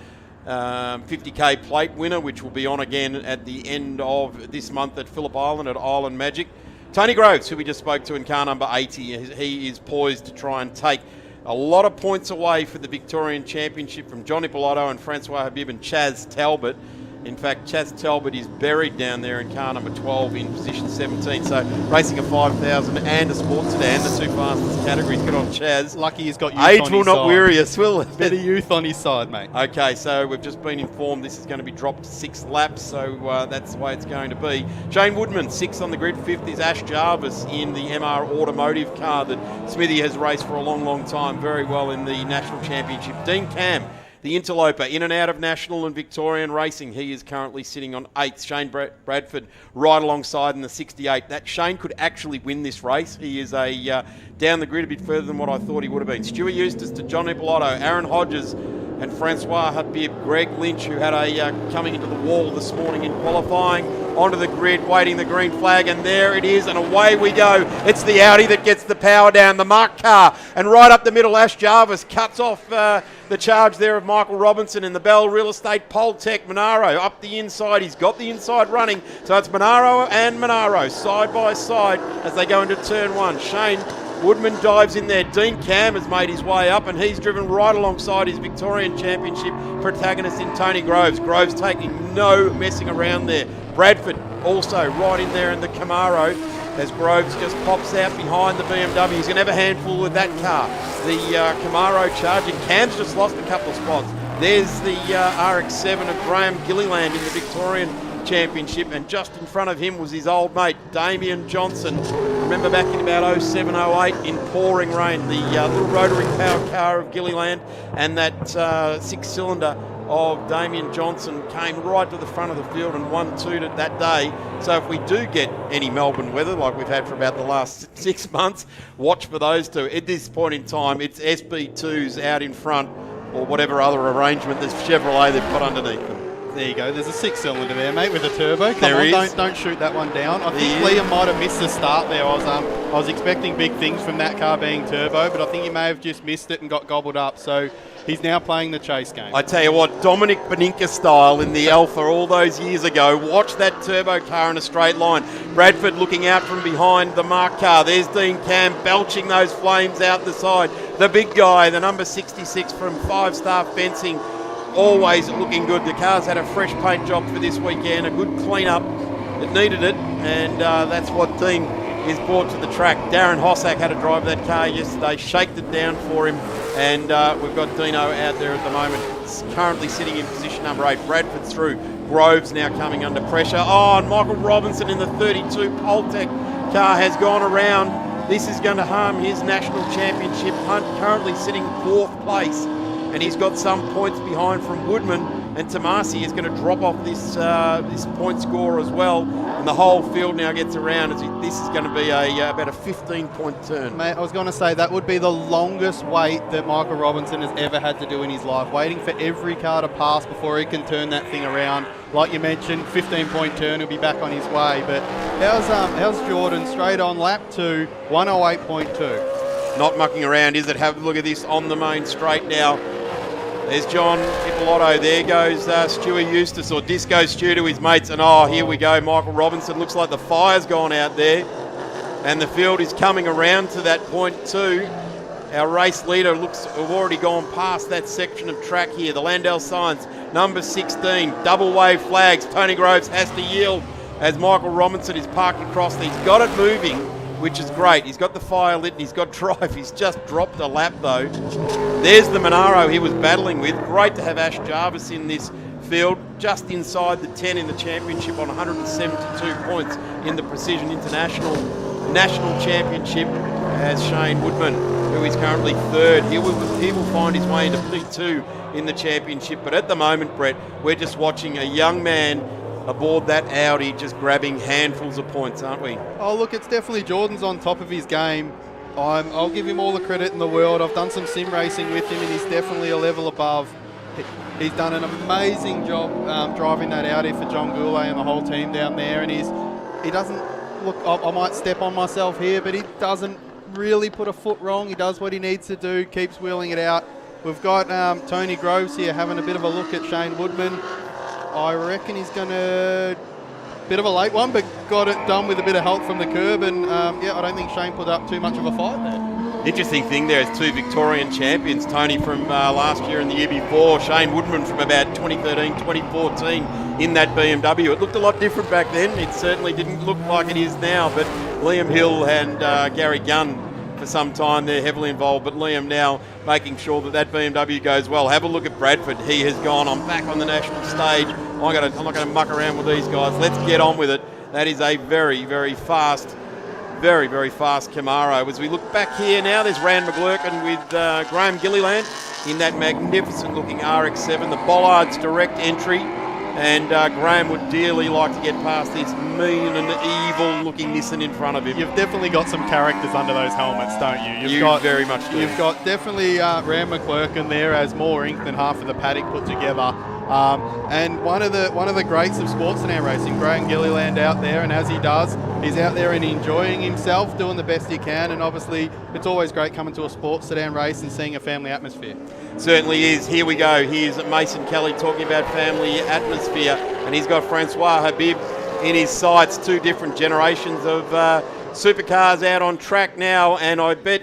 50k plate winner, which will be on again at the end of this month at Phillip Island at Island Magic. Tony Groves, who we just spoke to in car number 80, he is poised to try and take a lot of points away for the Victorian Championship from Johnny Pilato and Francois Habib and Chaz Talbot. In fact, Chaz Talbot is buried down there in car number 12 in position 17. So racing a 5,000 and a sports sedan, the two fastest categories. Good on Chaz. Lucky he's got youth Age on will his not side. weary us, will it? Bit of youth on his side, mate. Okay, so we've just been informed this is going to be dropped 6 laps, so that's the way it's going to be. Shane Woodman, 6th on the grid. 5th is Ash Jarvis in the MR Automotive car that Smithy has raced for a long, long time, very well in the National Championship. Dean Cam, the interloper, in and out of National and Victorian racing. He is currently sitting on 8th. Shane Bradford right alongside in the 68. That Shane could actually win this race. He is down the grid a bit further than what I thought he would have been. Stuart Eustace to Johnny Pilato, Aaron Hodges and Francois Habib. Greg Lynch, who had coming into the wall this morning in qualifying, onto the grid, waiting the green flag, and there it is, and away we go. It's the Audi that gets the power down, the marked car, and right up the middle, Ash Jarvis cuts off the charge there of Michael Robinson in the Bell Real Estate Poltec. Monaro up the inside. He's got the inside running. So it's Monaro and Monaro side by side as they go into turn one. Shane Woodman dives in there. Dean Cam has made his way up, and he's driven right alongside his Victorian Championship protagonist in Tony Groves. Groves taking no messing around there. Bradford also right in there in the Camaro. as Groves just pops out behind the BMW. He's going to have a handful with that car. The Camaro charging. Cam's just lost a couple of spots. There's the RX-7 of Graham Gilliland in the Victorian Championship, and just in front of him was his old mate, Damien Johnson. Remember back in about 07, 08 in pouring rain, the little rotary powered car of Gilliland and that six-cylinder of Damien Johnson came right to the front of the field and won 2 that day. So if we do get any Melbourne weather like we've had for about the last 6 months, watch for those two. At this point in time, it's SB2s out in front, or whatever other arrangement this Chevrolet they've put underneath them. There you go. There's a 6-cylinder there, mate, with a turbo. Come there on, is. Don't shoot that one down. I think Liam might have missed the start there. I was expecting big things from that car being turbo, but I think he may have just missed it and got gobbled up. So he's now playing the chase game. I tell you what, Dominic Beninka style in the Alpha all those years ago. Watch that turbo car in a straight line. Bradford looking out from behind the Mark car. There's Dean Cam belching those flames out the side. The big guy, the number 66 from 5 Star Fencing, always looking good. The car's had a fresh paint job for this weekend, a good clean-up. It needed it, and that's what Dean is brought to the track. Darren Hossack had to drive that car yesterday, shaked it down for him, and we've got Dino out there at the moment. It's currently sitting in position number 8. Bradford's through. Groves now coming under pressure. Oh, and Michael Robinson in the 32 Poltec car has gone around. This is going to harm his national championship hunt, currently sitting 4th place. And he's got some points behind from Woodman, and Tomasi is going to drop off this point score as well, and the whole field now gets around as this is going to be about a 15-point turn. Mate, I was going to say that would be the longest wait that Michael Robinson has ever had to do in his life, waiting for every car to pass before he can turn that thing around. Like you mentioned, 15-point turn, he'll be back on his way. But how's Jordan straight on lap 2, 108.2? Not mucking around, is it? Have a look at this on the main straight now. There's John Ippolito. There goes Stewie Eustace, or Disco Stew to his mates. And here we go. Michael Robinson. Looks like the fire's gone out there. And the field is coming around to that point too. Our race leader looks to have already gone past that section of track here. The Landell Signs, number 16. Double wave flags. Tony Groves has to yield as Michael Robinson is parked across. He's got it moving, which is great. He's got the fire lit and he's got drive. He's just dropped a lap though. There's the Monaro he was battling with. Great to have Ash Jarvis in this field, just inside the 10 in the championship on 172 points in the Precision International National Championship as Shane Woodman, who is currently 3rd. He will find his way into P2 in the championship. But at the moment, Brett, we're just watching a young man aboard that Audi just grabbing handfuls of points, aren't we? Oh, look, it's definitely Jordan's on top of his game. I'll give him all the credit in the world. I've done some sim racing with him, and he's definitely a level above. He's done an amazing job driving that Audi for John Goulet and the whole team down there, and he doesn't, look, I might step on myself here, but he doesn't really put a foot wrong. He does what he needs to do, keeps wheeling it out. We've got Tony Groves here having a bit of a look at Shane Woodman. I reckon he's going to... Bit of a late one, but got it done with a bit of help from the curb, and I don't think Shane put up too much of a fight there. Interesting thing there is 2 Victorian champions, Tony from last year and the year before, Shane Woodman from about 2013, 2014 in that BMW. It looked a lot different back then. It certainly didn't look like it is now, but Liam Hill and Gary Gunn for some time they're heavily involved, but Liam now making sure that BMW goes well. Have a look at Bradford. He has gone, I'm back on the national stage. I'm not going to muck around with these guys. Let's get on with it. That is a very, very fast Camaro. As we look back here now, there's Rand McGlurkin with Graham Gilliland in that magnificent looking RX-7, the Bollards direct entry. And Graham would dearly like to get past this mean and evil looking Nissan in front of him. You've definitely got some characters under those helmets, don't you? You very much do. You've got definitely Rand McGlurkin there as more ink than half of the paddock put together. And one of the greats of sports sedan racing, Graham Gilliland out there, and as he does, he's out there and enjoying himself, doing the best he can, and obviously it's always great coming to a sports sedan race and seeing a family atmosphere. Certainly is. Here we go. Here's Mason Kelly talking about family atmosphere, and he's got Francois Habib in his sights. 2 different generations of supercars out on track now, and I bet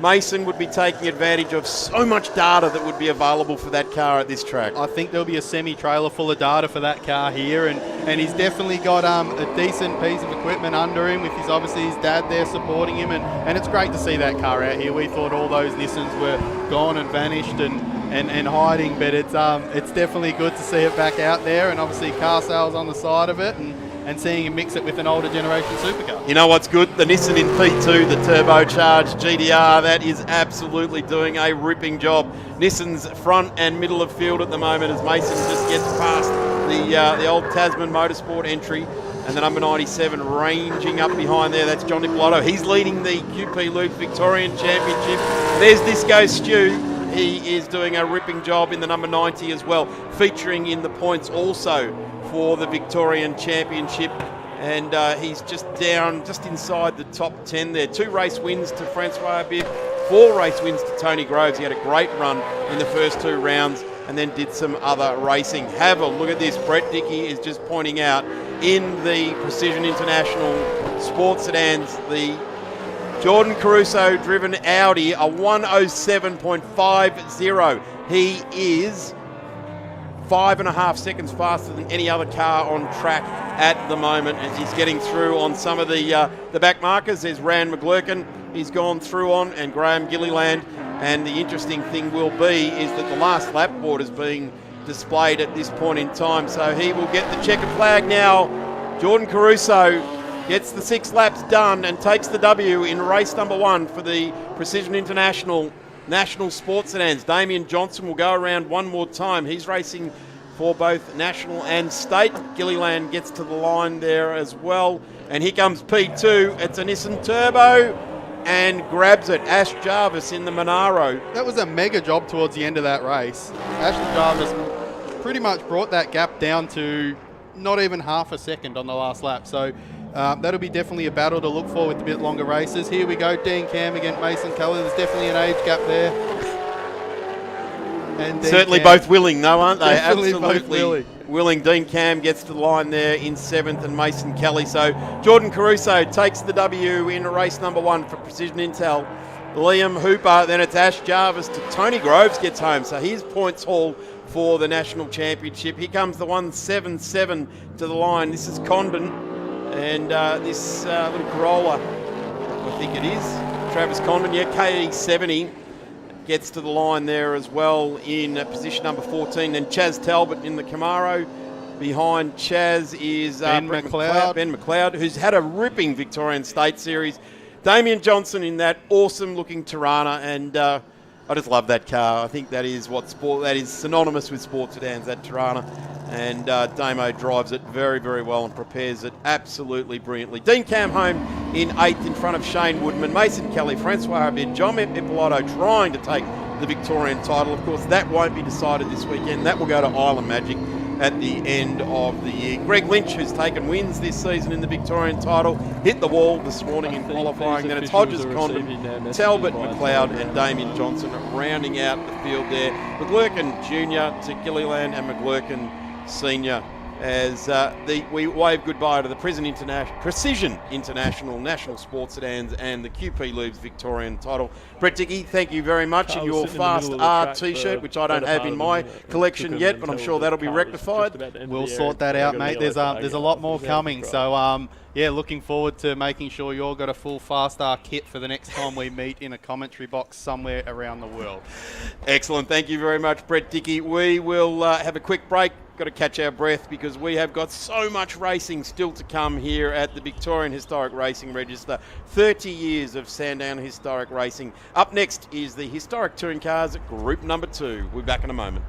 Mason would be taking advantage of so much data that would be available for that car at this track. I think there'll be a semi-trailer full of data for that car here, and he's definitely got a decent piece of equipment under him with obviously his dad there supporting him, and it's great to see that car out here. We thought all those Nissans were gone and vanished and hiding, but it's definitely good to see it back out there, and obviously car sales on the side of it, and seeing him mix it with an older generation supercar. You know what's good? The Nissan in P2, the turbocharged GDR, that is absolutely doing a ripping job. Nissan's front and middle of field at the moment as Mason just gets past the old Tasman Motorsport entry, and the number 97 ranging up behind there. That's John Nicolato. He's leading the QP Loops Victorian Championship. There's Disco Stew. He is doing a ripping job in the number 90 as well, featuring in the points also for the Victorian Championship, and he's just inside the top 10 there. 2 race wins to Francois Biff, 4 race wins to Tony Groves. He had a great run in the first 2 rounds and then did some other racing. Have a look at this. Brett Dickey is just pointing out in the Precision International Sports Sedans, the Jordan Caruso driven Audi, a 1:07.50. He is 5.5 seconds faster than any other car on track at the moment as he's getting through on some of the back markers. There's Rand McGlurkin he's gone through on, and Graham Gilliland. And the interesting thing will be is that the last lap board is being displayed at this point in time, so he will get the checkered flag now. Jordan Caruso gets the 6 laps done and takes the W in race number 1 for the Precision International National Sports Sedans. Damien Johnson will go around one more time. He's racing for both national and state. Gilliland gets to the line there as well. And here comes P2. It's a Nissan Turbo and grabs it. Ash Jarvis in the Monaro. That was a mega job towards the end of that race. Ash Jarvis pretty much brought that gap down to not even half a second on the last lap. So that'll be definitely a battle to look for with a bit longer races. Here we go, Dean Cam against Mason Kelly. There's definitely an age gap there. And certainly Cam, both willing though, aren't they? Absolutely Absolutely willing. Dean Cam gets to the line there in 7th and Mason Kelly. So Jordan Caruso takes the W in race number 1 for Precision Intel. Liam Hooper, then it's Ash Jarvis to Tony Groves gets home. So here's points haul for the National Championship. Here comes the 177 to the line. This is Condon. And this little Corolla, I think it is, Travis Condon, yeah, KE70, gets to the line there as well in position number 14. Then Chaz Talbot in the Camaro. Behind Chaz is Ben McLeod, who's had a ripping Victorian State Series. Damien Johnson in that awesome looking Tirana, and I just love that car. I think that is that is synonymous with sports sedans, that Tirana. And Damo drives it very, very well and prepares it absolutely brilliantly. Dean Cam home in 8th in front of Shane Woodman. Mason Kelly, Francois Habib, John Ippolito trying to take the Victorian title. Of course, that won't be decided this weekend. That will go to Island Magic at the end of the year. Greg Lynch, who's taken wins this season in the Victorian title, hit the wall this morning in qualifying. Then it's Hodges, Condon, Talbot, McLeod and Damien Johnson rounding out the field there. McGlurkin Jr. to Gilliland and McGlurkin Senior as we wave goodbye to the Precision International National Sports Sedans and the QP Lubes Victorian title. Brett Dickey, thank you very much. And your Fast R t-shirt, which I don't have in my collection yet, but I'm sure that'll be rectified. We'll sort that out, mate. There's a lot more coming. So, yeah, looking forward to making sure you've got a full Fast R kit for the next time we meet in a commentary box somewhere around the world. Excellent. Thank you very much, Brett Dickey. We will have a quick break. Got to catch our breath because we have got so much racing still to come here at the Victorian Historic Racing Register. 30 years of Sandown Historic Racing. Up next is the Historic Touring Cars Group Number 2. We'll be back in a moment.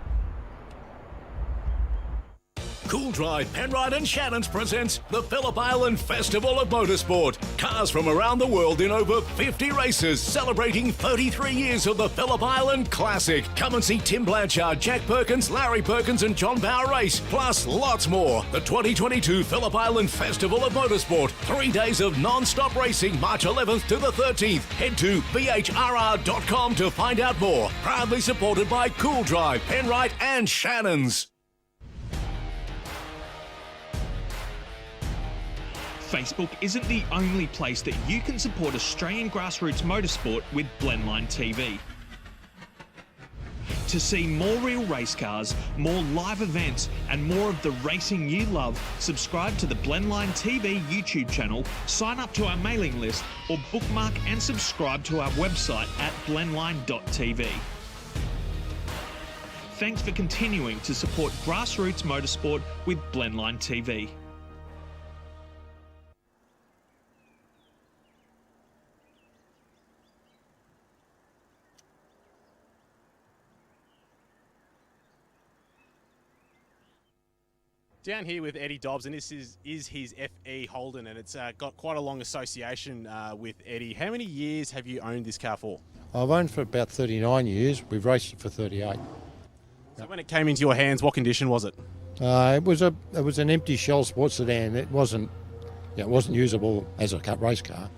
Cool Drive, Penrite and Shannons presents the Phillip Island Festival of Motorsport. Cars from around the world in over 50 races, celebrating 33 years of the Phillip Island Classic. Come and see Tim Blanchard, Jack Perkins, Larry Perkins and John Bauer race, plus lots more. The 2022 Phillip Island Festival of Motorsport. 3 days of non-stop racing, March 11th to the 13th. Head to VHRR.com to find out more. Proudly supported by Cool Drive, Penrite and Shannons. Facebook isn't the only place that you can support Australian grassroots motorsport with Blendline TV. To see more real race cars, more live events, and more of the racing you love, subscribe to the Blendline TV YouTube channel, sign up to our mailing list, or bookmark and subscribe to our website at blendline.tv. Thanks for continuing to support grassroots motorsport with Blendline TV. Down here with Eddie Dobbs, and this is his FE Holden, and it's got quite a long association with Eddie. How many years have you owned this car for? I've owned for about 39 years. We've raced it for 38. So when it came into your hands, what condition was it? It was an empty shell sports sedan. It wasn't usable as a race car,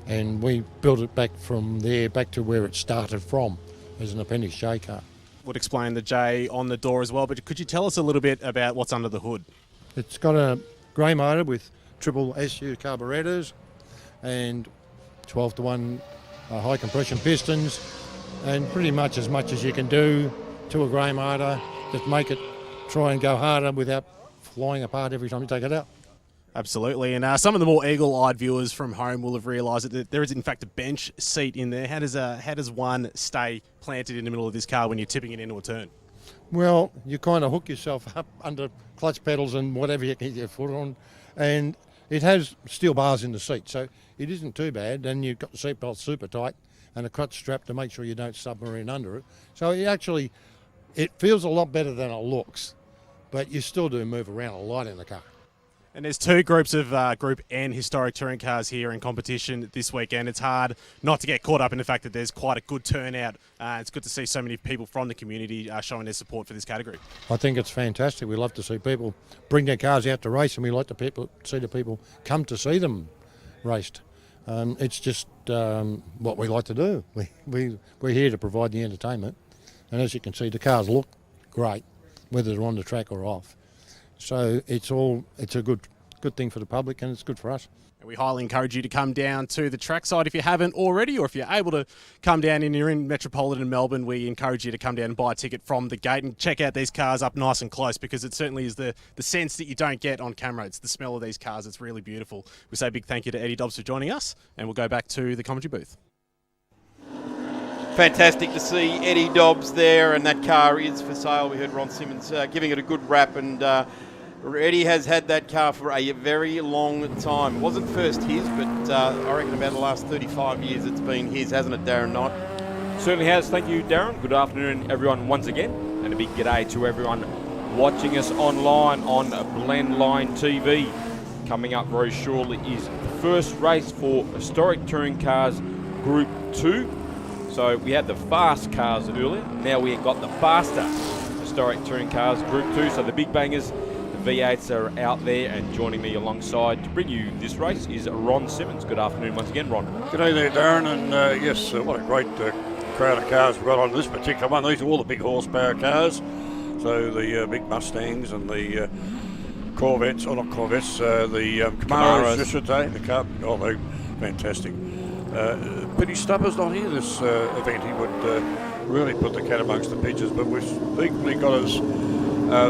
and we built it back from there back to where it started from, as an Appendix J car. Would explain the J on the door as well, but could you tell us a little bit about what's under the hood? It's got a grey motor with triple SU carburetors and 12-to-1 high compression pistons, and pretty much as you can do to a grey motor, just make it try and go harder without flying apart every time you take it out. Absolutely, and some of the more eagle-eyed viewers from home will have realised that there is in fact a bench seat in there. How does one stay planted in the middle of this car when you're tipping it into a turn? Well, you kind of hook yourself up under clutch pedals and whatever you can get your foot on, and it has steel bars in the seat, so it isn't too bad. And you've got the seatbelt super tight and a clutch strap to make sure you don't submarine under it. So it feels a lot better than it looks, but you still do move around a lot in the car. And there's two groups of Group N historic touring cars here in competition this weekend. It's hard not to get caught up in the fact that there's quite a good turnout. It's good to see so many people from the community showing their support for this category. I think it's fantastic. We love to see people bring their cars out to race, and we like to see the people come to see them raced. It's just what we like to do. We're here to provide the entertainment, and as you can see, the cars look great, whether they're on the track or off. So it's a good thing for the public, and it's good for us. And we highly encourage you to come down to the trackside if you haven't already, or if you're able to come down and you're in metropolitan Melbourne, we encourage you to come down and buy a ticket from the gate and check out these cars up nice and close, because it certainly is the sense that you don't get on camera. It's the smell of these cars. It's really beautiful. We say a big thank you to Eddie Dobbs for joining us, and we'll go back to the commentary booth. Fantastic to see Eddie Dobbs there, and that car is for sale. We heard Ron Simmons giving it a good rap, and Eddie has had that car for a very long time. It wasn't first his, but I reckon about the last 35 years it's been his, hasn't it, Darren Knight? Certainly has. Thank you, Darren. Good afternoon, everyone, once again. And a big g'day to everyone watching us online on Blendline TV. Coming up very shortly is the first race for Historic Touring Cars Group 2. So we had the fast cars earlier. Now we've got the faster Historic Touring Cars Group 2. So the big bangers, the V8s are out there, and joining me alongside to bring you this race is Ron Simmons. Good afternoon once again, Ron. Good day there, Darren, and yes, what a great crowd of cars we've got on this particular one. These are all the big horsepower cars, so the big Mustangs and the Corvettes, or not Corvettes, the Camaros, I should say. They're fantastic. Pity Stubber's not here this event. He would really put the cat amongst the pigeons, but we've equally got us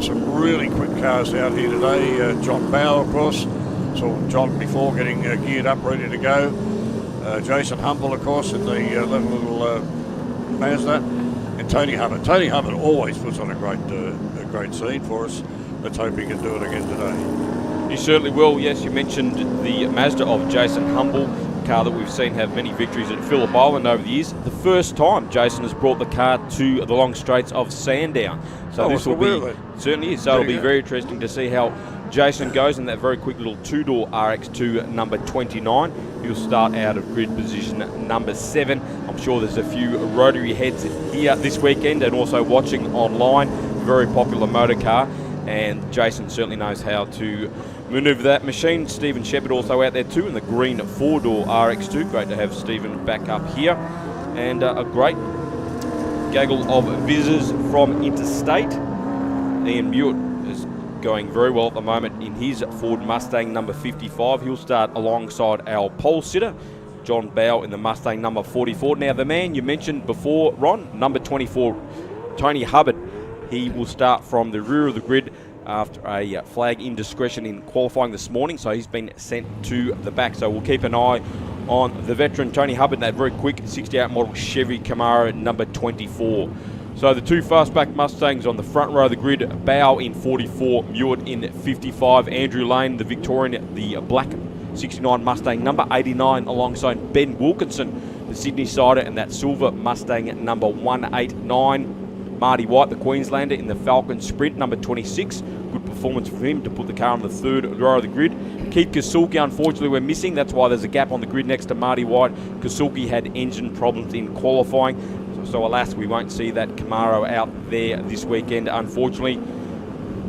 some really quick cars out here today. John Bow, of course. Saw John before getting geared up, ready to go. Jason Humble, of course, in the little Mazda. And Tony Hubbard. Tony Hubbard always puts on a great scene for us. Let's hope he can do it again today. You certainly will. Yes, you mentioned the Mazda of Jason Humble, car that we've seen have many victories at Phillip Island over the years. The first time Jason has brought the car to the long straights of Sandown. So this will be, certainly is. So it'll be very interesting to see how Jason goes in that very quick little two-door RX2 number 29. He'll start out of grid position number 7. I'm sure there's a few rotary heads here this weekend and also watching online. Very popular motor car, and Jason certainly knows how to manoeuvre that machine. Stephen Shepherd also out there too in the green 4-door RX2. Great to have Stephen back up here. And a great gaggle of visitors from interstate. Ian Mewett is going very well at the moment in his Ford Mustang number 55. He'll start alongside our pole sitter, John Bow, in the Mustang number 44. Now, the man you mentioned before, Ron, number 24, Tony Hubbard, he will start from the rear of the grid after a flag indiscretion in qualifying this morning, so he's been sent to the back. So we'll keep an eye on the veteran Tony Hubbard, that very quick 68 model Chevy Camaro number 24. So the two fastback Mustangs on the front row of the grid, Bow in 44, Mewett in 55, Andrew Lane, the Victorian, the black 69 Mustang number 89, alongside Ben Wilkinson, the Sydney sider, and that silver Mustang number 189. Marty White, the Queenslander, in the Falcon Sprint number 26. Good performance for him to put the car on the third row of the grid. Keith Kasulki, unfortunately, we're missing. That's why there's a gap on the grid next to Marty White. Kasulki had engine problems in qualifying. So alas, we won't see that Camaro out there this weekend, unfortunately.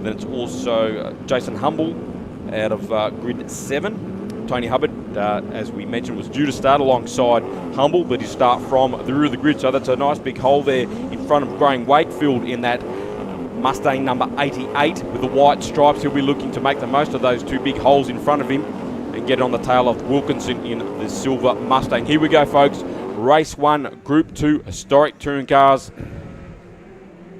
Then it's also Jason Humble out of grid 7. Tony Hubbard, as we mentioned, was due to start alongside Humble, but he'll start from the rear of the grid. So that's a nice big hole there in front of Graham Wakefield in that Mustang number 88 with the white stripes. He'll be looking to make the most of those two big holes in front of him and get on the tail of Wilkinson in the silver Mustang. Here we go, folks. Race 1, Group 2, Historic Touring Cars.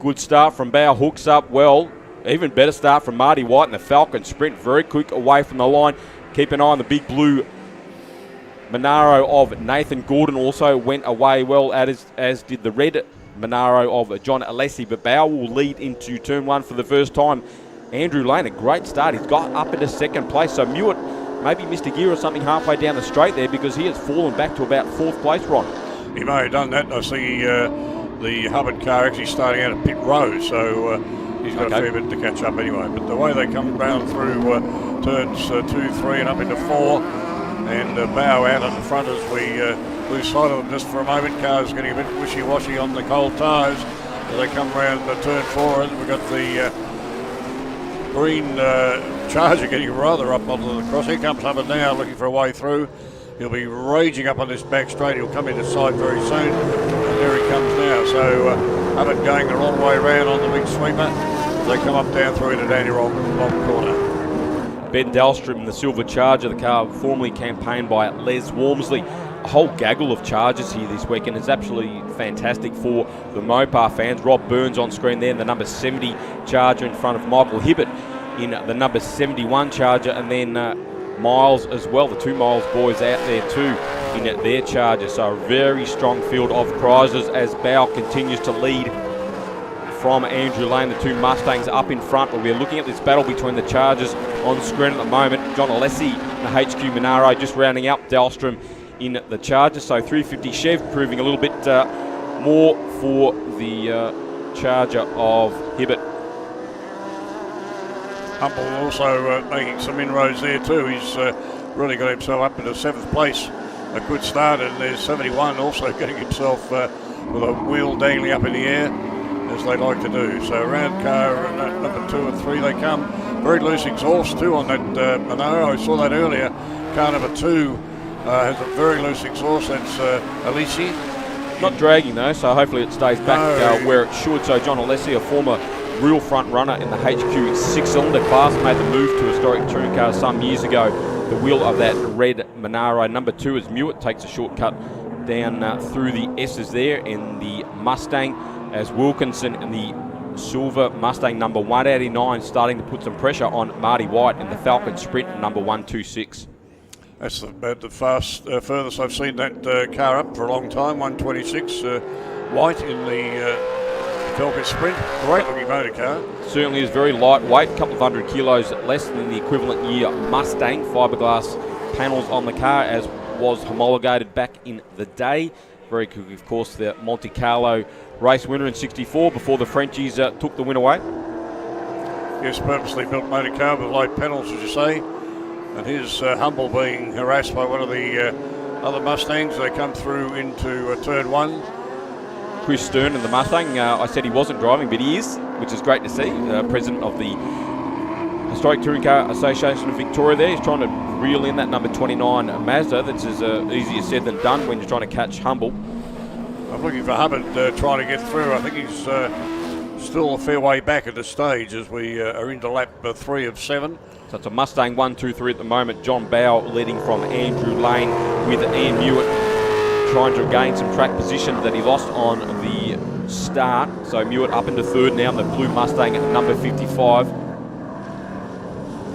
Good start from Bow, hooks up well. Even better start from Marty White in the Falcon Sprint. Very quick away from the line. Keep an eye on the big blue Monaro of Nathan Gordon. Also went away well, as did the red Monaro of John Alessi. But Bow will lead into turn 1 for the first time. Andrew Lane, a great start. He's got up into second place. So Mewett maybe missed a gear or something halfway down the straight there, because he has fallen back to about 4th place, Ron. He may have done that. I see the Hubbard car actually starting out at pit road, so he's got a fair bit to catch up anyway. But the way they come round through turns 2, 3 and up into 4, and Bow out on the front as we lose sight of them just for a moment. Car's getting a bit wishy-washy on the cold tyres as they come round turn 4, and we've got the green Charger getting rather up onto the cross. Here comes Hubbard now, looking for a way through. He'll be raging up on this back straight. He'll come into sight very soon, and there he comes now. So Hubbard going the wrong way round on the big sweeper. They come up down through into Danny long corner. Ben Dahlstrom, the silver Charger, the car formerly campaigned by Les Walmsley. A whole gaggle of Chargers here this weekend. It's absolutely fantastic for the Mopar fans. Rob Burns on screen there in the number 70 Charger in front of Michael Hibbert in the number 71 Charger, and then Miles as well, the 2 Miles boys out there too in their Charger. So a very strong field of prizes as Bow continues to lead from Andrew Lane. The 2 Mustangs up in front. We're looking at this battle between the Chargers on screen at the moment. John Alessi in the HQ Monaro just rounding up Dahlstrom in the Charger. So 350 Chev proving a little bit more for the Charger of Hibbert. Humble also making some inroads there too. He's really got himself up into 7th place. A good start, and there's 71 also getting himself with a wheel dangling up in the air, as they like to do. So round car number 2 and 3 they come. Very loose exhaust too on that Monaro. I saw that earlier. Car number 2 has a very loose exhaust. That's Alessi. Not dragging though, so hopefully it stays back where it should. So John Alessi, a former real front runner in the HQ 6-cylinder class, made the move to historic touring cars some years ago. The wheel of that red Monaro. Number 2 is Mewett, takes a shortcut down through the S's there in the Mustang, as Wilkinson in the silver Mustang number 189 starting to put some pressure on Marty White in the Falcon Sprint number 126. That's about the furthest I've seen that car up for a long time. 126 White in the Falcon Sprint. Great looking motor car. Certainly is very lightweight, a couple of 100 kilos less than the equivalent year Mustang. Fiberglass panels on the car, as was homologated back in the day. Very quick, of course, the Monte Carlo race winner in 64 before the Frenchies took the win away. Yes, purposely built motor car with light panels, as you say. And here's Humble being harassed by one of the other Mustangs. They come through into turn 1. Chris Stern in the Mustang. I said he wasn't driving, but he is, which is great to see. President of the Historic Touring Car Association of Victoria there. He's trying to reel in that number 29 Mazda. That's as easier said than done when you're trying to catch Humble. I'm looking for Hubbard trying to get through. I think he's Still a fair way back at the stage as we are into lap 3 of 7. So it's a Mustang 1, 2, 3 at the moment. John Bow leading from Andrew Lane with Ian Mewett trying to gain some track position that he lost on the start. So Mewett up into third now in the blue Mustang at number 55.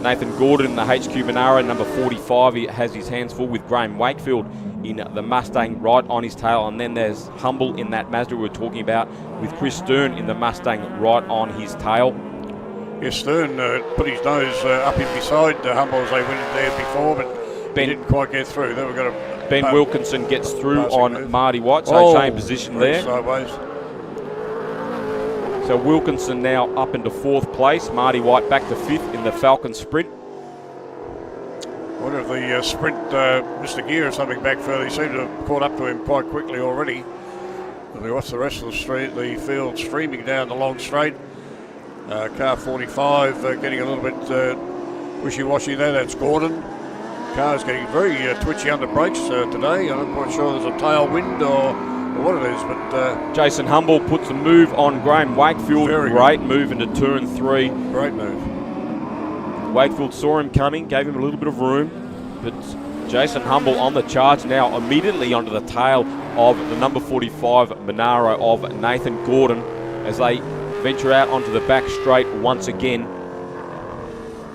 Nathan Gordon in the HQ Monaro, number 45. He has his hands full with Graham Wakefield in the Mustang right on his tail. And then there's Humble in that Mazda we were talking about with Chris Stern in the Mustang right on his tail. Yes, Stern put his nose up in beside Humble as they went in there before, but he didn't quite get through. Then we've got a Ben Wilkinson gets through on move. Marty White, so same position there. Sideways. So Wilkinson now up into 4th place. Marty White back to 5th in the Falcon Sprint. What if the sprint, Mr. Gear or something back further? He seemed to have caught up to him quite quickly already. As we watch the rest of the field streaming down the long straight. Car 45 getting a little bit wishy-washy there. That's Gordon. Car's getting very twitchy under brakes today. I'm not quite sure there's a tailwind or what it is, but Jason Humble puts a move on Graham Wakefield. Great move into turn 3. Great move. Wakefield saw him coming, gave him a little bit of room, but Jason Humble on the charge now, immediately onto the tail of the number 45 Monaro of Nathan Gordon as they venture out onto the back straight once again.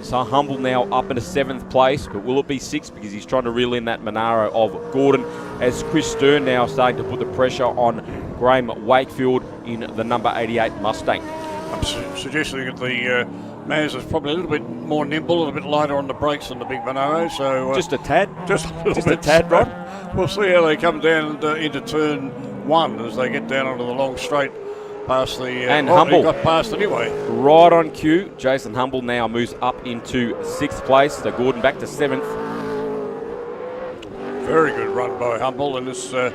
So Humble now up into 7th place, but will it be 6th because he's trying to reel in that Monaro of Gordon as Chris Stern now starting to put the pressure on Graham Wakefield in the number 88 Mustang. I'm suggesting that the Maz is probably a little bit more nimble, a little bit lighter on the brakes than the big Monaro. So just a tad? Just a tad, Rod? We'll see how they come down into turn 1 as they get down onto the long straight. Past the and Humble he got past anyway. Right on cue. Jason Humble now moves up into 6th place. So Gordon back to 7th. Very good run by Humble in this sort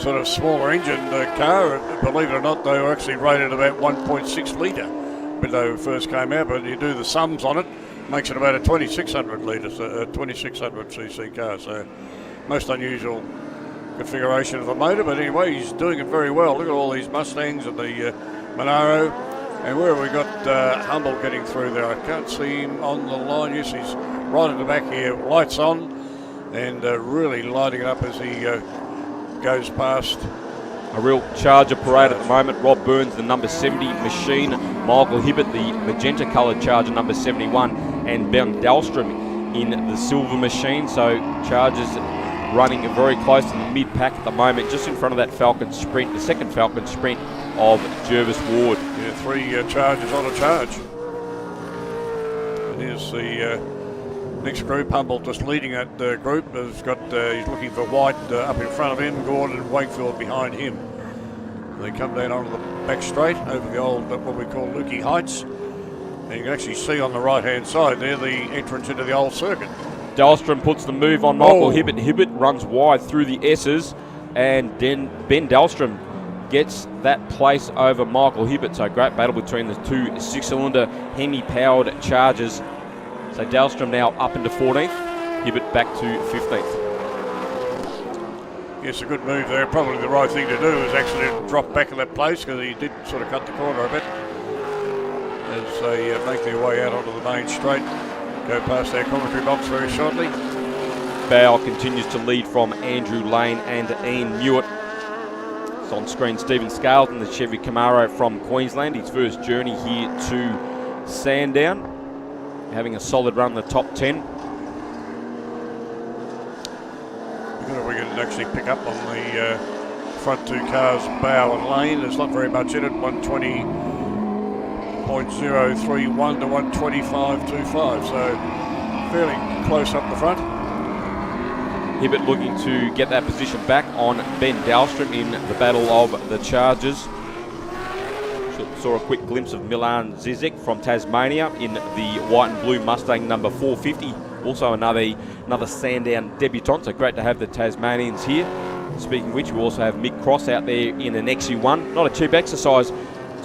of smaller engine car. Believe it or not, they were actually rated about 1.6 litre when they first came out. But you do the sums on it, makes it about a 2600 litres, a 2600 cc car. So most unusual configuration of the motor, but anyway, he's doing it very well. Look at all these Mustangs and the Monaro. And where have we got Humble getting through there? I can't see him on the line. Yes, he's right at the back here. Lights on and really lighting it up as he goes past. A real charger parade at the moment. Rob Burns, the number 70 machine. Michael Hibbert, the magenta coloured charger, number 71. And Ben Dahlstrom in the silver machine. So chargers running very close to the mid-pack at the moment, just in front of that Falcon Sprint, the second Falcon Sprint of Jervis Ward. Yeah, 3 charges on a charge. And here's the next group. Humble just leading that group. He's looking for White up in front of him, Gordon and Wakefield behind him. They come down onto the back straight over the old, what we call Lukey Heights. And you can actually see on the right-hand side there the entrance into the old circuit. Dahlstrom puts the move on Michael Hibbert. Hibbert runs wide through the S's, and then Ben Dahlstrom gets that place over Michael Hibbert. So great battle between the two 6-cylinder Hemi-powered chargers. So Dahlstrom now up into 14th, Hibbert back to 15th. Yes, a good move there. Probably the right thing to do is actually drop back in that place because he did sort of cut the corner a bit as they make their way out onto the main straight. Go past our commentary box very shortly. Bow continues to lead from Andrew Lane and Ian Mewett. It's on screen Stephen Scales the Chevy Camaro from Queensland. His first journey here to Sandown. Having a solid run in the top 10. We can actually pick up on the front 2 cars, Bow and Lane. There's not very much in it, 120.031 to 125.25, so fairly close up the front. Hibbert looking to get that position back on Ben Dahlstrom in the battle of the Chargers. Saw a quick glimpse of Milan Zizek from Tasmania in the white and blue Mustang number 450. Also another Sandown debutant, so great to have the Tasmanians here. Speaking of which, we also have Mick Cross out there in an XU1. Not a cheap exercise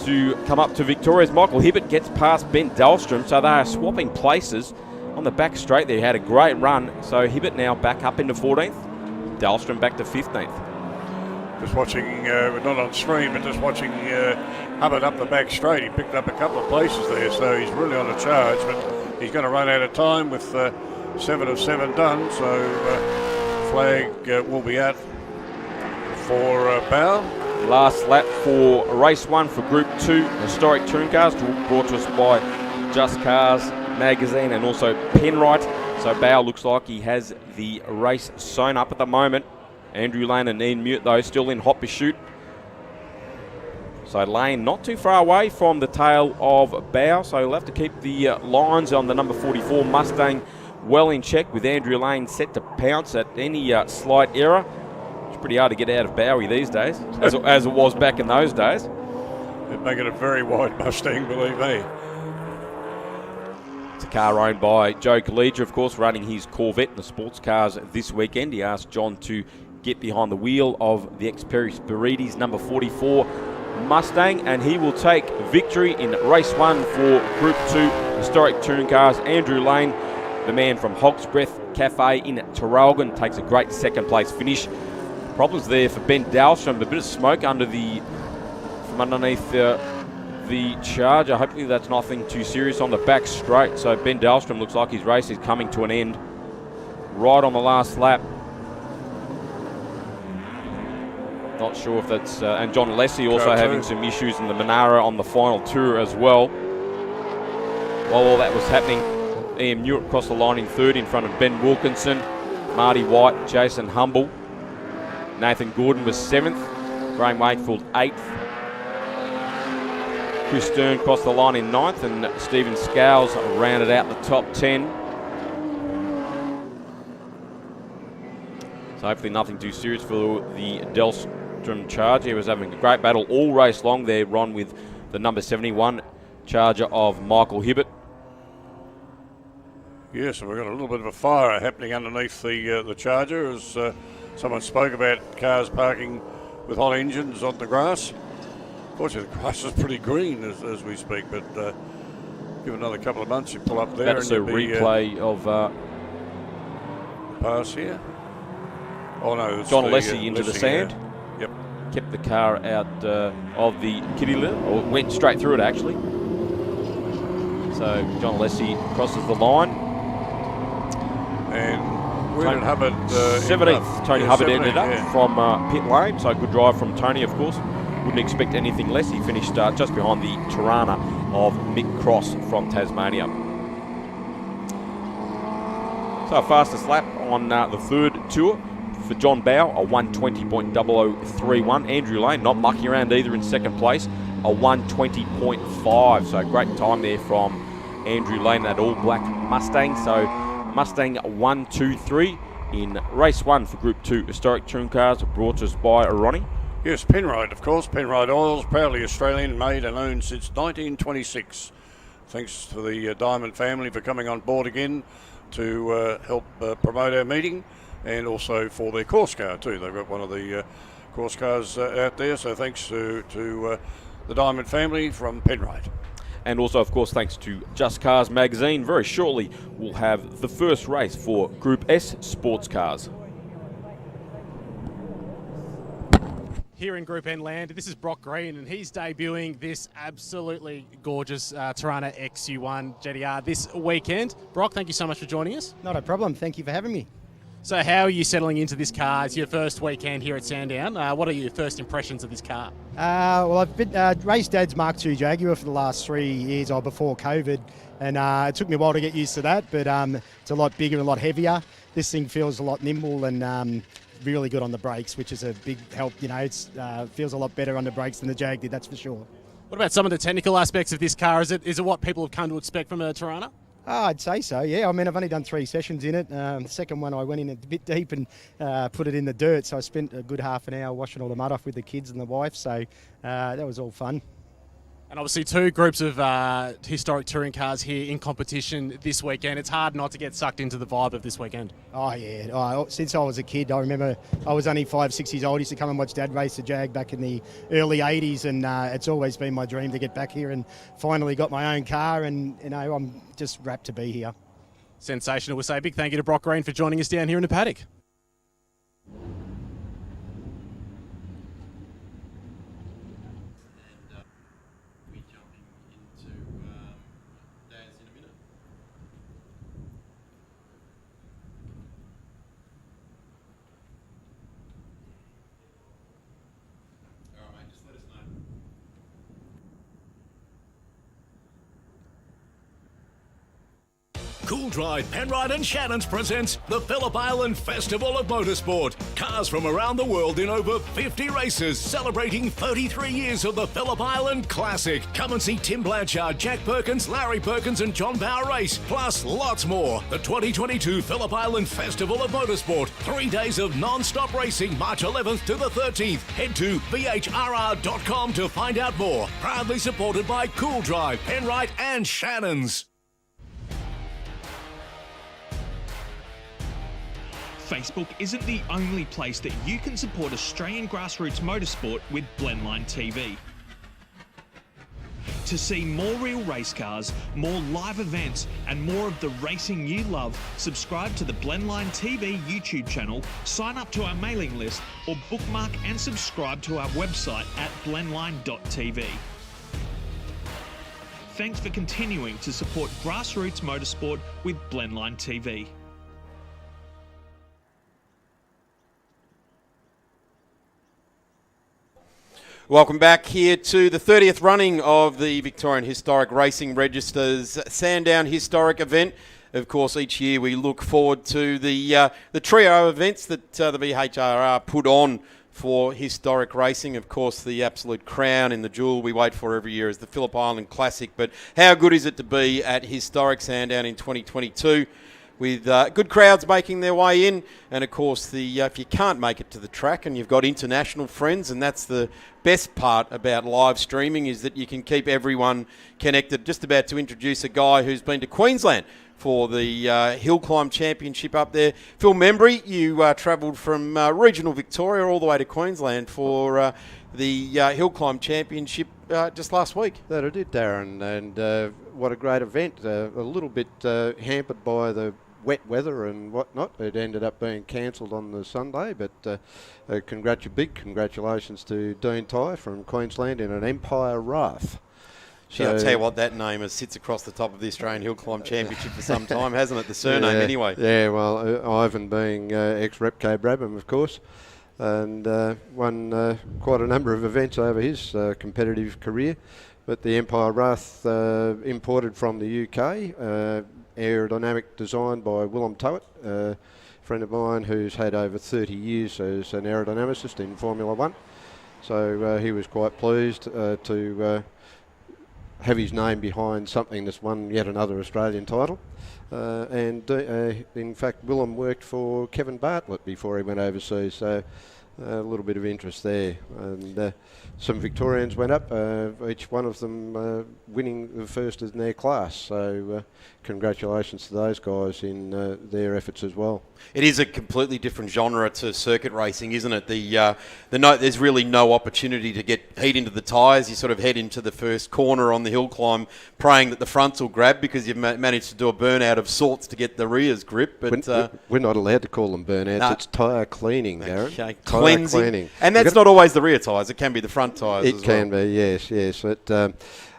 to come up to Victoria's. Michael Hibbert gets past Ben Dahlstrom, so they are swapping places on the back straight there. He had a great run, so Hibbert now back up into 14th, Dahlstrom back to 15th. Just watching, not on stream, but just watching Hubbard up the back straight. He picked up a couple of places there, so he's really on a charge, but he's going to run out of time with 7 of 7 done, so flag will be out for Bow. Last lap for race 1 for Group 2 Historic Touring Cars, brought to us by Just Cars magazine and also Penrite. So Bow looks like he has the race sewn up at the moment. Andrew Lane and Ian Mute, though, still in hot pursuit. So Lane not too far away from the tail of Bow, so he'll have to keep the lines on the number 44 Mustang well in check, with Andrew Lane set to pounce at any slight error. It's pretty hard to get out of Bowie these days, as it was back in those days. It'd make it a very wide Mustang, believe me. It's a car owned by Joe Collegia, of course, running his Corvette in the sports cars this weekend. He asked John to get behind the wheel of the ex-Perry Spirides number 44 Mustang, and he will take victory in race 1 for Group 2 Historic Touring Cars. Andrew Lane, the man from Hog's Breath Cafe in Traralgon, takes a great second place finish. Problems there for Ben Dahlstrom, a bit of smoke from underneath the Charger. Hopefully that's nothing too serious on the back straight. So Ben Dahlstrom looks like his race is coming to an end right on the last lap. Not sure if that's... and John Lessie also having some issues in the Monaro on the final tour as well. While all that was happening, Ian Newitt crossed the line in third in front of Ben Wilkinson, Marty White, Jason Humble. Nathan Gordon was 7th, Graham Wakefield 8th. Chris Stern crossed the line in 9th, and Stephen Scowles rounded out the top 10. So hopefully nothing too serious for the Dahlstrom Charger. He was having a great battle all race long there, Ron, with the number 71 Charger of Michael Hibbert. Yes, we've got a little bit of a fire happening underneath the Charger, as someone spoke about cars parking with hot engines on the grass. Fortunately, the grass is pretty green as we speak, but give it another couple of months, you pull up there. That's a replay of pass here. Oh no, it's John Lessie into the sand. Yep. Kept the car out of the kiddie litter, or went straight through it actually. So John Lessie crosses the line. And where did Hubbard... 17th, Tony Hubbard ended up from pit lane, so good drive from Tony, of course. Wouldn't expect anything less. He finished just behind the Tirana of Mick Cross from Tasmania. So our fastest lap on the third tour for John Bow, a 1:20.0031. Andrew Lane not mucking around either in second place, a 1:20.5. So great time there from Andrew Lane, that all-black Mustang. So Mustang 1, 2, 3 in race 1 for Group 2 Historic Touring Cars, brought to us by Ronnie. Yes, Penrite, of course. Penrite Oils, proudly Australian, made and owned since 1926. Thanks to the Diamond family for coming on board again to help promote our meeting, and also for their course car too. They've got one of the course cars out there, so thanks to the Diamond family from Penrite. And also, of course, thanks to Just Cars magazine. Very shortly, we'll have the first race for Group S Sports Cars. Here in Group N land, this is Brock Green, and he's debuting this absolutely gorgeous Tirana XU1 GTR this weekend. Brock, thank you so much for joining us. Not a problem. Thank you for having me. So how are you settling into this car? It's your first weekend here at Sandown. What are your first impressions of this car? Well, I've been, raced Dad's Mark II Jaguar for the last 3 years, or before COVID, and it took me a while to get used to that, but it's a lot bigger and a lot heavier. This thing feels a lot nimble and really good on the brakes, which is a big help. You know, it's feels a lot better on the brakes than the Jag did, that's for sure. What about some of the technical aspects of this car? Is it what people have come to expect from a Tirana? Oh, I'd say so, yeah. I mean, I've only done 3 sessions in it. The second one I went in a bit deep and put it in the dirt, so I spent a good half an hour washing all the mud off with the kids and the wife, so that was all fun. And obviously 2 groups of historic touring cars here in competition this weekend. It's hard not to get sucked into the vibe of this weekend. Oh, yeah. Since I was a kid, I remember I was only 5, 6 years old. I used to come and watch Dad race the Jag back in the early 80s, and it's always been my dream to get back here, and finally got my own car, and you know, I'm just rapt to be here. Sensational. We'll say a big thank you to Brock Green for joining us down here in the paddock. Cool Drive, Penrite and Shannons presents the Phillip Island Festival of Motorsport. Cars from around the world in over 50 races celebrating 33 years of the Phillip Island Classic. Come and see Tim Blanchard, Jack Perkins, Larry Perkins and John Bower race, plus lots more. The 2022 Phillip Island Festival of Motorsport. 3 days of non-stop racing, March 11th to the 13th. Head to VHRR.com to find out more. Proudly supported by Cool Drive, Penrite and Shannons. Facebook isn't the only place that you can support Australian grassroots motorsport with Blendline TV. To see more real race cars, more live events, and more of the racing you love, subscribe to the Blendline TV YouTube channel, sign up to our mailing list, or bookmark and subscribe to our website at blendline.tv. Thanks for continuing to support grassroots motorsport with Blendline TV. Welcome back here to the 30th running of the Victorian Historic Racing Register's Sandown Historic event. Of course, each year we look forward to the trio events that the VHRR put on for historic racing. Of course, the absolute crown in the jewel we wait for every year is the Phillip Island Classic. But how good is it to be at Historic Sandown in 2022? With good crowds making their way in, and of course, if you can't make it to the track and you've got international friends, and that's the best part about live streaming, is that you can keep everyone connected. Just about to introduce a guy who's been to Queensland for the Hill Climb Championship up there. Phil Membry, you travelled from regional Victoria all the way to Queensland for the Hill Climb Championship just last week. That I did, Darren, and what a great event. A little bit hampered by the wet weather and whatnot. It ended up being cancelled on the Sunday, but big congratulations to Dean Ty from Queensland in an Empire Wrath. Gee, I'll tell you what, that name sits across the top of the Australian Hill Climb Championship for some time, hasn't it? The surname, anyway. Yeah, well, Ivan being ex-Repco Brabham, of course, and won quite a number of events over his competitive career. But the Empire Wrath imported from the UK, aerodynamic design by Willem Towett, a friend of mine who's had over 30 years as an aerodynamicist in Formula One. So he was quite pleased to have his name behind something that's won yet another Australian title. And in fact, Willem worked for Kevin Bartlett before he went overseas, so a little bit of interest there. And some Victorians went up, each one of them winning the first in their class. So congratulations to those guys in their efforts as well. It is a completely different genre to circuit racing, isn't it? There's really no opportunity to get heat into the tyres. You sort of head into the first corner on the hill climb, praying that the fronts will grab because you've managed to do a burnout of sorts to get the rears grip. But we're not allowed to call them burnouts. It's tyre cleaning, Darren. Okay. Cleansing. And that's not always the rear tyres. It can be the front tyres as well. It can be, yes. But,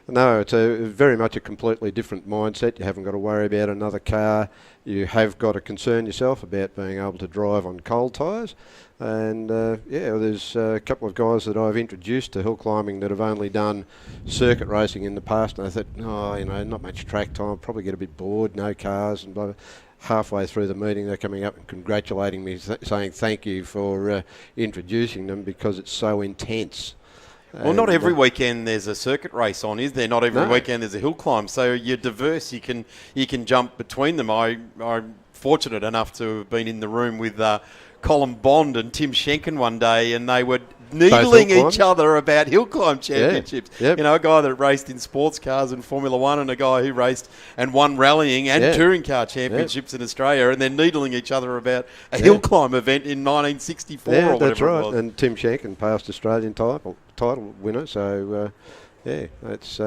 no, it's very much a completely different mindset. You haven't got to worry about another car. You have got to concern yourself about being able to drive on cold tyres. And there's a couple of guys that I've introduced to hill climbing that have only done circuit racing in the past. And I thought, not much track time, probably get a bit bored, no cars and blah, blah. Halfway through the meeting, they're coming up and congratulating me, saying thank you for introducing them because it's so intense. Well, not every weekend there's a circuit race on, is there? Not every weekend there's a hill climb. So you're diverse. You can jump between them. I'm fortunate enough to have been in the room with Colin Bond and Tim Schenken one day, and they were needling each other about hill climb championships. Yeah. Yep. You know, a guy that raced in sports cars and Formula One, and a guy who raced and won rallying and touring car championships in Australia, and they're needling each other about a hill climb event in 1964 or whatever that's right. it was. And Tim Schenken, past Australian title winner, so it's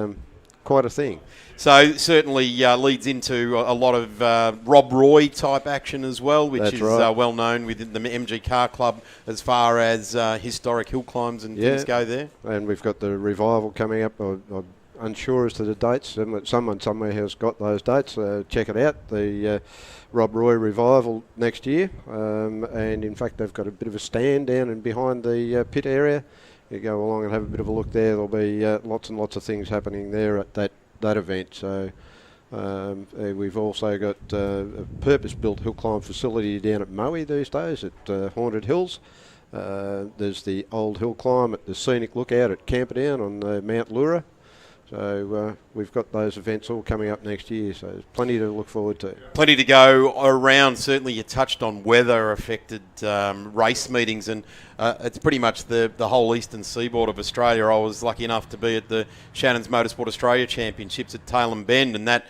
quite a thing. So certainly leads into a lot of Rob Roy type action as well, which is well known within the MG Car Club as far as historic hill climbs and things go there. And we've got the revival coming up. I'm unsure as to the dates. Someone somewhere has got those dates. Check it out. The Rob Roy revival next year. And in fact, they've got a bit of a stand down and behind the pit area. You go along and have a bit of a look there. There'll be lots and lots of things happening there at that event. So We've also got a purpose-built hill climb facility down at Moe these days at Haunted Hills. There's the old hill climb at the Scenic Lookout at Camperdown on Mount Lura. So we've got those events all coming up next year, so there's plenty to look forward to. Plenty to go around. Certainly you touched on weather-affected race meetings, and it's pretty much the whole eastern seaboard of Australia. I was lucky enough to be at the Shannon's Motorsport Australia Championships at Tailem Bend, and that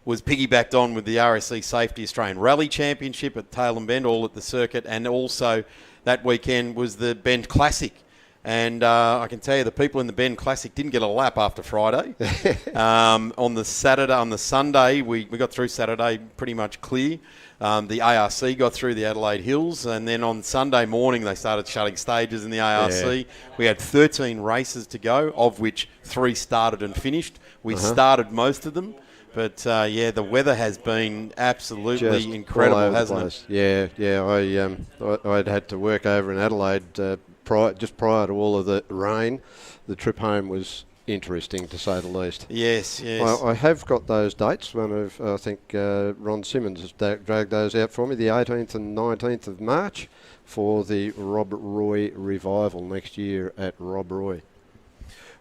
was piggybacked on with the RSC Safety Australian Rally Championship at Tailem Bend, all at the circuit, and also that weekend was the Bend Classic. And I can tell you the people in the Bend Classic didn't get a lap after Friday. On the Sunday, we got through Saturday pretty much clear. The ARC got through the Adelaide Hills, and then on Sunday morning they started shutting stages in the ARC. Yeah. We had 13 races to go, of which 3 started and finished. We started most of them. But, the weather has been absolutely just incredible, hasn't it? Yeah. I'd had to work over in Adelaide prior to all of the rain. The trip home was interesting, to say the least. Yes. I have got those dates. I think Ron Simmons has dragged those out for me, the 18th and 19th of March for the Rob Roy Revival next year at Rob Roy.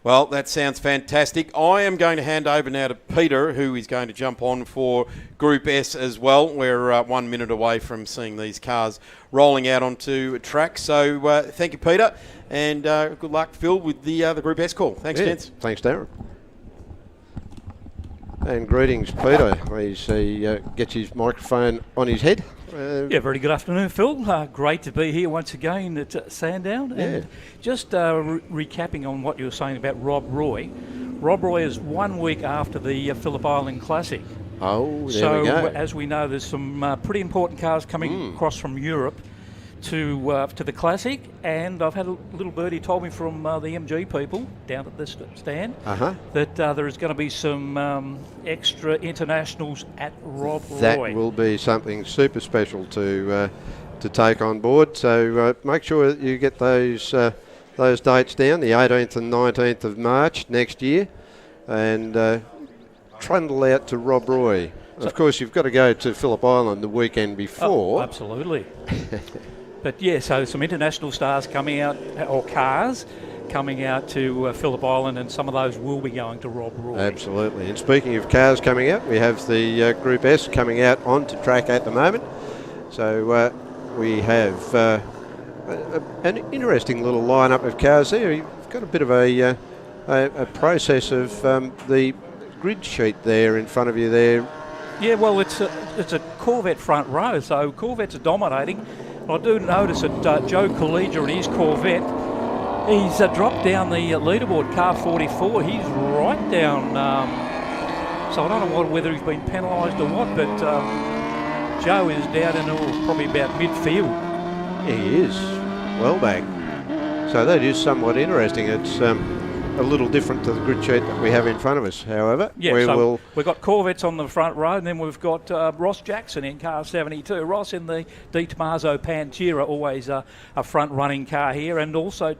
Well, that sounds fantastic. I am going to hand over now to Peter, who is going to jump on for Group S as well. We're 1 minute away from seeing these cars rolling out onto a track. So thank you, Peter, and good luck, Phil, with the Group S call. Thanks, gents. Thanks, Darren. And greetings, Peter. He gets his microphone on his head. Very good afternoon, Phil. Great to be here once again at Sandown. Yeah. And just recapping on what you were saying about Rob Roy. Rob Roy is 1 week after the Phillip Island Classic. Oh, there so we go. As we know, there's some pretty important cars coming across from Europe to the Classic, and I've had a little birdie told me from the MG people down at this stand that there is going to be some extra internationals at Rob Roy. That will be something super special to take on board. So make sure that you get those dates down, the 18th and 19th of March next year, and trundle out to Rob Roy. So of course, you've got to go to Phillip Island the weekend before. Oh, absolutely. But yeah, so some international stars coming out, or cars coming out to Phillip Island, and some of those will be going to Rob Roy. Absolutely. And speaking of cars coming out, we have the Group S coming out onto track at the moment. So we have an interesting little lineup of cars there. You've got a bit of a process of the grid sheet there in front of you there. Yeah, well, it's a Corvette front row, so Corvettes are dominating. I do notice that Joe Collegia and his Corvette, he's dropped down the leaderboard, car 44. He's right down, so I don't know whether he's been penalised or what, but Joe is down in probably about midfield. He is, well back. So that is somewhat interesting. It's a little different to the grid sheet that we have in front of us, however. Yeah, we've got Corvettes on the front row, and then we've got Ross Jackson in car 72. Ross in the Di Tommaso Pantera, always a front-running car here, and also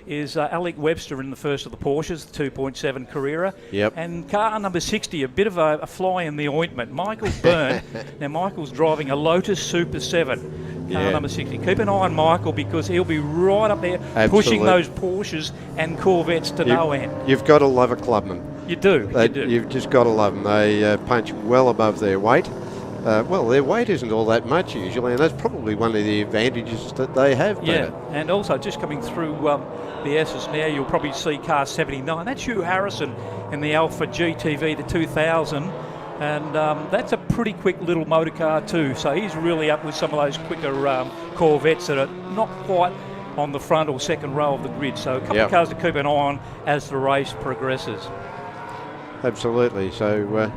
is Alec Webster in the first of the Porsches, the 2.7 Carrera. Yep. And car number 60, a bit of a fly in the ointment, Michael Byrne. Now, Michael's driving a Lotus Super 7. Car number 60. Keep an eye on Michael, because he'll be right up there pushing those Porsches and Corvettes to no end. You've got to love a clubman. You do. You've just got to love them. They punch well above their weight. Well, their weight isn't all that much usually, and that's probably one of the advantages that they have. Yeah, and also just coming through the S's now, you'll probably see car 79. That's Hugh Harrison in the Alpha GTV, the 2000. And that's a pretty quick little motor car too, so he's really up with some of those quicker Corvettes that are not quite on the front or second row of the grid. So a couple of cars to keep an eye on as the race progresses. Absolutely. So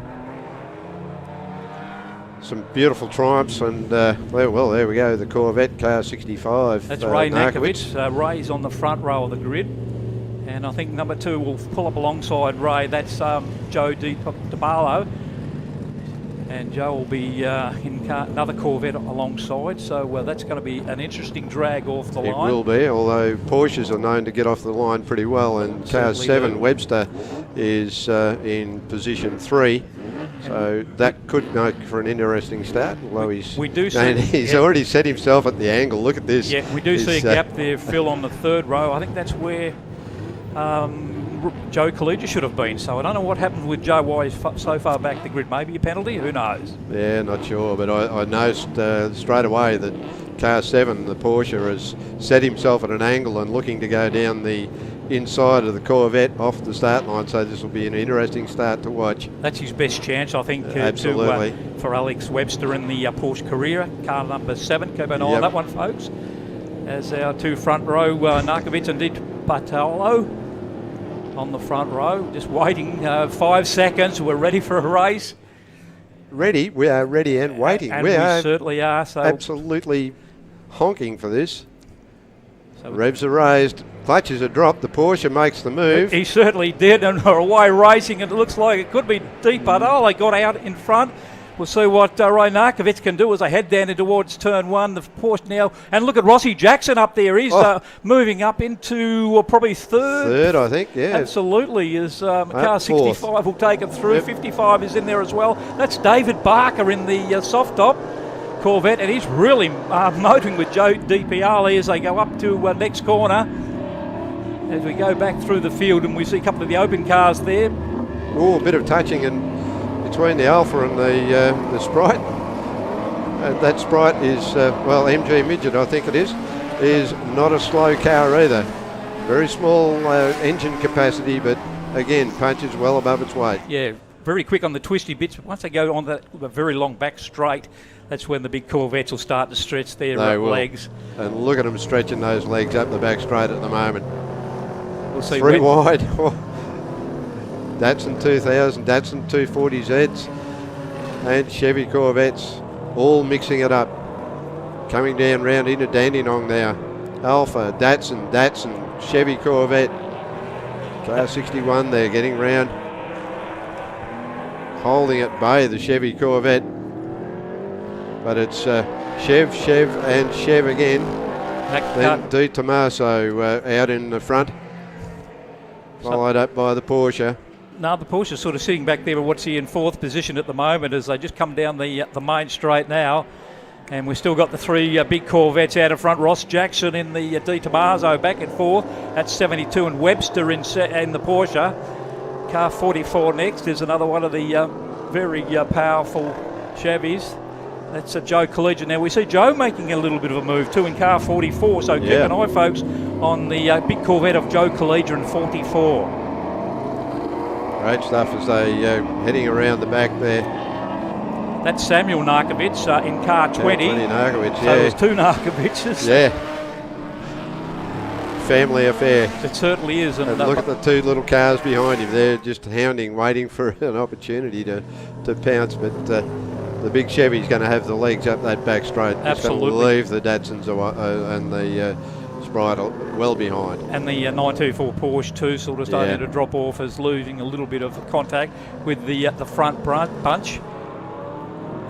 some beautiful triumphs, and there we go, the Corvette car 65. That's Ray Nakovich. Ray's on the front row of the grid, and I think number 2 will pull up alongside Ray. That's Joe DiBarlo. And Joe will be in another Corvette alongside, so that's going to be an interesting drag off the line. It will be, although Porsches are known to get off the line pretty well, and car 7, Webster, is in position 3. So that could make for an interesting start, although he's he's already set himself at the angle. Look at this. Yeah, we do see a gap there, Phil, on the third row. I think that's where Joe Collegia should have been. So I don't know what happened with Joe, why he's so far back the grid. Maybe a penalty, who knows? Yeah, not sure, but I noticed straight away that car 7, the Porsche, has set himself at an angle and looking to go down the inside of the Corvette off the start line, so this will be an interesting start to watch. That's his best chance, I think, absolutely. For Alex Webster in the Porsche Carrera, car number 7. Keep an eye on that one, folks. As our two front row, Narkovic and Di Bartolo on the front row, just waiting 5 seconds. We're ready for a race. Ready? We are ready and waiting. And we certainly are. So absolutely honking for this. So revs are raised, clutches are dropped, the Porsche makes the move. He certainly did, and are away racing. It looks like it could be deep, but they got out in front. We'll see what Ray Narkovic can do as they head down towards turn 1. The Porsche now, and look at Rossi Jackson up there. He's moving up into probably third. Third, I think, yeah. Absolutely, as car 65 will take it through. Yep. 55 is in there as well. That's David Barker in the soft top Corvette, and he's really motoring with Joe DiPiale as they go up to next corner. As we go back through the field, and we see a couple of the open cars there. Oh, a bit of touching and between the Alpha and the Sprite. That Sprite is, MG Midget, I think it is not a slow car either. Very small engine capacity, but again, punches well above its weight. Yeah, very quick on the twisty bits, but once they go on the very long back straight, that's when the big Corvettes will start to stretch their legs. And look at them stretching those legs up the back straight at the moment. We'll see 3 wide. Datsun 2000, Datsun 240Zs and Chevy Corvettes all mixing it up. Coming down round into Dandenong now. Alpha, Datsun, Chevy Corvette. Car 61 there getting round. Holding at bay, the Chevy Corvette. But it's Chev and Chev again. Then Di Tommaso out in the front. Followed up by the Porsche. Now the Porsche's sort of sitting back there, but what's he in 4th position at the moment as they just come down the main straight now. And we've still got the 3 big Corvettes out in front. Ross Jackson in the Di Tommaso back and 4th. That's 72, and Webster in the Porsche. Car 44 next is another one of the very powerful Chevys. That's Joe Collegia. Now we see Joe making a little bit of a move too in car 44, so keep an eye, folks, on the big Corvette of Joe Collegia in 44. Great stuff as they heading around the back there. That's Samuel Narkovic in car 20. 20 Narkovic, so there's 2 Narkovic's. Yeah. Family affair. It certainly is. And look at the 2 little cars behind him. They're just hounding, waiting for an opportunity to pounce. But the big Chevy's going to have the legs up that back straight. Absolutely. It's going to leave the Datsuns and the Sprite well behind. And the 924 Porsche too sort of starting to drop off as losing a little bit of contact with the front bunch.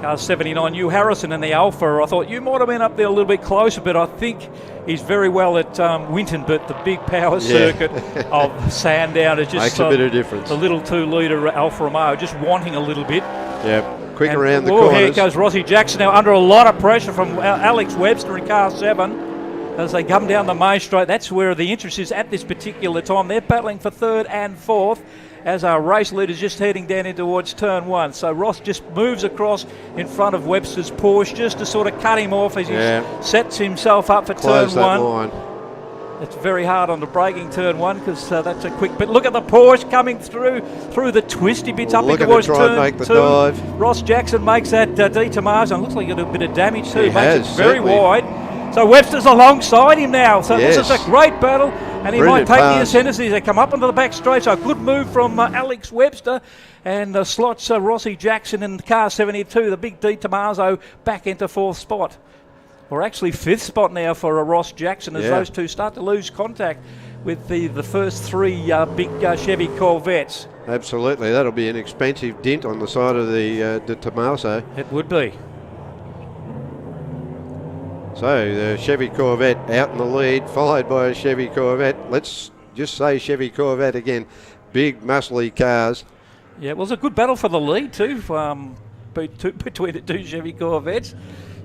Car 79, Hugh Harrison in the Alpha. I thought you might have been up there a little bit closer, but I think he's very well at Winton, but the big power circuit of Sandown is just makes a bit of difference. The little 2-litre Alfa Romeo just wanting a little bit. Yeah, quick around the corners. Here goes Rossi Jackson now under a lot of pressure from Alex Webster in car 7. As they come down the main straight, that's where the interest is at this particular time. They're battling for 3rd and 4th as our race leader's just heading down in towards turn 1. So Ross just moves across in front of Webster's Porsche just to sort of cut him off as he sets himself up for Close turn 1. Line. It's very hard on the braking turn 1 because that's a quick. But look at the Porsche coming through the twisty bits up in towards turn 2. Dive. Ross Jackson makes that Di Tommaso, and looks like he got a bit of damage too. He has, makes it very certainly. wide. So Webster's alongside him now. So this is a great battle, and he might take the ascendancy as they come up into the back straight. So a good move from Alex Webster, and slots Rossi Jackson in car 72, the big Di Tommaso, back into 4th spot. Or actually 5th spot now for Ross Jackson as those two start to lose contact with the first 3 big Chevy Corvettes. Absolutely, that'll be an expensive dent on the side of the Di Tommaso. It would be. So the Chevy Corvette out in the lead, followed by a Chevy Corvette. Let's just say Chevy Corvette again. Big muscly cars. Yeah, it was a good battle for the lead too, between the two Chevy Corvettes,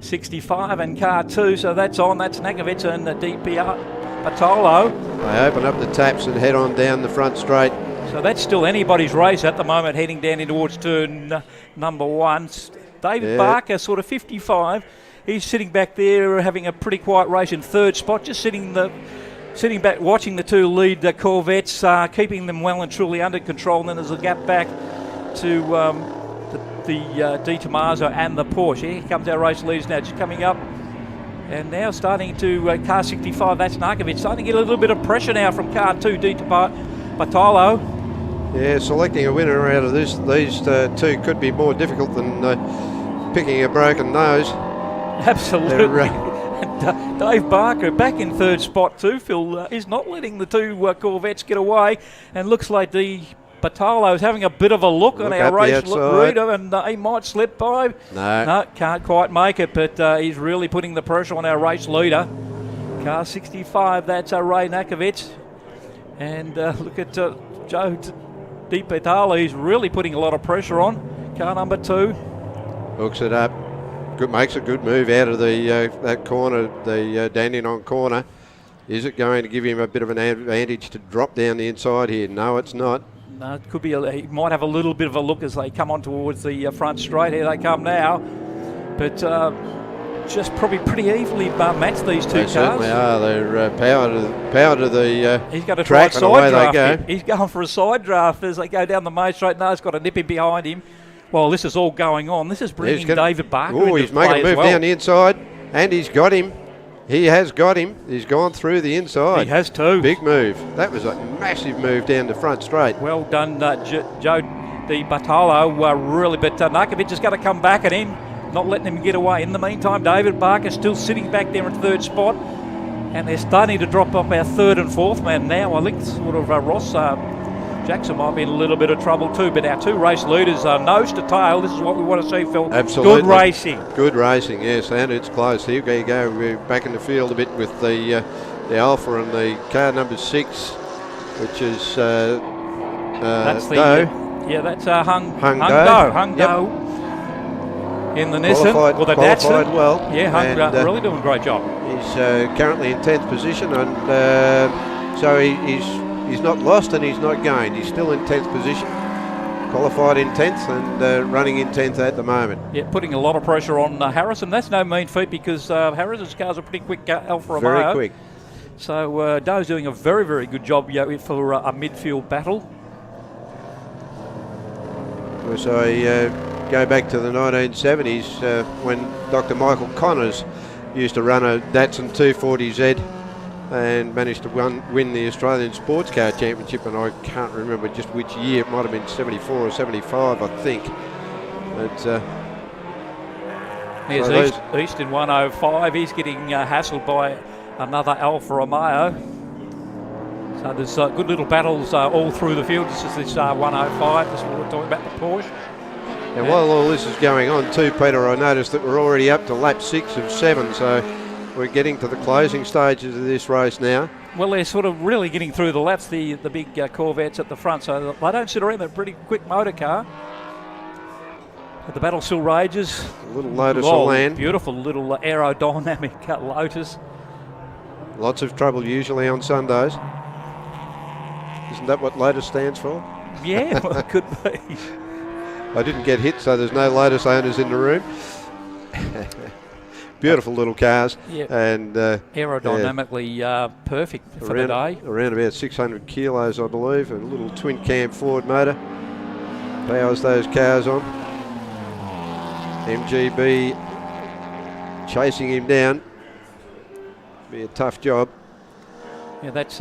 65 and car 2. So that's on. That's Nakovic and DPR Bartolo. They open up the taps and head on down the front straight. So that's still anybody's race at the moment, heading down in towards turn number 1. David Barker, sort of 55. He's sitting back there having a pretty quiet race in third spot, just sitting back watching the two lead Corvettes, keeping them well and truly under control. And then there's a gap back to the Di Tommaso and the Porsche. Here comes our race leaders now, just coming up. And now starting to car 65, that's Narkovic. Starting to get a little bit of pressure now from car 2, Di Bartolo. Yeah, selecting a winner out of these two could be more difficult than picking a broken nose. Absolutely. Dave Barker back in third spot too. Phil is not letting the two Corvettes get away, and looks like the Bartolo is having a bit of a look on our race reader, and he might slip by. No, can't quite make it, but he's really putting the pressure on our race leader. Car 65, that's Ray Nakovic. And look at Joe Di Bartolo, he's really putting a lot of pressure on. Car number 2. Hooks it up. Makes a good move out of the that corner, the Dandenong corner. Is it going to give him a bit of an advantage to drop down the inside here? No, it's not. No, it could be. He might have a little bit of a look as they come on towards the front straight. Here they come now, but just probably pretty evenly matched these two cars. They certainly are. They're power to the He's got to track, try and away they go. He's going for a side draft as they go down the main straight. No, he's got a nip in behind him. Well, this is all going on. This is bringing David Barker into he's making a move down the inside, and he's got him. He has got him. He's gone through the inside. He has too. Big move. That was a massive move down the front straight. Well done, Joe Di Bartolo. Really, but Narkovic has got to come back at him, not letting him get away. In the meantime, David Barker still sitting back there in third spot, and they're starting to drop up our third and fourth man now. I think sort of Ross Jackson might be in a little bit of trouble too, but our two race leaders are nose to tail. This is what we want to see, Phil. Absolutely. Good racing. Good racing, yes, and it's close. Here you go. We're back in the field a bit with the Alpha and the car number 6, which is that's the Doe. Yeah, that's Hung Doe. Doe. In the Nissan, or the Datsun. Well. Yeah, Hung really doing a great job. He's currently in 10th position, and so he's not lost and he's not gained. He's still in 10th position. Qualified in 10th and running in 10th at the moment. Yeah, putting a lot of pressure on Harrison. That's no mean feat because Harrison's car's a pretty quick Alfa Romeo. Very quick. So Doe's doing a very, very good job for a midfield battle. So I go back to the 1970s when Dr. Michael Connors used to run a Datsun 240Z and managed to win the Australian Sports Car Championship, and I can't remember just which year. It might have been 74 or 75, I think. But here's East in 105. He's getting hassled by another Alfa Romeo. So there's good little battles all through the field. This is this 105. This is what we're talking about, the Porsche. And while all this is going on too, Peter, I noticed that we're already up to lap 6 of 7, so we're getting to the closing stages of this race now. Well, they're sort of really getting through the laps, the big Corvettes at the front, so they don't sit around. They're a pretty quick motor car. But the battle still rages. A little Lotus will land. Beautiful little aerodynamic Lotus. Lots of trouble usually on Sundays. Isn't that what Lotus stands for? Yeah, well, it could be. I didn't get hit, so there's no Lotus owners in the room. Beautiful little cars. Yep. And aerodynamically perfect for the day. Around about 600 kilos, I believe. A little twin cam Ford motor powers those cars on. MGB chasing him down. Be a tough job. Yeah, that's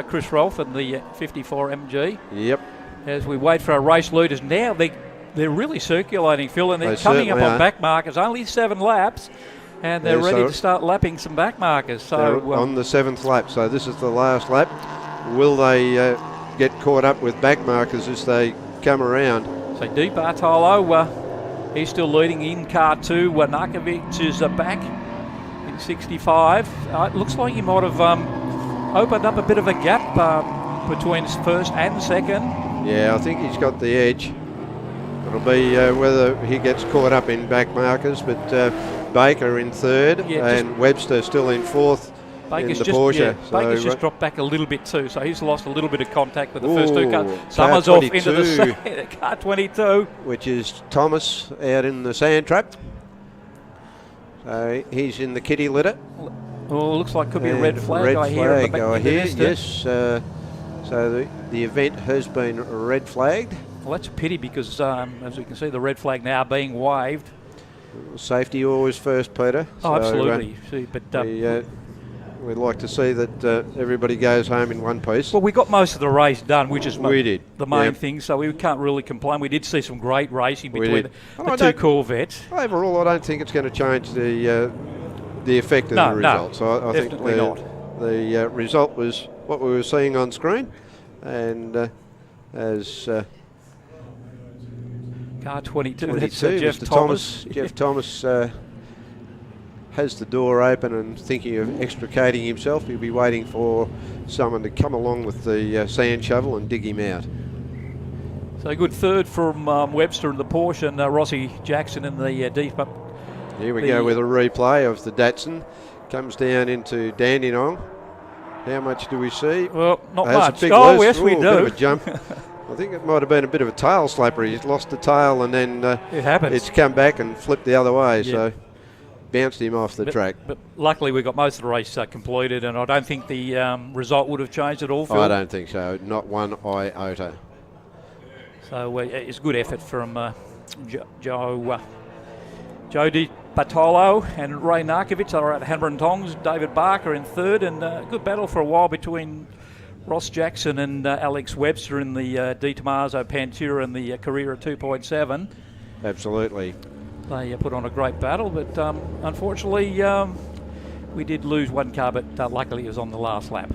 Chris Rolfe and the 54 MG. Yep. As we wait for our race leaders now, they're really circulating, Phil, and they're coming up on back markers. Only 7 laps. And they're ready to start lapping some back markers. So on the 7th lap. So this is the last lap. Will they get caught up with back markers as they come around? So Di Bartolo, he's still leading in car 2. Narkovic is back in 65. It looks like he might have opened up a bit of a gap between first and second. Yeah, I think he's got the edge. It'll be whether he gets caught up in back markers, but Baker in third and Webster still in fourth Baker's in the Porsche. Baker's just dropped back a little bit too, so he's lost a little bit of contact with the first two cars. Summers off into the car 22. Which is Thomas out in the sand trap. So he's in the kitty litter. Oh, looks like could be a red flag. Red I flag hear yes. So the event has been red flagged. Well, that's a pity because, as we can see, the red flag now being waved. Safety always first, Peter. Oh, absolutely. We'd like to see that everybody goes home in one piece. Well, we got most of the race done, which is the main Yep. thing, so we can't really complain. We did see some great racing between the two Corvettes. Overall, I don't think it's going to change the effect of the result. So I think the result was what we were seeing on screen, and as car 22, that's Jeff Thomas. Jeff Thomas has the door open and thinking of extricating himself. He'll be waiting for someone to come along with the sand shovel and dig him out. So a good third from Webster in the Porsche and Rossi Jackson in the deep up. Here we go with a replay of the Datsun. Comes down into Dandenong. How much do we see? Well, not Has much. A big Oh, loose. yes, we do. Bit of a jump. I think it might have been a bit of a tail slapper. He's lost the tail and then it happens. It's come back and flipped the other way. So bounced him off the track. But luckily we got most of the race completed, and I don't think the result would have changed at all, Phil. I don't think so. Not one iota. So it's good effort from Joe Di Bartolo and Ray Narkovic are at Hammer and Tongs. David Barker in third, and a good battle for a while between Ross Jackson and Alex Webster in the Di Tommaso Pantera and the Carrera 2.7. Absolutely. They put on a great battle, but unfortunately we did lose one car, but luckily it was on the last lap.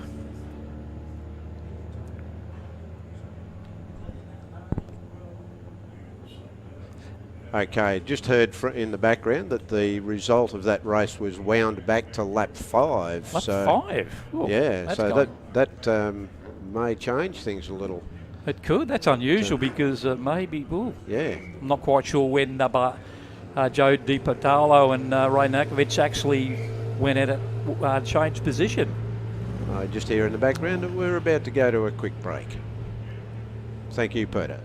Okay, just heard in the background that the result of that race was wound back to lap 5. Lap 5? Oh, yeah, so that may change things a little. It could. That's unusual because maybe, I'm not quite sure when Joe Di Bartolo and Ray Narkovic actually went at it, changed position. I just hear in the background that we're about to go to a quick break. Thank you, Peter.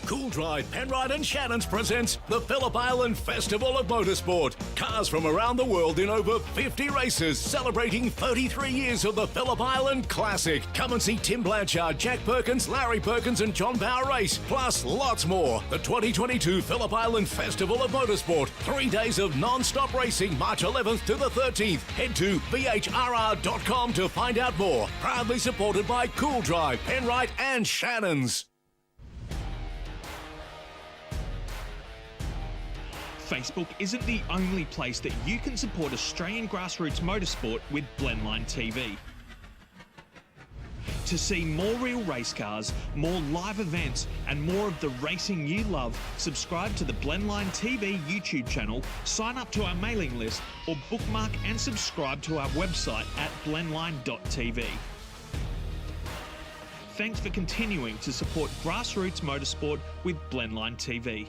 Cool Drive, Penrite and Shannons presents the Phillip Island Festival of Motorsport. Cars from around the world in over 50 races, celebrating 33 years of the Phillip Island Classic. Come and see Tim Blanchard, Jack Perkins, Larry Perkins and John Power race, plus lots more. The 2022 Phillip Island Festival of Motorsport. 3 days of non-stop racing, March 11th to the 13th. Head to VHRR.com to find out more. Proudly supported by Cool Drive, Penrite and Shannons. Facebook isn't the only place that you can support Australian grassroots motorsport with Blendline TV. To see more real race cars, more live events, and more of the racing you love, subscribe to the Blendline TV YouTube channel, sign up to our mailing list, or bookmark and subscribe to our website at blendline.tv. Thanks for continuing to support grassroots motorsport with Blendline TV.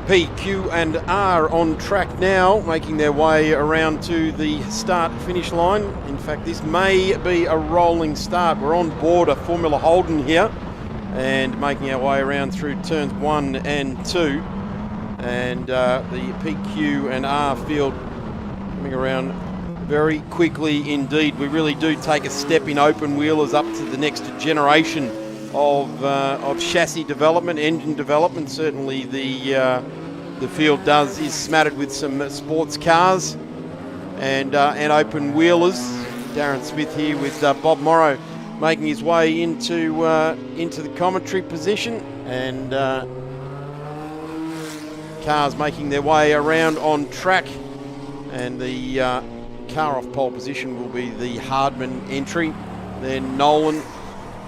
P, Q and R on track now, making their way around to the start-finish line. In fact, this may be a rolling start. We're on board a Formula Holden here and making our way around through turns 1 and 2. And the P, Q and R field coming around very quickly indeed. We really do take a step in open wheelers up to the next generation of chassis development, engine development. Certainly the field is smattered with some sports cars and open wheelers. Darren Smith here with Bob Morrow making his way into the commentary position, and cars making their way around on track, and the car off pole position will be the Hardman entry. then Nolan,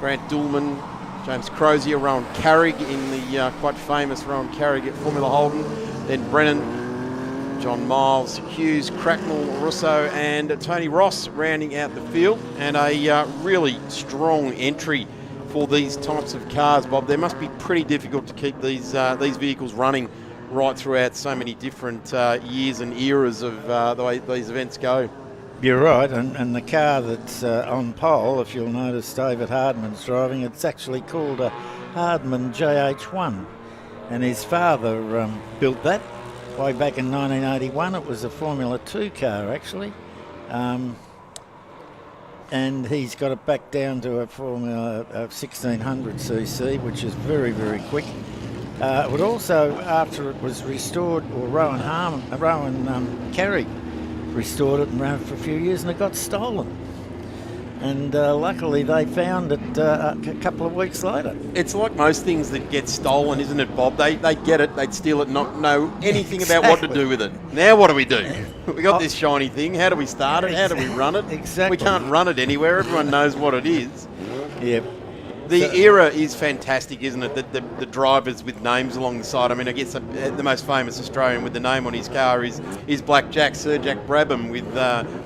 Grant Dulman, James Crozier, Rowan Carrick in the quite famous Rowan Carrick at Formula Holden, then Brennan, John Miles, Hughes, Cracknell, Russo and Tony Ross rounding out the field, and a really strong entry for these types of cars, Bob. They must be pretty difficult to keep these vehicles running right throughout so many different years and eras of the way these events go. You're right, and the car that's on pole, if you'll notice David Hardman's driving, it's actually called a Hardman JH1, and his father built that way back in 1981. It was a Formula 2 car actually, and he's got it back down to a Formula 1600cc, which is very, very quick. But also, after it was restored, or Rowan Carrick restored it and ran it for a few years, and it got stolen. And luckily they found it a couple of weeks later. It's like most things that get stolen, isn't it, Bob? They get it, they'd steal it, not know anything about what to do with it. Now what do? We got this shiny thing, how do we start it, how do we run it? Exactly. We can't run it anywhere, everyone knows what it is. Yep. The era is fantastic, isn't it? The drivers with names along the side. I mean, I guess the most famous Australian with the name on his car is Black Jack, Sir Jack Brabham, with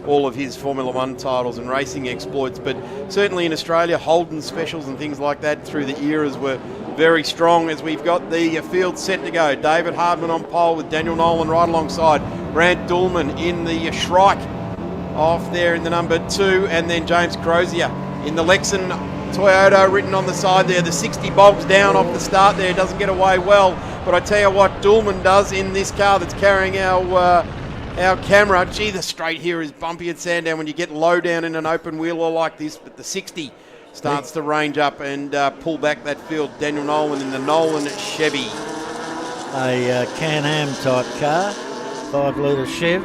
all of his Formula 1 titles and racing exploits. But certainly in Australia, Holden specials and things like that through the eras were very strong, as we've got the field set to go. David Hardman on pole with Daniel Nolan right alongside. Grant Dulman in the Shrike off there in the number 2, and then James Crozier in the Lexan Toyota written on the side there. The 60 bogs down off the start there, doesn't get away well, but I tell you what Dulman does in this car that's carrying our camera. Gee, the straight here is bumpy at Sandown when you get low down in an open wheeler like this, but the 60 starts to range up and pull back that field. Daniel Nolan in the Nolan Chevy. A Can-Am type car, 5 litre Chev,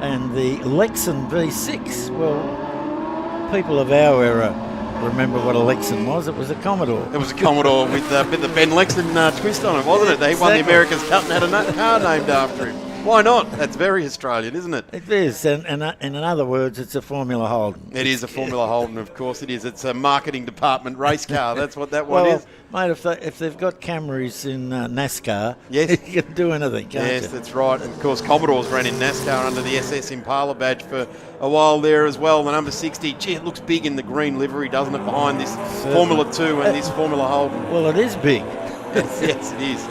and the Lexan V6. Well, people of our era remember what a Lexan was. It was a Commodore. It was a Commodore with the Ben Lexan twist on it, wasn't it? They won the America's Cup and had a car named after him. Why not? That's very Australian, isn't it? It is, and in other words, it's a Formula Holden. It is a Formula Holden, of course it is. It's a marketing department race car. That's what that one is. Mate, if they've got cameras in NASCAR, yes, you can do anything, can't you? Yes, that's right. And of course, Commodores ran in NASCAR under the SS Impala badge for a while there as well. The number 60, gee, it looks big in the green livery, doesn't it, behind this Formula 2 and this Formula Holden. Well, it is big. Yes, it is.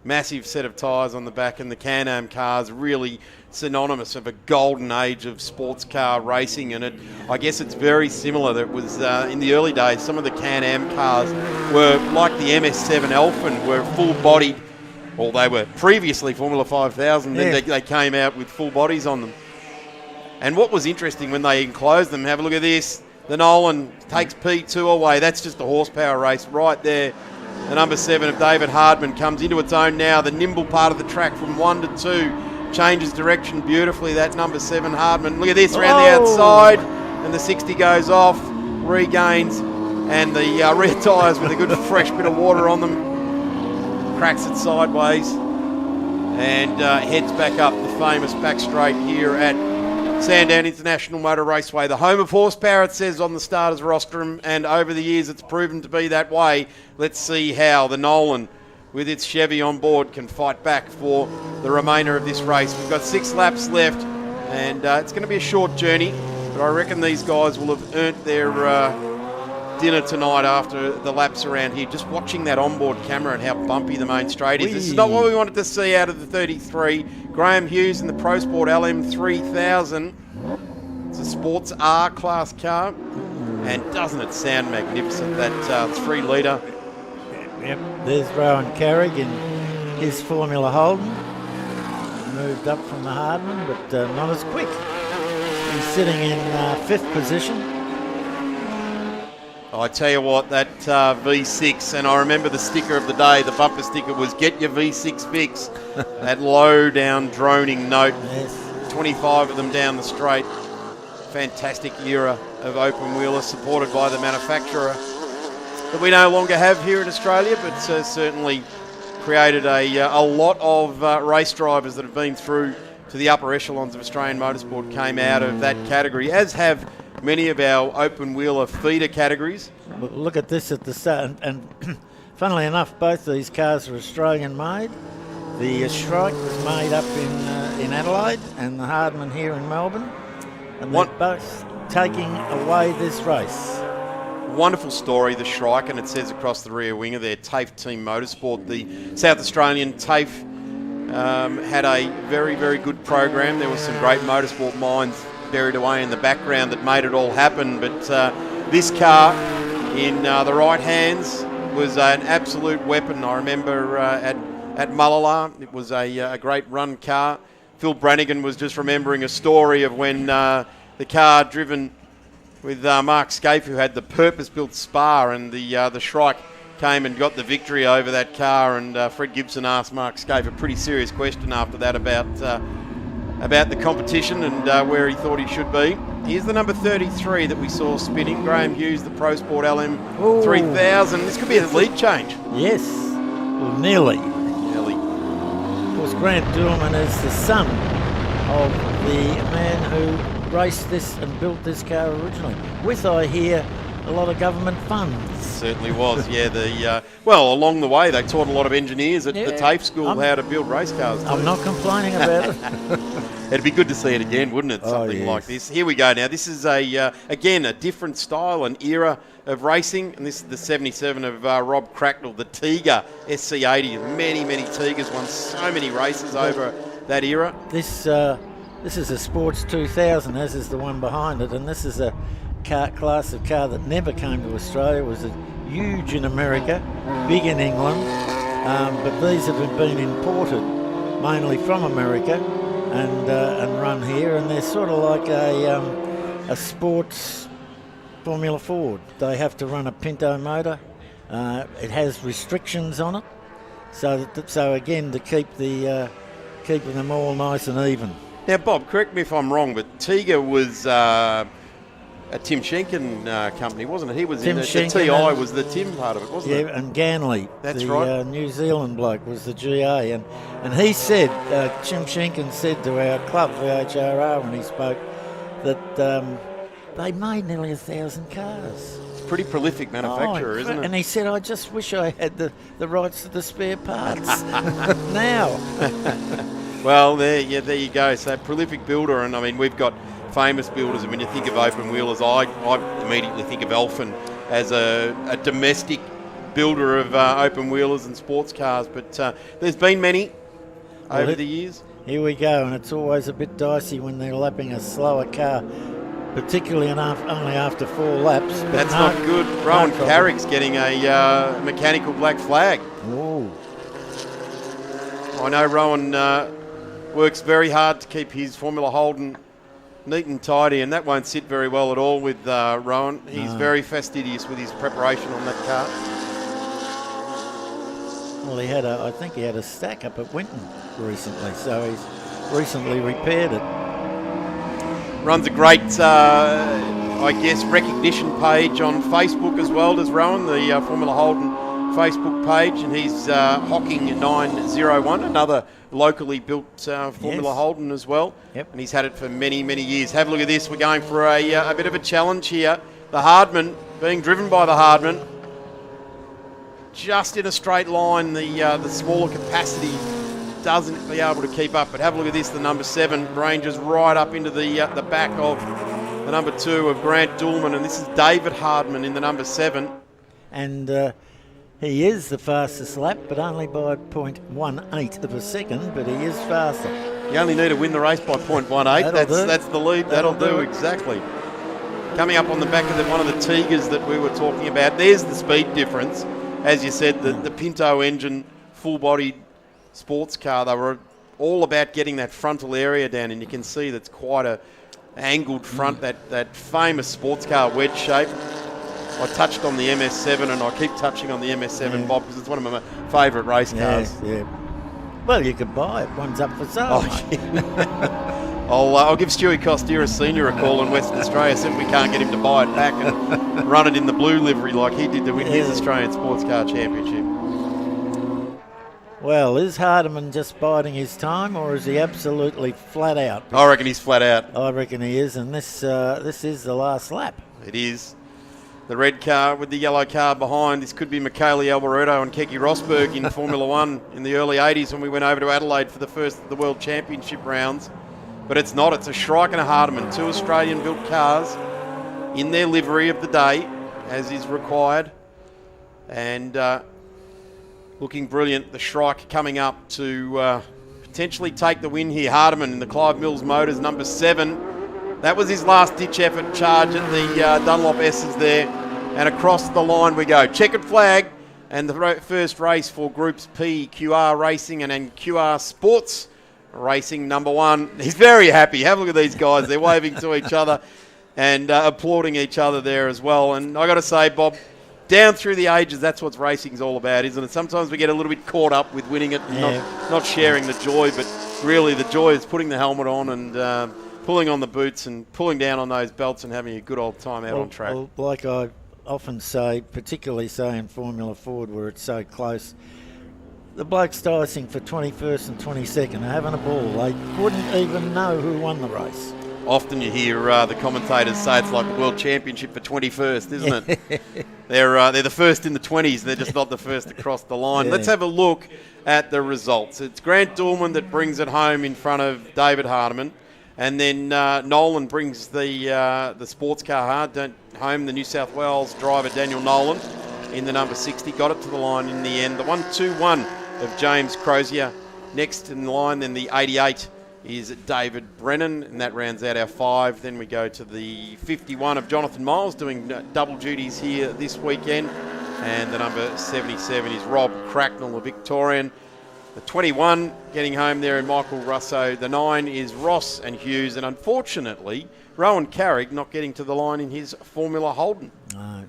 Massive set of tyres on the back, and the Can-Am cars really synonymous of a golden age of sports car racing. And I guess it's very similar. That was in the early days, some of the Can-Am cars were like the MS7 Elfin, were full-bodied. Well, they were previously Formula 5000, then they came out with full bodies on them. And what was interesting when they enclosed them, have a look at this. The Nolan takes P2 away. That's just a horsepower race right there. The number 7 of David Hardman comes into its own now. The nimble part of the track from 1 to 2 changes direction beautifully. That number 7 Hardman. Look at this around the outside, and the 60 goes off, regains, and the rear tyres with a good fresh bit of water on them. Cracks it sideways and heads back up the famous back straight here at Sandown International Motor Raceway, the home of horsepower, it says on the starters rostrum, and over the years it's proven to be that way. Let's see how the Nolan, with its Chevy on board, can fight back for the remainder of this race. We've got 6 laps left, and it's going to be a short journey, but I reckon these guys will have earned their dinner tonight after the laps around here. Just watching that onboard camera and how bumpy the main straight is. This is not what we wanted to see out of the 33. Graham Hughes in the Pro Sport LM3000. It's a Sports R class car, and doesn't it sound magnificent, that 3 litre. Yep, there's Rowan Carrick in his Formula Holden. Moved up from the Hardman, but not as quick. He's sitting in 5th position. I tell you what, that V6, and I remember the sticker of the day, the bumper sticker was "Get your V6 fix." That low down droning note. Yes. 25 of them down the straight. Fantastic era of open wheeler, supported by the manufacturer, that we no longer have here in Australia, but certainly created a lot of race drivers that have been through to the upper echelons of Australian motorsport came out of that category, as have many of our open wheeler feeder categories. Look at this at the start, and funnily enough, both these cars are Australian made. The Shrike was made up in Adelaide, and the Hardman here in Melbourne, and they're both taking away this race. Wonderful story, the Shrike, and it says across the rear wing of their TAFE Team Motorsport. The South Australian TAFE had a very, very good program. There was some great motorsport minds buried away in the background that made it all happen, but this car in the right hands was an absolute weapon. I remember at Mullala, it was a great run car. Phil Brannigan was just remembering a story of when the car driven with Mark Scaife, who had the purpose-built Spa, and the Shrike came and got the victory over that car, and Fred Gibson asked Mark Scaife a pretty serious question after that about the competition and where he thought he should be. Here's the number 33 that we saw spinning, Graham Hughes, the Pro Sport LM 3000. This could be a lead change. Yes, well, nearly. Of course, Grant Dillman is the son of the man who raced this and built this car originally, with, I hear, a lot of government funds. Certainly was, yeah. Well, along the way, they taught a lot of engineers at the TAFE school how to build race cars. I'm not complaining about it. It'd be good to see it again, wouldn't it? Something like this. Here we go now. This is, again, a different style and era of racing. And this is the 77 of Rob Cracknell, the Tiga SC80. Many, many Tigas won so many races over that era. This is a Sports 2000, as is the one behind it. And this is a class of car that never came to Australia. It was huge in America, big in England. But these have been imported mainly from America and run here, and they're sort of like a sports Formula Ford. They have to run a Pinto motor. It has restrictions on it, so again to keep keeping them all nice and even. Now, Bob, correct me if I'm wrong, but Tiga was a Tim Schenken company, wasn't it? He was in the TI was the Tim part of it, wasn't it? Yeah, and Ganley, that's the right. New Zealand bloke, was the GA, and he said, Tim Schenken said to our club, VHRR, when he spoke, that they made nearly 1,000 cars. It's a pretty prolific manufacturer, isn't it? And he said, I just wish I had the rights to the spare parts now. Well, there you go. So prolific builder, and I mean we've got famous builders, and when you think of open wheelers, I immediately think of Elfin as a domestic builder of open wheelers and sports cars. But there's been many over the years. Here we go, and it's always a bit dicey when they're lapping a slower car, particularly only after 4 laps. But that's not good. Rowan Carrick's getting a mechanical black flag. Ooh. I know Rowan works very hard to keep his Formula Holden neat and tidy, and that won't sit very well at all with Rowan. He's very fastidious with his preparation on that car. Well, I think he had a stack up at Winton recently, so he's recently repaired it. Runs a great, recognition page on Facebook as well, does Rowan, the Formula Holden Facebook page, and he's Hocking 901, another locally built Formula Holden as well. Yep. And he's had it for many, many years. Have a look at this. We're going for a bit of a challenge here. The Hardman, being driven by the Hardman, just in a straight line. The smaller capacity doesn't be able to keep up. But have a look at this. The number 7 ranges right up into the back of the number 2 of Grant Dillman, and this is David Hardman in the number 7. And he is the fastest lap, but only by 0.18 of a second, but he is faster. You only need to win the race by 0.18. That's the lead. That'll do, exactly. Coming up on the back of one of the Tigas that we were talking about, there's the speed difference. As you said, the Pinto engine, full-bodied sports car, they were all about getting that frontal area down, and you can see that's quite a angled front, that famous sports car wedge shape. I touched on the MS7, and I keep touching on the MS7, Bob, because it's one of my favourite race cars. Yeah. Well, you could buy it. One's up for sale. I'll give Stewie Costiera Senior a call in Western Australia, see if we can't get him to buy it back and run it in the blue livery like he did to win his Australian Sports Car Championship. Well, is Hardiman just biding his time, or is he absolutely flat out? I reckon he's flat out. I reckon he is, and this is the last lap. It is. The red car with the yellow car behind. This could be Michele Alboreto and Keke Rosberg in Formula One in the early 80s when we went over to Adelaide for the first of the World Championship rounds. But it's not. It's a Shrike and a Hardiman, two Australian-built cars in their livery of the day, as is required. And looking brilliant. The Shrike coming up to potentially take the win here. Hardiman in the Clive Mills Motors, number 7. That was his last-ditch effort charge at the Dunlop S's there. And across the line we go. Checkered flag. And the first race for Groups P, QR Racing and QR Sports Racing, number 1. He's very happy. Have a look at these guys. They're waving to each other and applauding each other there as well. And I got to say, Bob, down through the ages, that's what racing's all about, isn't it? Sometimes we get a little bit caught up with winning it and not sharing the joy, but really the joy is putting the helmet on and pulling on the boots and pulling down on those belts and having a good old time out on track. Well, like I often say, particularly say in Formula Ford where it's so close, the blokes dicing for 21st and 22nd are having a ball. They wouldn't even know who won the race. Often you hear the commentators say it's like the World Championship for 21st, isn't it? They're the first in the 20s. They're just not the first across the line. Yeah. Let's have a look at the results. It's Grant Dulman that brings it home in front of David Hardiman. And then Nolan brings the sports car home, the New South Wales driver Daniel Nolan in the number 60. Got it to the line in the end. The 1-2-1 of James Crozier. Next in line, then the 88 is David Brennan, and that rounds out our 5. Then we go to the 51 of Jonathan Miles doing double duties here this weekend. And the number 77 is Rob Cracknell, the Victorian. The 21 getting home there in Michael Russo. The 9 is Ross and Hughes. And unfortunately, Rowan Carrick not getting to the line in his Formula Holden. No.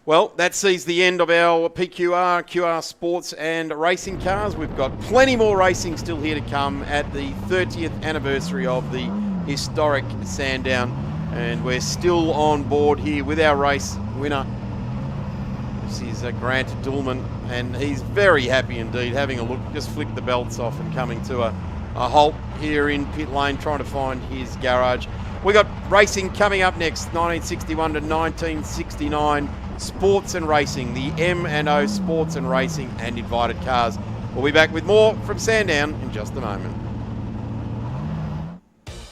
Well, that sees the end of our PQR, QR Sports and Racing cars. We've got plenty more racing still here to come at the 30th anniversary of the historic Sandown. And we're still on board here with our race winner. This is Grant Dulman, and he's very happy indeed, having a look, just flicked the belts off and coming to a halt here in pit lane, trying to find his garage. We got racing coming up next, 1961 to 1969, sports and racing, the M&O Sports and Racing and Invited Cars. We'll be back with more from Sandown in just a moment.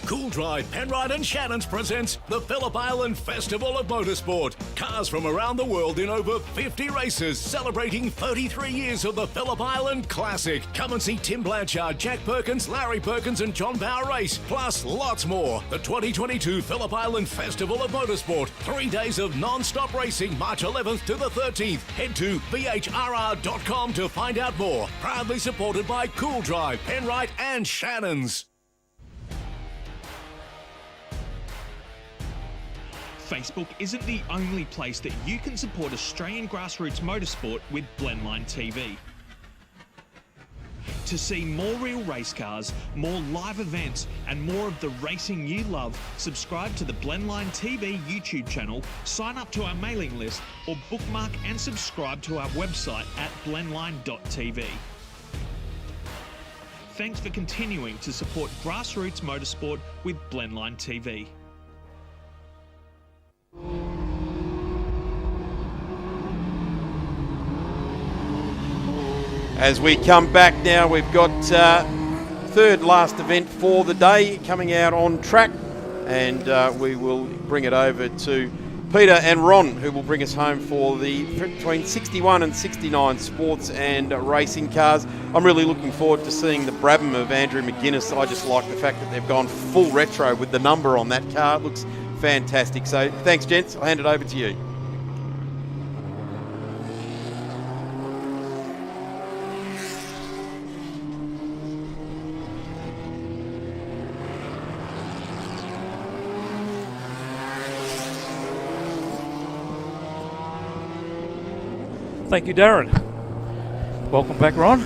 Cool Drive, Penrite and Shannons presents the Phillip Island Festival of Motorsport. Cars from around the world in over 50 races, celebrating 33 years of the Phillip Island Classic. Come and see Tim Blanchard, Jack Perkins, Larry Perkins and John Bauer race, plus lots more. The 2022 Phillip Island Festival of Motorsport. 3 days of non-stop racing, March 11th to the 13th. Head to VHRR.com to find out more. Proudly supported by Cool Drive, Penrite and Shannons. Facebook isn't the only place that you can support Australian grassroots motorsport with Blendline TV. To see more real race cars, more live events, and more of the racing you love, subscribe to the Blendline TV YouTube channel, sign up to our mailing list, or bookmark and subscribe to our website at blendline.tv. Thanks for continuing to support grassroots motorsport with Blendline TV. As we come back now, we've got third last event for the day coming out on track, and we will bring it over to Peter and Ron, who will bring us home for the between 61 and 69 sports and racing cars. I'm really looking forward to seeing the Brabham of Andrew McGuinness. I just like the fact that they've gone full retro with the number on that car. It looks fantastic. So thanks, gents. I'll hand it over to you. Thank you, Darren. Welcome back, Ron.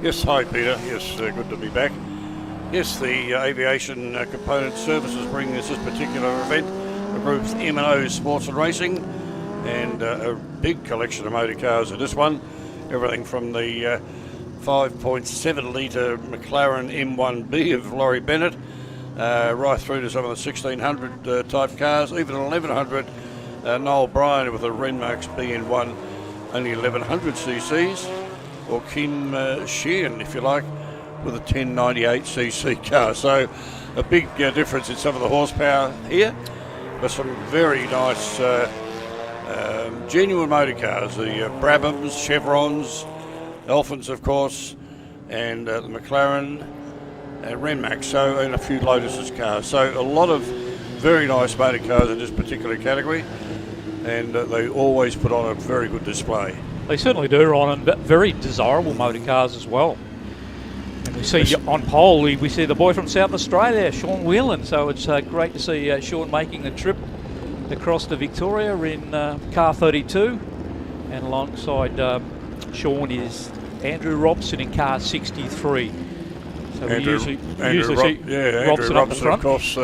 Yes, hi, Peter. Yes, good to be back. Yes, the Aviation Component Services bringing us this particular event, the group's M&O Sports and Racing. and a big collection of motor cars in this one. Everything from the 5.7 litre McLaren M1B of Laurie Bennett, right through to some of the 1600 type cars, even an 1100 Noel Bryan with a Renmarks BN1, only 1100 cc's, or Kim Sheehan, if you like, with a 1098cc car. So a big difference in some of the horsepower here, but some very nice genuine motor cars, the Brabhams, Chevrons, Elfins of course, and the McLaren and Renmax, so, and a few Lotus's cars. So a lot of very nice motor cars in this particular category, and they always put on a very good display. They certainly do, Ron, and very desirable motor cars as well. And we see on pole, we see the boy from South Australia, Sean Whelan, so it's great to see Sean making the trip across to Victoria in car 32, and alongside Sean is Andrew Robson in car 63. So we usually see Robson up the front. Of course,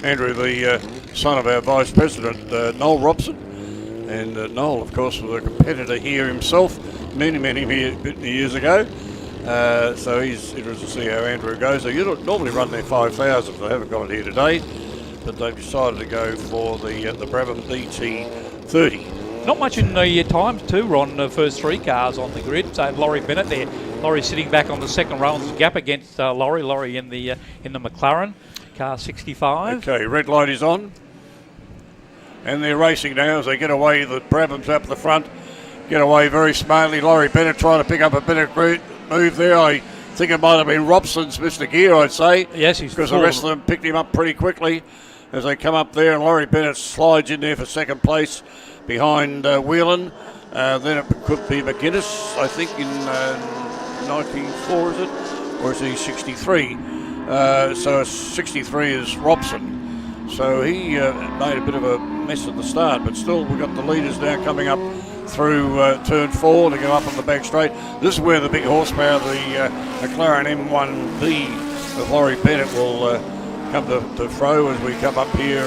Andrew, the son of our Vice President, Noel Robson. And Noel, of course, was a competitor here himself many years ago. So he's interested to see how Andrew goes. They normally run their 5,000. They haven't got it here today, but they've decided to go for the Brabham DT30. Not much in the times too, Ron. The first three cars on the grid. So Laurie Bennett there. Laurie sitting back on the second row, and gap against Laurie. Laurie in the McLaren, car 65. Okay, red light is on. And they're racing now as they get away. The Brabhams up the front, get away very smartly. Laurie Bennett trying to pick up a bit of move there. I think it might have been Robson's Mr. Gear, I'd say. Yes, he's because the rest of them picked him up pretty quickly as they come up there. And Laurie Bennett slides in there for second place behind Whelan. Then it could be McGuinness, I think, in 94, is it? Or is he 63? So 63 is Robson. So he made a bit of a mess at the start, but still we've got the leaders now coming up through turn 4 to go up on the back straight. This is where the big horsepower, the McLaren M1B of Laurie Bennett will come to throw as we come up here,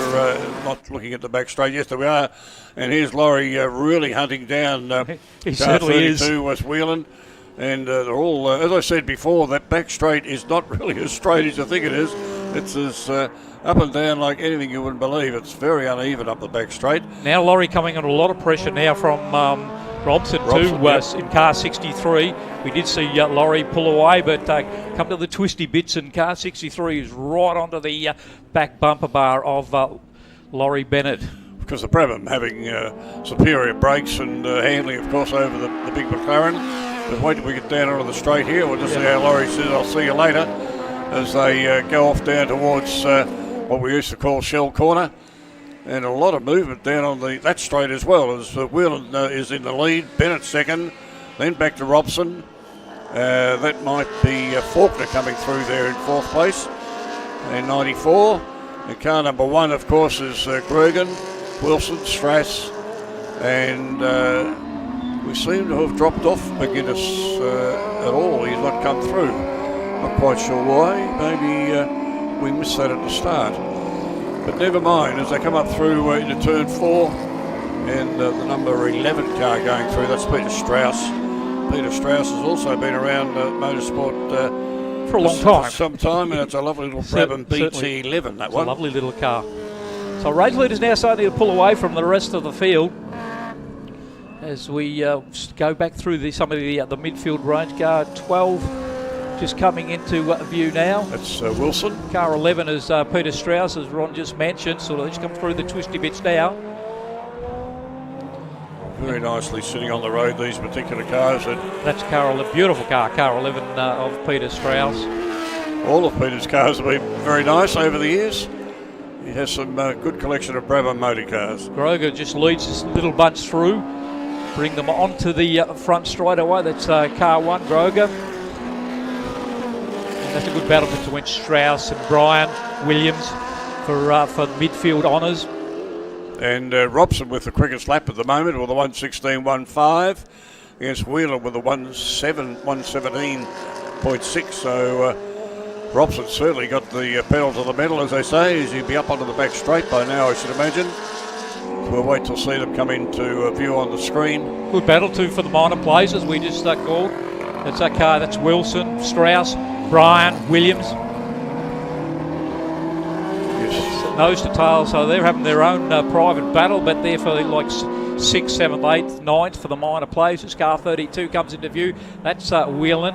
not looking at the back straight. Yes, there we are. And here's Laurie really hunting down he certainly is. West Whelan. And they're all, as I said before, that back straight is not really as straight as you think it is. It's as up and down like anything you wouldn't believe. It's very uneven up the back straight. Now Laurie coming under a lot of pressure now from Robson too, in car 63. We did see Laurie pull away, but come to the twisty bits, and car 63 is right onto the back bumper bar of Laurie Bennett. Because the Brabham having superior brakes and handling, of course, over the big McLaren. But wait till we get down onto the straight here. We'll just see how Laurie says, I'll see you later, as they go off down towards what we used to call Shell Corner. And a lot of movement down on that straight as well, as Whelan is in the lead, Bennett second, then back to Robson. That might be Faulkner coming through there in fourth place in 94. And car number 1, of course, is Grogan, Wilson, Strass, and we seem to have dropped off McGuinness at all. He's not come through. Not quite sure why. Maybe we missed that at the start. But never mind, as they come up through into turn 4, and the number 11 car going through, that's Peter Strauss. Peter Strauss has also been around motorsport for a long time. For some time, and it's a lovely little Brabham BT11, that one. A lovely little car. So race leaders now starting to pull away from the rest of the field as we go back through some of the midfield range. Car 12 just coming into view now. That's Wilson. Car 11 is Peter Strauss, as Ron just mentioned, so they've just come through the twisty bits now. Very nicely sitting on the road, these particular cars. That's beautiful car, car 11 of Peter Strauss. All of Peter's cars have been very nice over the years. He has some good collection of Brabham motor cars. Groger just leads this little bunch through, bring them onto the front straight away. That's car 1, Groger. And that's a good battle between Strauss and Bryan Williams for midfield honours. And Robson with the quickest lap at the moment, with a 1:16.15, against Wheeler with a 1:17.6. So Robson certainly got the pedal to the metal, as they say, as he'd be up onto the back straight by now, I should imagine. we'll wait till see them come into view on the screen. Good battle too for the minor places we just called. That's that car, that's Wilson, Strauss, Bryan, Williams. Yes. Nose to tail, so they're having their own private battle, but they're for like 6th, 7th, 8th, 9th for the minor places. Car 32 comes into view. That's Whelan.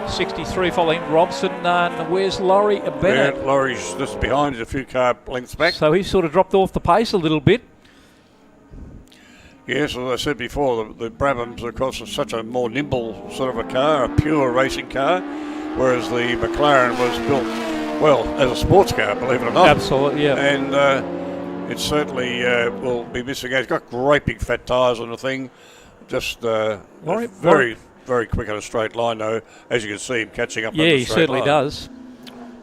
63 following Robson. And where's Laurie Bennett? Yeah, Laurie's just behind, he's a few car lengths back. So he's sort of dropped off the pace a little bit. Yes, as I said before, the Brabhams, of course, is such a more nimble sort of a car, a pure racing car, whereas the McLaren was built, well, as a sports car, believe it or not. Absolutely, yeah. And it certainly will be missing out. It's got great big fat tyres on the thing. Just very quick on a straight line, though, as you can see him catching up on the straight line. Yeah, he certainly does.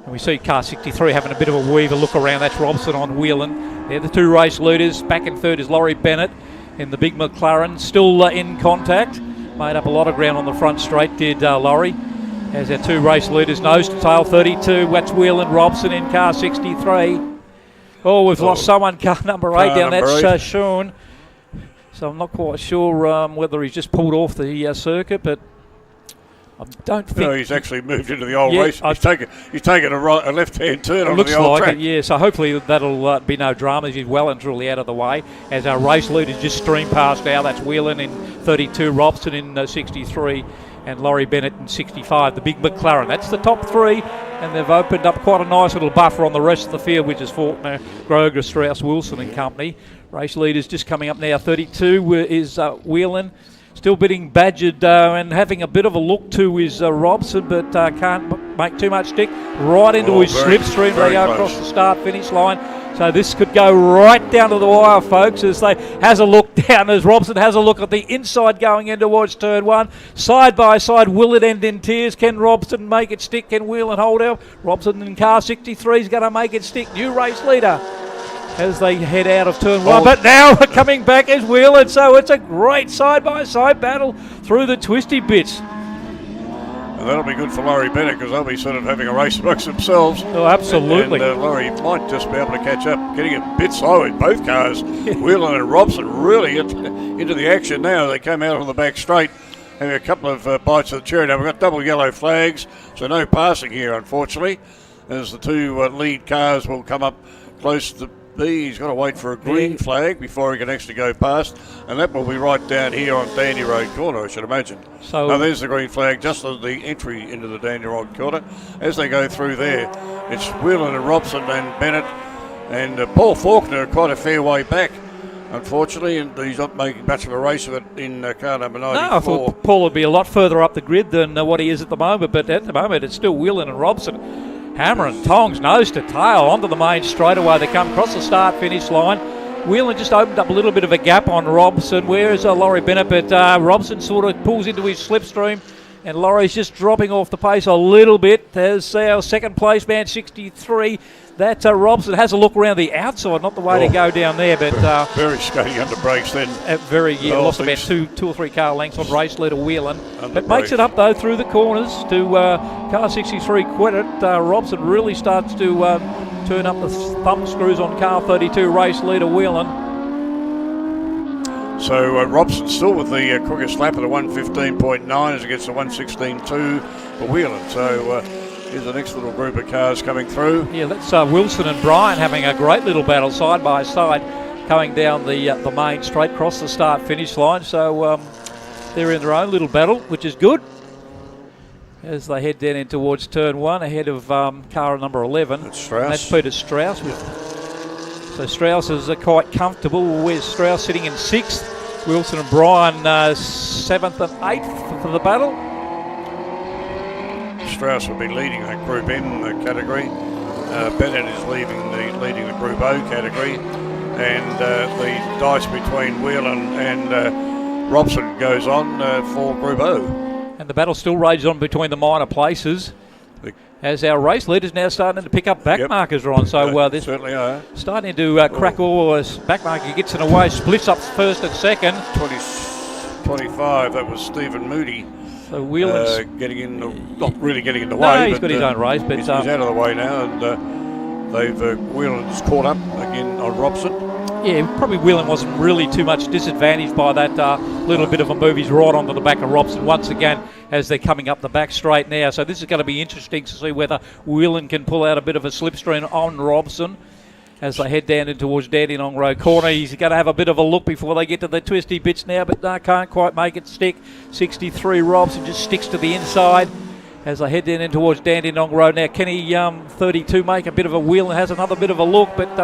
And we see car 63 having a bit of a weave, a look around. That's Robson on Whelan. They're the two race leaders. Back in third is Laurie Bennett in the big McLaren. Still in contact. Made up a lot of ground on the front straight, did Laurie. As our two race leaders, nose to tail 32. That's Whelan, Robson in car 63. Oh, we've lost someone, car number 8 down. That's Sean. So I'm not quite sure whether he's just pulled off the circuit, but I don't think... No, he's actually moved into the old race. He's taken a left-hand turn on the old track. It, yeah. So hopefully that'll be no drama. He's well and truly out of the way. As our race leaders just stream past now, that's Whelan in 32, Robson in 63, and Laurie Bennett in 65, the big McLaren. That's the top three, and they've opened up quite a nice little buffer on the rest of the field, which is Faulkner, Groger, Strauss, Wilson and company. Race leaders just coming up now. 32 is Whelan. Still bidding badgered and having a bit of a look to is Robson, but can't make too much stick. Right into his slipstream. They go across the start-finish line. So this could go right down to the wire, folks, as they has a look down, as Robson has a look at the inside going in towards turn one. Side by side, will it end in tears? Can Robson make it stick? Can Whelan hold out? Robson in car 63 is going to make it stick. New race leader as they head out of turn one. But now coming back is Whelan, so it's a great side-by-side battle through the twisty bits. And that'll be good for Laurie Bennett, because they'll be sort of having a race amongst themselves. Oh, absolutely. And Laurie might just be able to catch up, getting a bit slow in both cars. Whelan and Robson really into the action now. They came out on the back straight, having a couple of bites of the cherry. Now we've got double yellow flags, so no passing here, unfortunately, as the two lead cars will come up close to he's got to wait for a green flag before he can actually go past, and that will be right down here on Dandy Road corner, I should imagine. So now there's the green flag just at the entry into the Dandy Road corner. As they go through there, it's Whelan and Robson and Bennett and Paul Faulkner quite a fair way back, unfortunately, and he's not making much of a race of it in car number 94. No, I thought Paul would be a lot further up the grid than what he is at the moment, but at the moment it's still Whelan and Robson. Hammer and tongs, nose to tail, onto the main straightaway. They come across the start-finish line. Whelan just opened up a little bit of a gap on Robson. Where's Laurie Bennett? But Robson sort of pulls into his slipstream, and Laurie's just dropping off the pace a little bit. There's our second place man, 63. That Robson has a look around the outside, not the way to go down there, but very skating under brakes then. Lost about two or three car lengths on race leader Whelan. But makes it up though through the corners to car 63 Quintet. Robson really starts to turn up the thumb screws on car 32 race leader Whelan. So Robson still with the quickest lap at a 1:15.9 as against a 1:16.2 for Whelan. So here's the next little group of cars coming through. Yeah, that's Wilson and Bryan having a great little battle side by side, coming down the main straight across the start-finish line. So they're in their own little battle, which is good, as they head down in towards turn one, ahead of car number 11. That's Strauss. That's Peter Strauss. So Strauss is quite comfortable. Where's Strauss sitting in 6th? Wilson and Bryan 7th and 8th for the battle. Strauss will be leading that Group N category. Bennett is leading the Group O category, and the dice between Whelan and Robson goes on for Group O. And the battle still rages on between the minor places, as our race leaders now starting to pick up back markers, Ron. So they're certainly are starting to crack all this back marker. Gets in away, splits up first and second. 25, that was Stephen Moody. So Whelan's getting in, not really getting in the way. No, he's got his own race, but he's out of the way now, and Whelan's caught up again on Robson. probably Whelan wasn't really too much disadvantaged by that little bit of a move. He's right onto the back of Robson once again as they're coming up the back straight now. So this is going to be interesting to see whether Whelan can pull out a bit of a slipstream on Robson as they head down in towards Dandenong Road corner. He's going to have a bit of a look before they get to the twisty bits now, but can't quite make it stick. 63 Robson just sticks to the inside as they head down in towards Dandenong Road. Now, can he, 32, make a bit of a wheel and has another bit of a look, but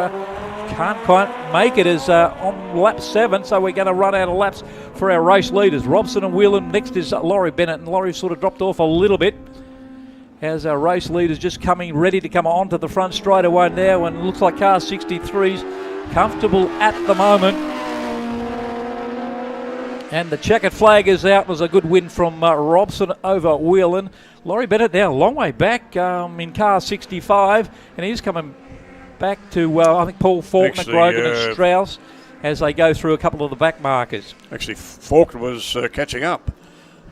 can't quite make it as on lap 7, so we're going to run out of laps for our race leaders. Robson and Whelan. Next is Laurie Bennett, and Laurie sort of dropped off a little bit as our race leaders just coming ready to come onto the front straight away now, and it looks like car 63's comfortable at the moment. And the checkered flag is out. It was a good win from Robson over Whelan. Laurie Bennett now a long way back in car 65, and he's coming back to, I think, Paul Faulkner, Grogan and Strauss as they go through a couple of the back markers. Actually, Faulkner was catching up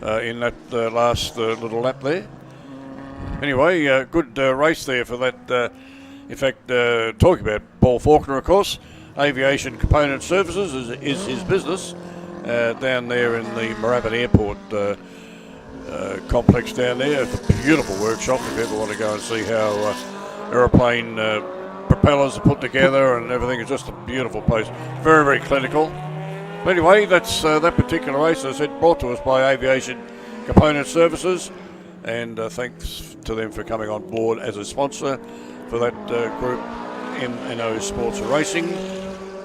in that last little lap there. Anyway, good race there for that. In fact, talking about Paul Faulkner, of course, Aviation Component Services is his business down there in the Moorabbin Airport complex down there. It's a beautiful workshop if you ever want to go and see how aeroplane propellers are put together and everything. Is just a beautiful place. Very, very clinical. But anyway, that's that particular race, as I said, brought to us by Aviation Component Services. And thanks to them for coming on board as a sponsor for that group, MNO Sports Racing.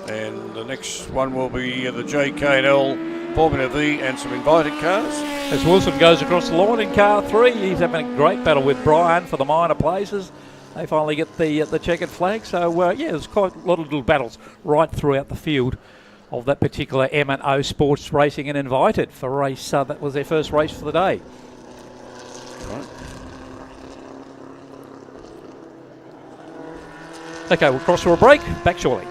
And the next one will be the JK&L Formula V and some invited cars. As Wilson goes across the line in car 3, he's having a great battle with Brian for the minor places. They finally get the checkered flag. So, there's quite a lot of little battles right throughout the field of that particular M&O Sports Racing and invited for race. That was their first race for the day. Right. Okay, we'll cross for a break. Back shortly.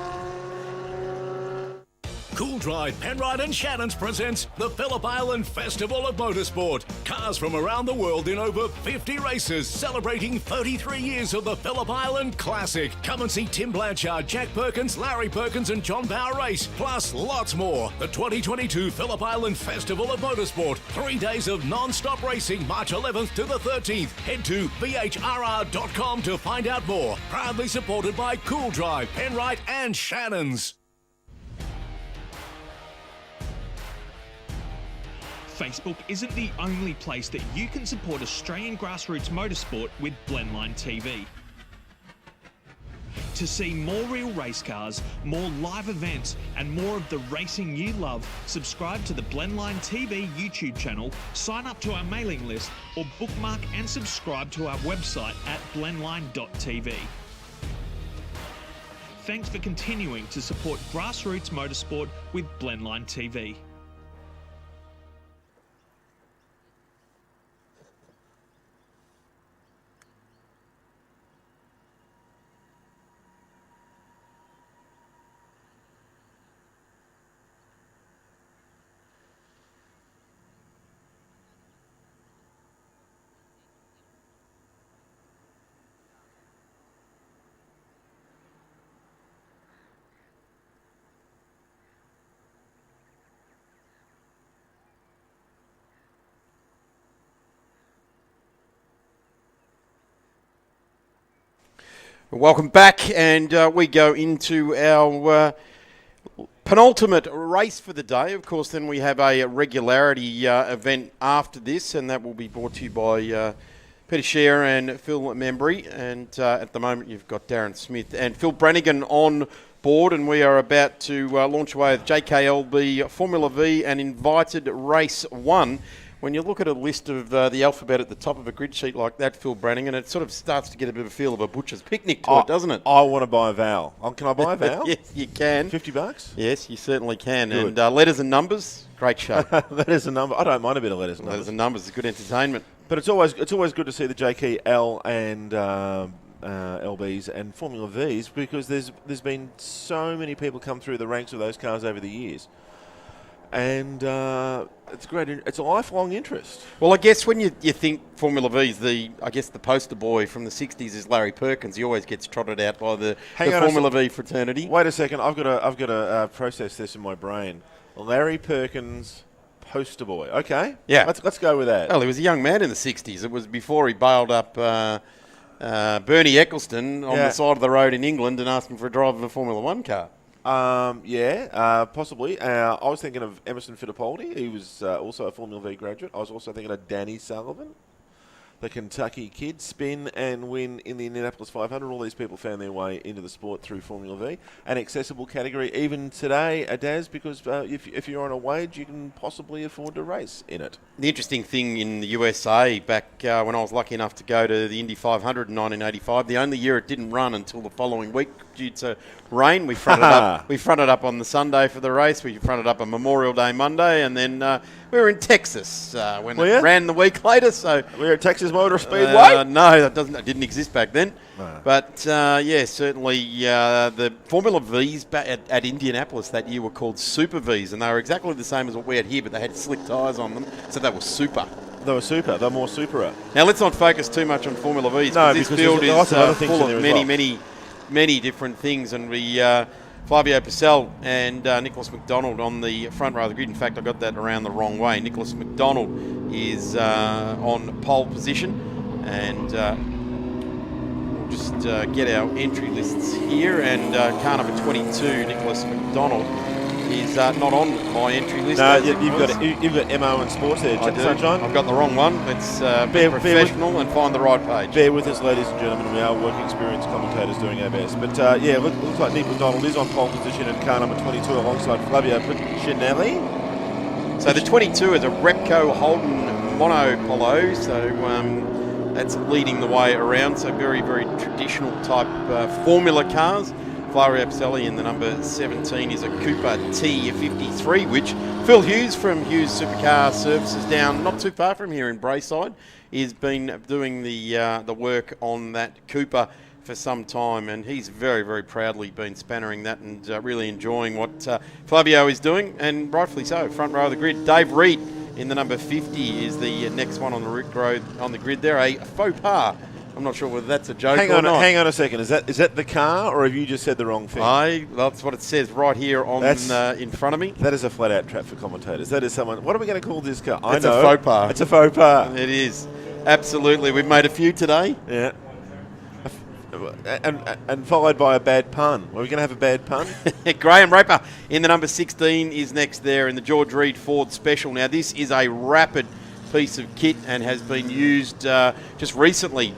Cool Drive, Penrite and Shannons presents the Phillip Island Festival of Motorsport. Cars from around the world in over 50 races, celebrating 33 years of the Phillip Island Classic. Come and see Tim Blanchard, Jack Perkins, Larry Perkins and John Bauer race, plus lots more. The 2022 Phillip Island Festival of Motorsport. 3 days of non-stop racing, March 11th to the 13th. Head to VHRR.com to find out more. Proudly supported by Cool Drive, Penrite and Shannons. Facebook isn't the only place that you can support Australian grassroots motorsport with Blendline TV. To see more real race cars, more live events, and more of the racing you love, subscribe to the Blendline TV YouTube channel, sign up to our mailing list, or bookmark and subscribe to our website at blendline.tv. Thanks for continuing to support grassroots motorsport with Blendline TV. Welcome back, and we go into our penultimate race for the day. Of course, then we have a regularity event after this, and that will be brought to you by Peter Scher and Phil Membry. And at the moment, you've got Darren Smith and Phil Brannigan on board, and we are about to launch away with JKLB Formula V and invited race 1. When you look at a list of the alphabet at the top of a grid sheet like that, Phil Brannigan, it sort of starts to get a bit of a feel of a butcher's picnic to it, doesn't it? I want to buy a vowel. Can I buy a vowel? Yes, you can. $50? Yes, you certainly can. Good. And letters and numbers, great show. Letters and numbers. I don't mind a bit of letters and numbers. Letters and numbers is good entertainment. But it's always good to see the JKL and LBs and Formula Vs, because there's been so many people come through the ranks of those cars over the years. and it's great. It's a lifelong interest. Well, I guess when you think Formula V's, I guess the poster boy from the 60s is Larry Perkins. He always gets trotted out by the Formula V fraternity. Wait a second, I've got to process this in my brain. Larry Perkins, poster boy. Okay, yeah, let's go with that. Well, he was a young man in the 60s. It was before he bailed up Bernie Eccleston on the side of the road in England and asked him for a drive of a Formula One car. Possibly. I was thinking of Emerson Fittipaldi. He was also a Formula V graduate. I was also thinking of Danny Sullivan, the Kentucky kid, spin and win in the Indianapolis 500. All these people found their way into the sport through Formula V. An accessible category even today, Daz, because if you're on a wage, you can possibly afford to race in it. The interesting thing in the USA, back when I was lucky enough to go to the Indy 500 in 1985, the only year it didn't run until the following week due to rain. We fronted up on the Sunday for the race. We fronted up on Memorial Day Monday, and then we were in Texas when it ran the week later. So we were at Texas Motor Speedway. No, that didn't exist back then. No. But certainly the Formula V's at Indianapolis that year were called Super V's, and they were exactly the same as what we had here, but they had slick tyres on them, so they were super. They were super. They were more superer. Now let's not focus too much on Formula V's. No, because this field is full of many different things, and we Flavio Purcell and Nicholas McDonald on the front row of the grid. In fact, I got that around the wrong way. Nicholas McDonald is on pole position, and we'll just get our entry lists here. And car number 22, Nicholas McDonald, is not on my entry list. No, you've got MO and Sports there, Sunshine. I've got the wrong one. Let's be professional and find the right page. Bear with us, ladies and gentlemen. We are work experienced commentators doing our best. But looks like Nick McDonald is on pole position in car number 22 alongside Flavio Puccinelli. So the 22 is a Repco Holden monopolo. So that's leading the way around. So very, very traditional type formula cars. Flavio Purcell in the number 17 is a Cooper T53, which Phil Hughes from Hughes Supercar Services down not too far from here in Braeside has been doing the work on that Cooper for some time, and he's very, very proudly been spannering that and really enjoying what Flavio is doing, and rightfully so. Front row of the grid, Dave Reed in the number 50 is the next one on the grid there, a faux pas. I'm not sure whether that's a joke or not. Hang on a second. Is that the car, or have you just said the wrong thing? That's what it says right here on in front of me. That is a flat-out trap for commentators. That is someone. What are we going to call this car? It's a faux pas. It's a faux pas. It is. Absolutely. We've made a few today. Yeah. And followed by a bad pun. Are we going to have a bad pun? Graham Raper in the number 16 is next there in the George Reed Ford Special. Now, this is a rapid piece of kit and has been used just recently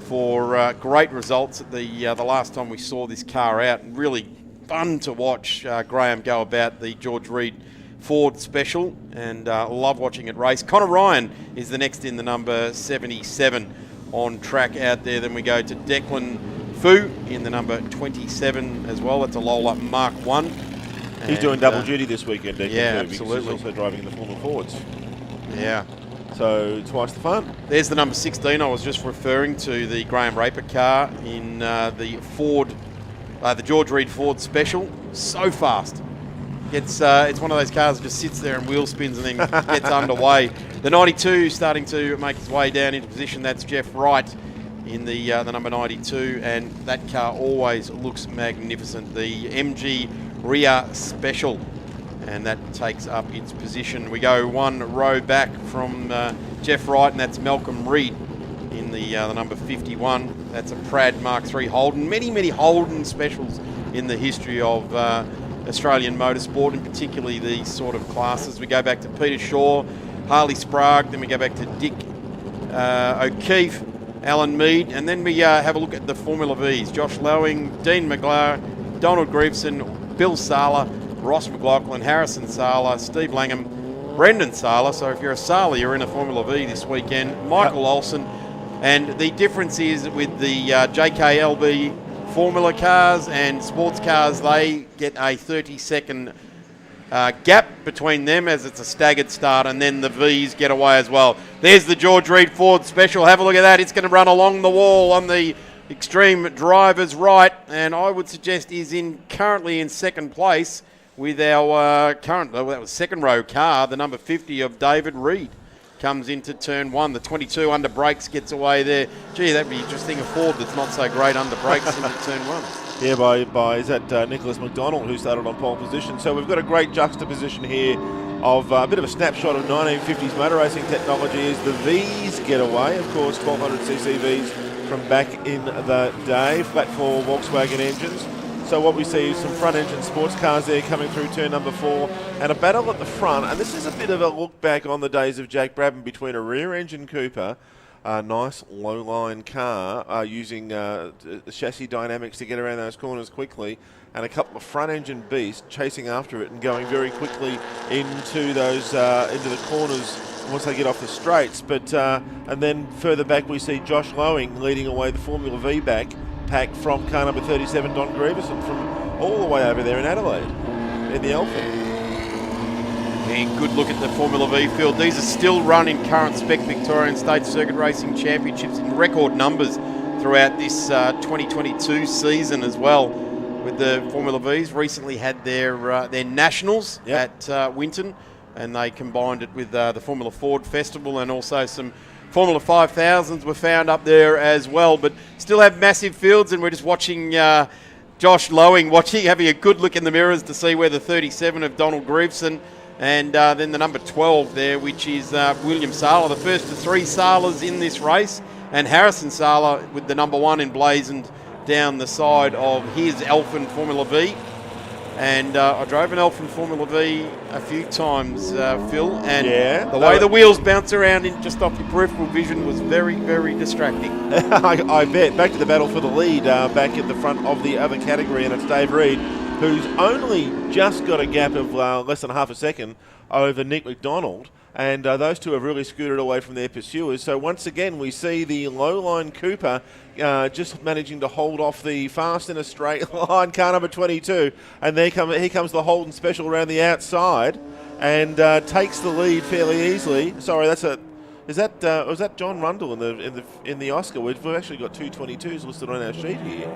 for great results at the last time we saw this car out. Really fun to watch Graham go about the George Reed Ford Special, and love watching it race. Connor Ryan is the next in the number 77 on track out there. Then we go to Declan Fu in the number 27 as well. That's a Lola Mark 1. He's doing double duty this weekend, Declan Fu, absolutely. He's also driving in the Formula Fords. Yeah. So twice the fun. There's the number 16. I was just referring to the Graham Raper car in the Ford, the George Reed Ford Special. So fast. It's one of those cars that just sits there and wheel spins and then gets underway. The 92 starting to make its way down into position. That's Jeff Wright in the number 92, and that car always looks magnificent. The MG Ria Special. And that takes up its position. We go one row back from Jeff Wright, and that's Malcolm Reed in the number 51. That's a Prad Mark III Holden. Many, many Holden specials in the history of Australian motorsport, and particularly these sort of classes. We go back to Peter Shaw, Harley Sprague, then we go back to Dick O'Keefe, Alan Mead, and then we have a look at the Formula Vs. Josh Lowing, Dean McGlower, Donald Grieveson, Bill Sala, Ross McLaughlin, Harrison Sala, Steve Langham, Brendan Sala. So if you're a Sala, you're in a Formula V this weekend. Michael Olsen. And the difference is with the JKLB Formula cars and sports cars, they get a 30-second gap between them as it's a staggered start, and then the Vs get away as well. There's the George Reed Ford Special. Have a look at that. It's going to run along the wall on the extreme driver's right, and I would suggest is currently in second place with our current, that was second row car, the number 50 of David Reed. Comes into turn 1. The 22 under brakes gets away there. Gee, that'd be interesting. A Ford that's not so great under brakes into turn 1. Yeah, by is that Nicholas McDonald, who started on pole position. So we've got a great juxtaposition here of a bit of a snapshot of 1950s motor racing technology as the V's get away. Of course, 1200cc V's from back in the day, flat 4 Volkswagen engines. So what we see is some front engine sports cars there coming through turn number 4 and a battle at the front. And this is a bit of a look back on the days of Jack Brabham between a rear engine Cooper, a nice low line car using the chassis dynamics to get around those corners quickly, and a couple of front engine beasts chasing after it and going very quickly into those into the corners once they get off the straights. But and then further back we see Josh Lowing leading away the Formula V pack from car number 37, Don Grieverson, from all the way over there in Adelaide in the Alpha. And good look at the Formula V field. These are still run in current spec Victorian State Circuit Racing Championships in record numbers throughout this 2022 season as well. With the Formula Vs, recently had their nationals at Winton, and they combined it with the Formula Ford Festival, and also some Formula 5000s were found up there as well, but still have massive fields. And we're just watching Josh Lowing having a good look in the mirrors to see where the 37 of Donald Grieveson, and then the number 12 there, which is William Sala, the first of 3 Salas in this race, and Harrison Sala with the number 1 emblazoned down the side of his Elfin Formula V. And I drove an Elfin Formula V a few times, Phil, and the way the wheels bounce around in just off your peripheral vision was very, very distracting. I bet. Back to the battle for the lead, back at the front of the other category, and it's Dave Reed, who's only just got a gap of less than half a second over Nick McDonald, and those two have really scooted away from their pursuers. So once again, we see the low-line Cooper just managing to hold off the fast in a straight line car number 22, and here comes the Holden Special around the outside and takes the lead fairly easily. Sorry, was that John Rundle in the Oscar? We've actually got 2 22s listed on our sheet here.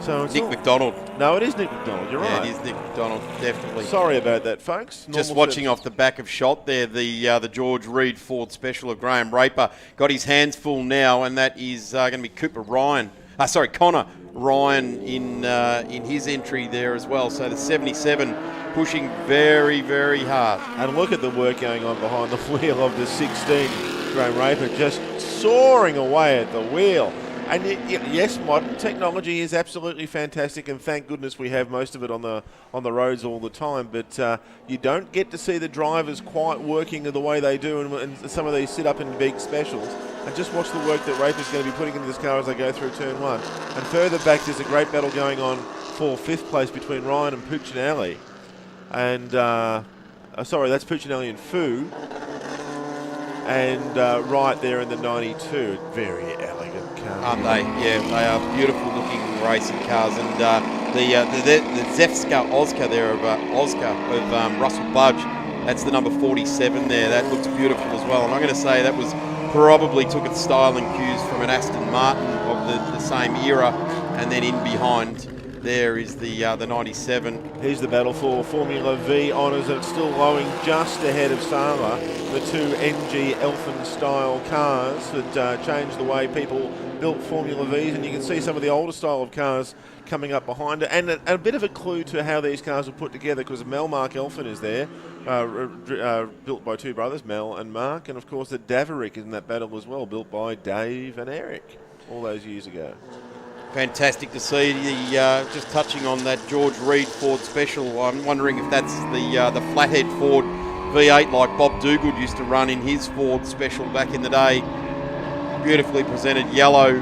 So it's Nick McDonald. No, it is Nick McDonald. You're right. Yeah, it is Nick McDonald, definitely. Sorry about that, folks. Just watching off the back of shot there, the George Reed Ford Special of Graham Raper got his hands full now, and that is going to be Connor Ryan in his entry there as well. So the 77 pushing very, very hard. And look at the work going on behind the wheel of the 16. Graham Raper just soaring away at the wheel. And yes, modern technology is absolutely fantastic, and thank goodness we have most of it on the roads all the time. But you don't get to see the drivers quite working the way they do, and some of these sit up in big specials. And just watch the work that Raper's going to be putting into this car as they go through turn 1. And further back, there's a great battle going on for 5th place between Ryan and Puccinelli. And that's Puccinelli and Fu. And right there in the 92, very elegant car. Aren't they? Yeah, they are beautiful looking racing cars. And the Zefska Oscar there of Russell Budge, that's the number 47 there. That looks beautiful as well. And I'm going to say that was probably took its styling cues from an Aston Martin of the same era. And then in behind there is the 97. Here's the battle for Formula V honours, and it's still Lowing just ahead of Sala, the 2 NG Elfin style cars that changed the way people built Formula Vs, and you can see some of the older style of cars coming up behind it, and a bit of a clue to how these cars were put together, because Mel Mark Elfin is there, built by 2 brothers, Mel and Mark, and of course the Daverick is in that battle as well, built by Dave and Eric all those years ago. Fantastic to see. Just touching on that George Reed Ford Special, I'm wondering if that's the flathead Ford V8 like Bob Dogood used to run in his Ford Special back in the day. Beautifully presented yellow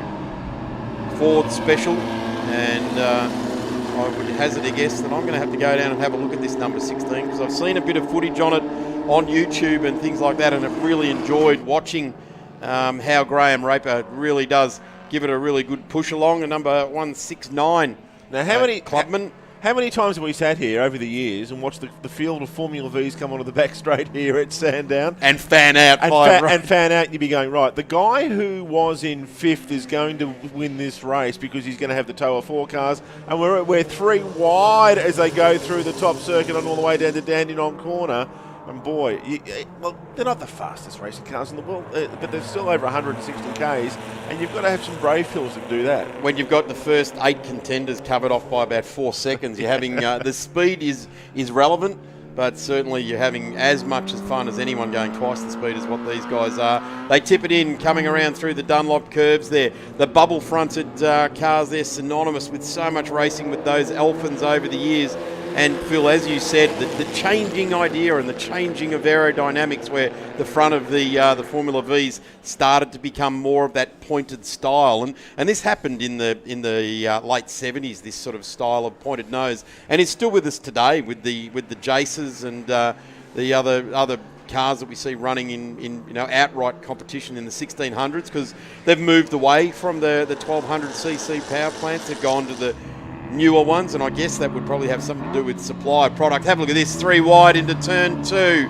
Ford Special, and I would hazard a guess that I'm going to have to go down and have a look at this number 16, because I've seen a bit of footage on it on YouTube and things like that, and I've really enjoyed watching how Graham Raper really does give it a really good push along. A number 169. Now, how many Clubman How many times have we sat here over the years and watched the field of Formula Vs come onto the back straight here at Sandown? And fan out. And fan out, and you'd be going, right, the guy who was in 5th is going to win this race because he's going to have the tow of 4 cars. And we're 3 wide as they go through the top circuit and all the way down to Dandenong Corner. And boy, well, they're not the fastest racing cars in the world, but they're still over 160 Ks, and you've got to have some brave fills to do that. When you've got the first 8 contenders covered off by about 4 seconds, you're having the speed is relevant, but certainly you're having as much as fun as anyone going twice the speed as what these guys are. They tip it in, coming around through the Dunlop curves there. The bubble-fronted cars, they're synonymous with so much racing with those Elfins over the years. And Phil, as you said, the changing idea and the changing of aerodynamics, where the front of the Formula Vs started to become more of that pointed style, and this happened in the late 70s. This sort of style of pointed nose, and it's still with us today with the Jaces and the other cars that we see running in outright competition in the 1600s, because they've moved away from the 1200cc power plants. They've gone to the newer ones, and I guess that would probably have something to do with supply of product. Have a look at this, 3 wide into turn 2.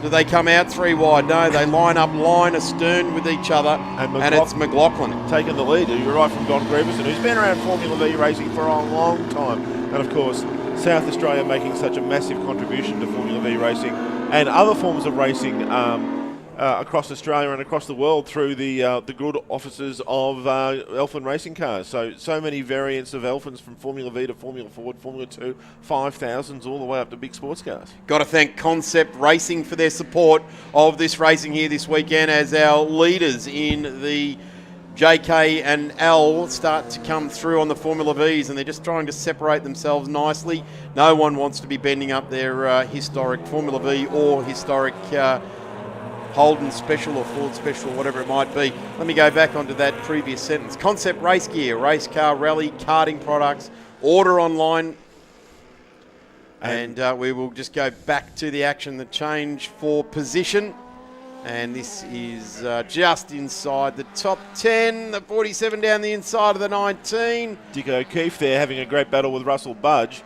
Do they come out 3 wide? No, they line astern with each other, and it's McLaughlin taking the lead. You're right, from Don Greverson, who's been around Formula V racing for a long time, and of course South Australia making such a massive contribution to Formula V racing and other forms of racing across Australia and across the world through the good offices of Elfin racing cars. So many variants of Elfins, from Formula V to Formula Ford, Formula 2, 5000s, all the way up to big sports cars. Got to thank Concept Racing for their support of this racing here this weekend, as our leaders in the JK and L start to come through on the Formula Vs, and they're just trying to separate themselves nicely. No one wants to be bending up their historic Formula V or historic Holden Special or Ford Special, whatever it might be. Let me go back onto that previous sentence. Concept Race Gear, race car, rally, karting products, order online. And we will just go back to the action, the change for position. And this is just inside the top 10, the 47 down the inside of the 19. Dick O'Keefe there having a great battle with Russell Budge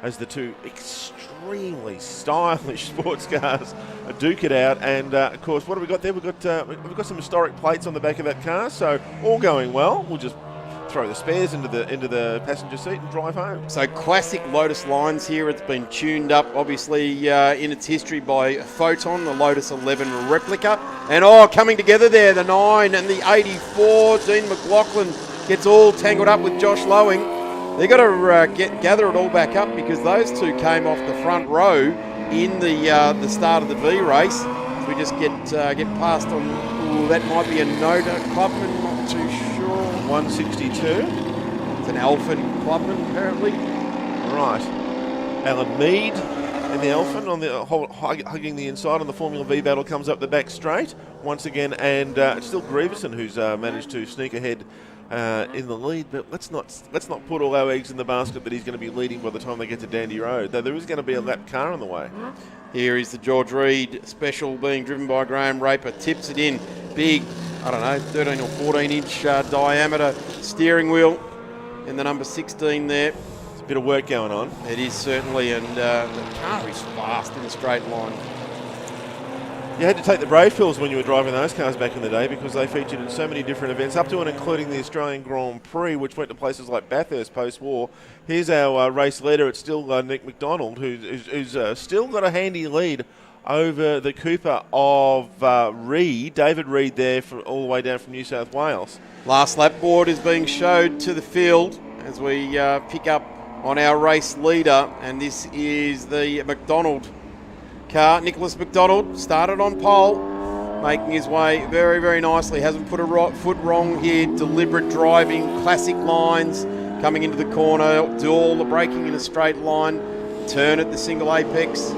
as the two extremely stylish sports cars duke it out. And of course, what have we got there? We've got some historic plates on the back of that car, so all going well. We'll just throw the spares into the passenger seat and drive home. So classic Lotus lines here. It's been tuned up, obviously, in its history by Photon, the Lotus 11 replica. And coming together there, the 9 and the 84. Dean McLaughlin gets all tangled up with Josh Lowing. They've got to gather it all back up, because those two came off the front row in the start of the V race. So we just get past on. Ooh, that might be a Noda Clubman, not too sure. 162. It's an Elfin Clubman, apparently. Right. Alan Mead and the Elfin on the hugging the inside on the Formula V battle comes up the back straight once again, and it's still Greverson who's managed to sneak ahead in the lead, but let's not put all our eggs in the basket that he's going to be leading by the time they get to Dandy Road, though there is going to be a lap car on the way. Here is the George Reed Special being driven by Graham Raper, tips it in, big, 13 or 14 inch diameter steering wheel in the number 16 there. It's a bit of work going on. It is certainly, and the car is fast in a straight line. You had to take the brave pills when you were driving those cars back in the day, because they featured in so many different events, up to and including the Australian Grand Prix, which went to places like Bathurst post-war. Here's our race leader. It's still Nick McDonald, who's still got a handy lead over the Cooper of Reed, David Reed there, all the way down from New South Wales. Last lap board is being showed to the field as we pick up on our race leader, and this is the McDonald car. Nicholas McDonald started on pole, making his way very, very nicely. Hasn't put a foot wrong here. Deliberate driving, classic lines, coming into the corner, do all the braking in a straight line, turn at the single apex.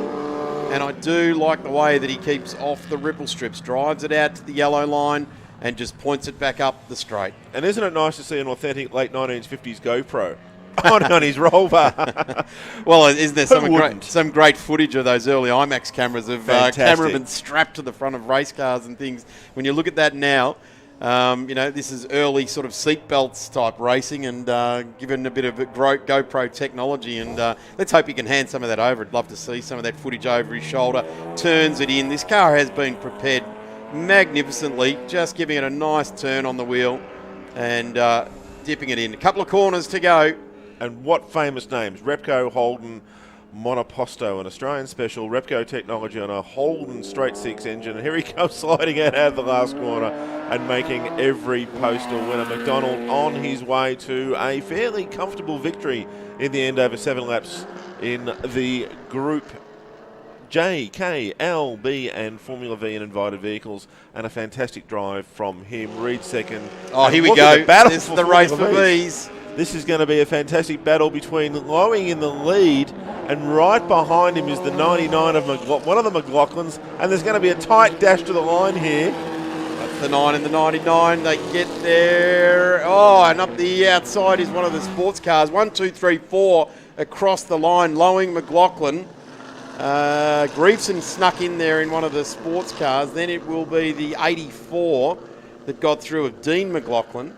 And I do like the way that he keeps off the ripple strips, drives it out to the yellow line and just points it back up the straight. And isn't it nice to see an authentic late 1950s GoPro on his roll bar? Well, isn't there some great footage of those early IMAX cameras of cameramen strapped to the front of race cars and things? When you look at that now, This is early sort of seatbelts type racing and given a bit of GoPro technology. And let's hope he can hand some of that over. I'd love to see some of that footage over his shoulder. Turns it in. This car has been prepared magnificently, just giving it a nice turn on the wheel and dipping it in. A couple of corners to go. And what famous names? Repco, Holden, Monoposto, an Australian special, Repco technology on a Holden straight six engine. And here he comes sliding out of the last corner and making every post a winner. McDonald on his way to a fairly comfortable victory in the end over 7 laps in the Group J, K, L, B and Formula V and invited vehicles, and a fantastic drive from him. Reed second. Oh, here we go. This is the race for V's. This is going to be a fantastic battle between Lowing in the lead, and right behind him is the 99 of one of the McLaughlins, and there's going to be a tight dash to the line here. That's the 9 and the 99. They get there. Oh, and up the outside is one of the sports cars. 1, 2, 3, 4 across the line. Lowing, McLaughlin. Greaveson snuck in there in one of the sports cars. Then it will be the 84 that got through of Dean McLaughlin.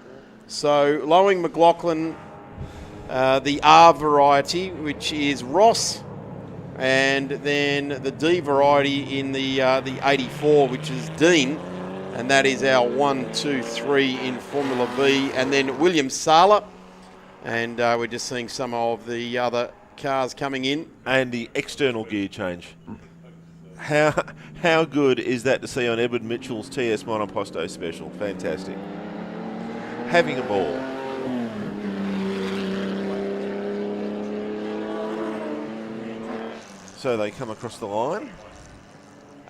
So Lowing, McLaughlin, the R variety, which is Ross, and then the D variety in the 84, which is Dean, and that is our 1, 2, 3 in Formula V, and then William Sala, and we're just seeing some of the other cars coming in. And the external gear change. How good is that to see on Edward Mitchell's TS Monoposto special? Fantastic. Having a ball. So they come across the line.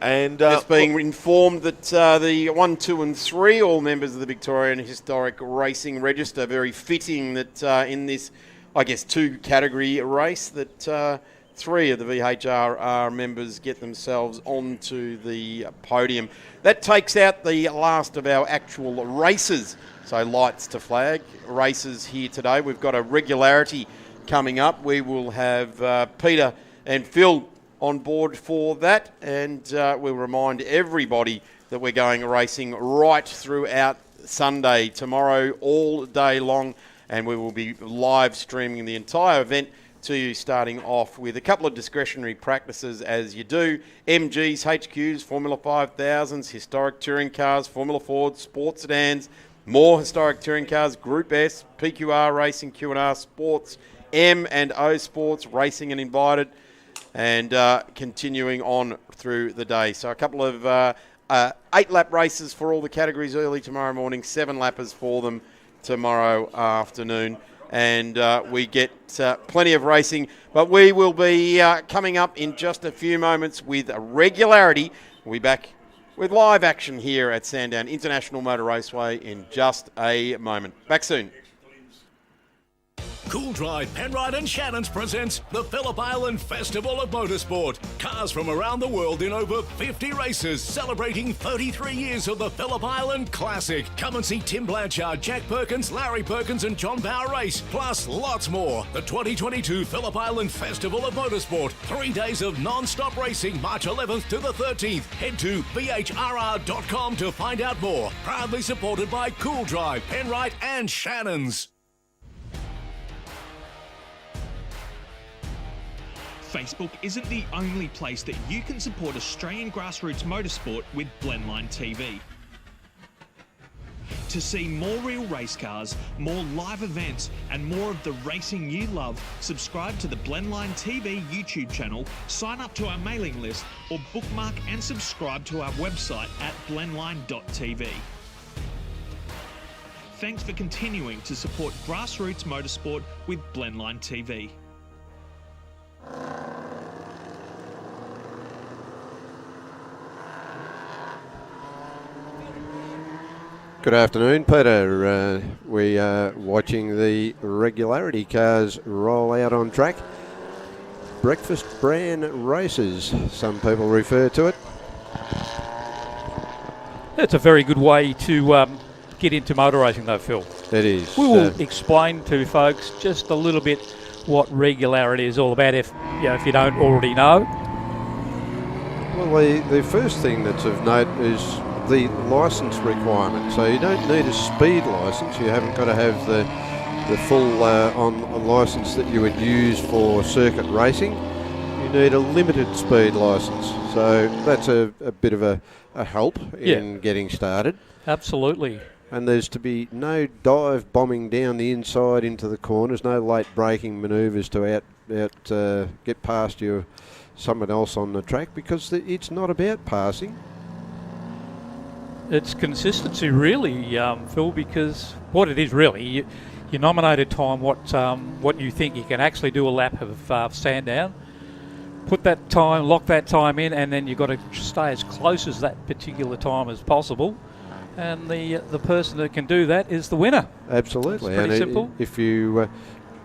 And just being informed that the 1, 2 and 3, all members of the Victorian Historic Racing Register, very fitting that in this, I guess, 2-category race that 3 of the VHRR members get themselves onto the podium. That takes out the last of our actual races. So lights to flag races here today. We've got a Regularity coming up. We will have Peter and Phil on board for that, and we'll remind everybody that we're going racing right throughout Sunday, tomorrow, all day long, and we will be live streaming the entire event to you, starting off with a couple of discretionary practices as you do. MGs, HQs, Formula 5000s, historic touring cars, Formula Fords, sports sedans, more historic touring cars, Group S, PQR Racing, Q&R Sports, M and O Sports, Racing and Invited, and continuing on through the day. So a couple of 8-lap races for all the categories early tomorrow morning, 7-lappers for them tomorrow afternoon. And we get plenty of racing, but we will be coming up in just a few moments with Regularity. We'll be back with live action here at Sandown International Motor Raceway in just a moment. Back soon. Cool Drive, Penrite and Shannons presents the Phillip Island Festival of Motorsport. Cars from around the world in over 50 races, celebrating 33 years of the Phillip Island Classic. Come and see Tim Blanchard, Jack Perkins, Larry Perkins and John Bauer race, plus lots more. The 2022 Phillip Island Festival of Motorsport. 3 days of non-stop racing, March 11th to the 13th. Head to VHRR.com to find out more. Proudly supported by Cool Drive, Penrite and Shannons. Facebook isn't the only place that you can support Australian grassroots motorsport with Blendline TV. To see more real race cars, more live events, and more of the racing you love, subscribe to the Blendline TV YouTube channel, sign up to our mailing list, or bookmark and subscribe to our website at blendline.tv. Thanks for continuing to support grassroots motorsport with Blendline TV. Good afternoon, Peter. We are watching the Regularity cars roll out on track. Breakfast brand races, some people refer to it. It's a very good way to get into motor racing though, Phil. It is. We will explain to folks just a little bit what Regularity is all about if you don't already know. Well, the first thing that's of note is the licence requirement. So you don't need a speed licence. You haven't got to have the full on licence that you would use for circuit racing. You need a limited speed licence. So that's a bit of a help in getting started. Absolutely. And there's to be no dive bombing down the inside into the corners, no late braking manoeuvres to get past someone else on the track, because it's not about passing. It's consistency, really, Phil, because what it is really, you nominated time, what you think you can actually do a lap of Sandown, put that time, lock that time in, and then you've got to stay as close as that particular time as possible. And the person that can do that is the winner. Absolutely. It's pretty simple. If you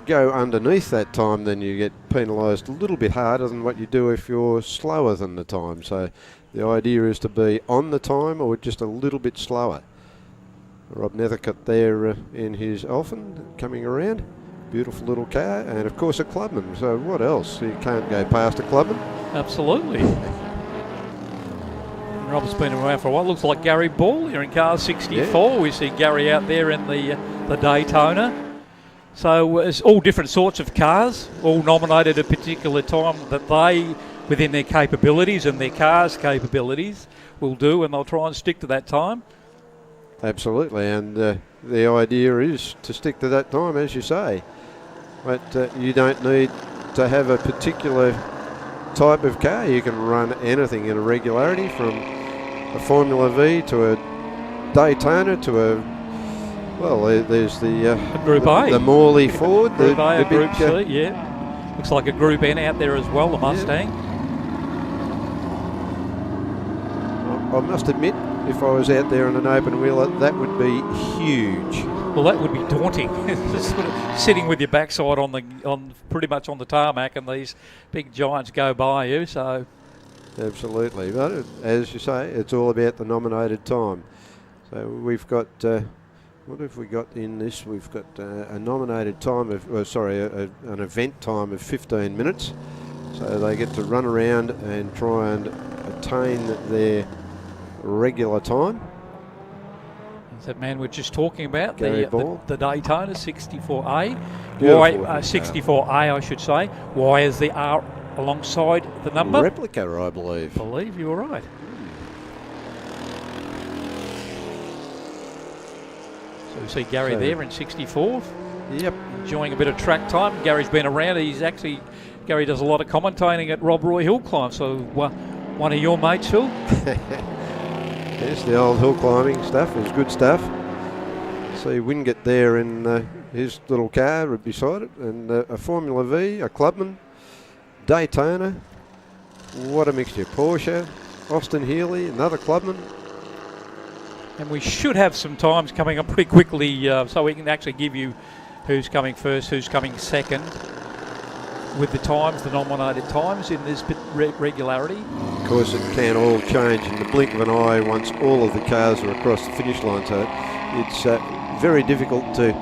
go underneath that time, then you get penalised a little bit harder than what you do if you're slower than the time. So the idea is to be on the time or just a little bit slower. Rob Nethercutt there in his Elfin coming around. Beautiful little car, and of course a clubman. So what else? You can't go past a clubman. Absolutely. Rob's been around for a while. Looks like Gary Ball here in car 64. Yeah. We see Gary out there in the Daytona. So it's all different sorts of cars, all nominated a particular time that they, within their capabilities and their car's capabilities, will do, and they'll try and stick to that time. Absolutely, and the idea is to stick to that time, as you say. But you don't need to have a particular type of car. You can run anything in a regularity, from a Formula V to a Daytona to there's the Group A, the Morley Ford, Group A, the Group big, C, yeah. Looks like a Group N out there as well, the Mustang. I must admit, if I was out there on an open wheeler, that would be huge. Well, that would be daunting. Just sort of sitting with your backside on pretty much on the tarmac, and these big giants go by you. So, absolutely. But as you say, it's all about the nominated time. So we've got what have we got in this? We've got a nominated time of, an event time of 15 minutes. So they get to run around and try and attain their regular time. That man we're just talking about, the Daytona 64A. Why 64A, I should say. Why is the R alongside the number? Replica, I believe. I believe you were right. So we see Gary there in 64. Yep. Enjoying a bit of track time. Gary's been around. Gary does a lot of commentating at Rob Roy Hill Climb. So one of your mates, Phil. Yes, the old hill climbing stuff is good stuff. See Wingate there in his little car beside it, and a Formula V, a Clubman, Daytona. What a mixture. Porsche, Austin Healey, another Clubman. And we should have some times coming up pretty quickly, so we can actually give you who's coming first, who's coming second, with the times, the nominated times in this regularity. Of course, it can all change in the blink of an eye once all of the cars are across the finish line. So it's very difficult to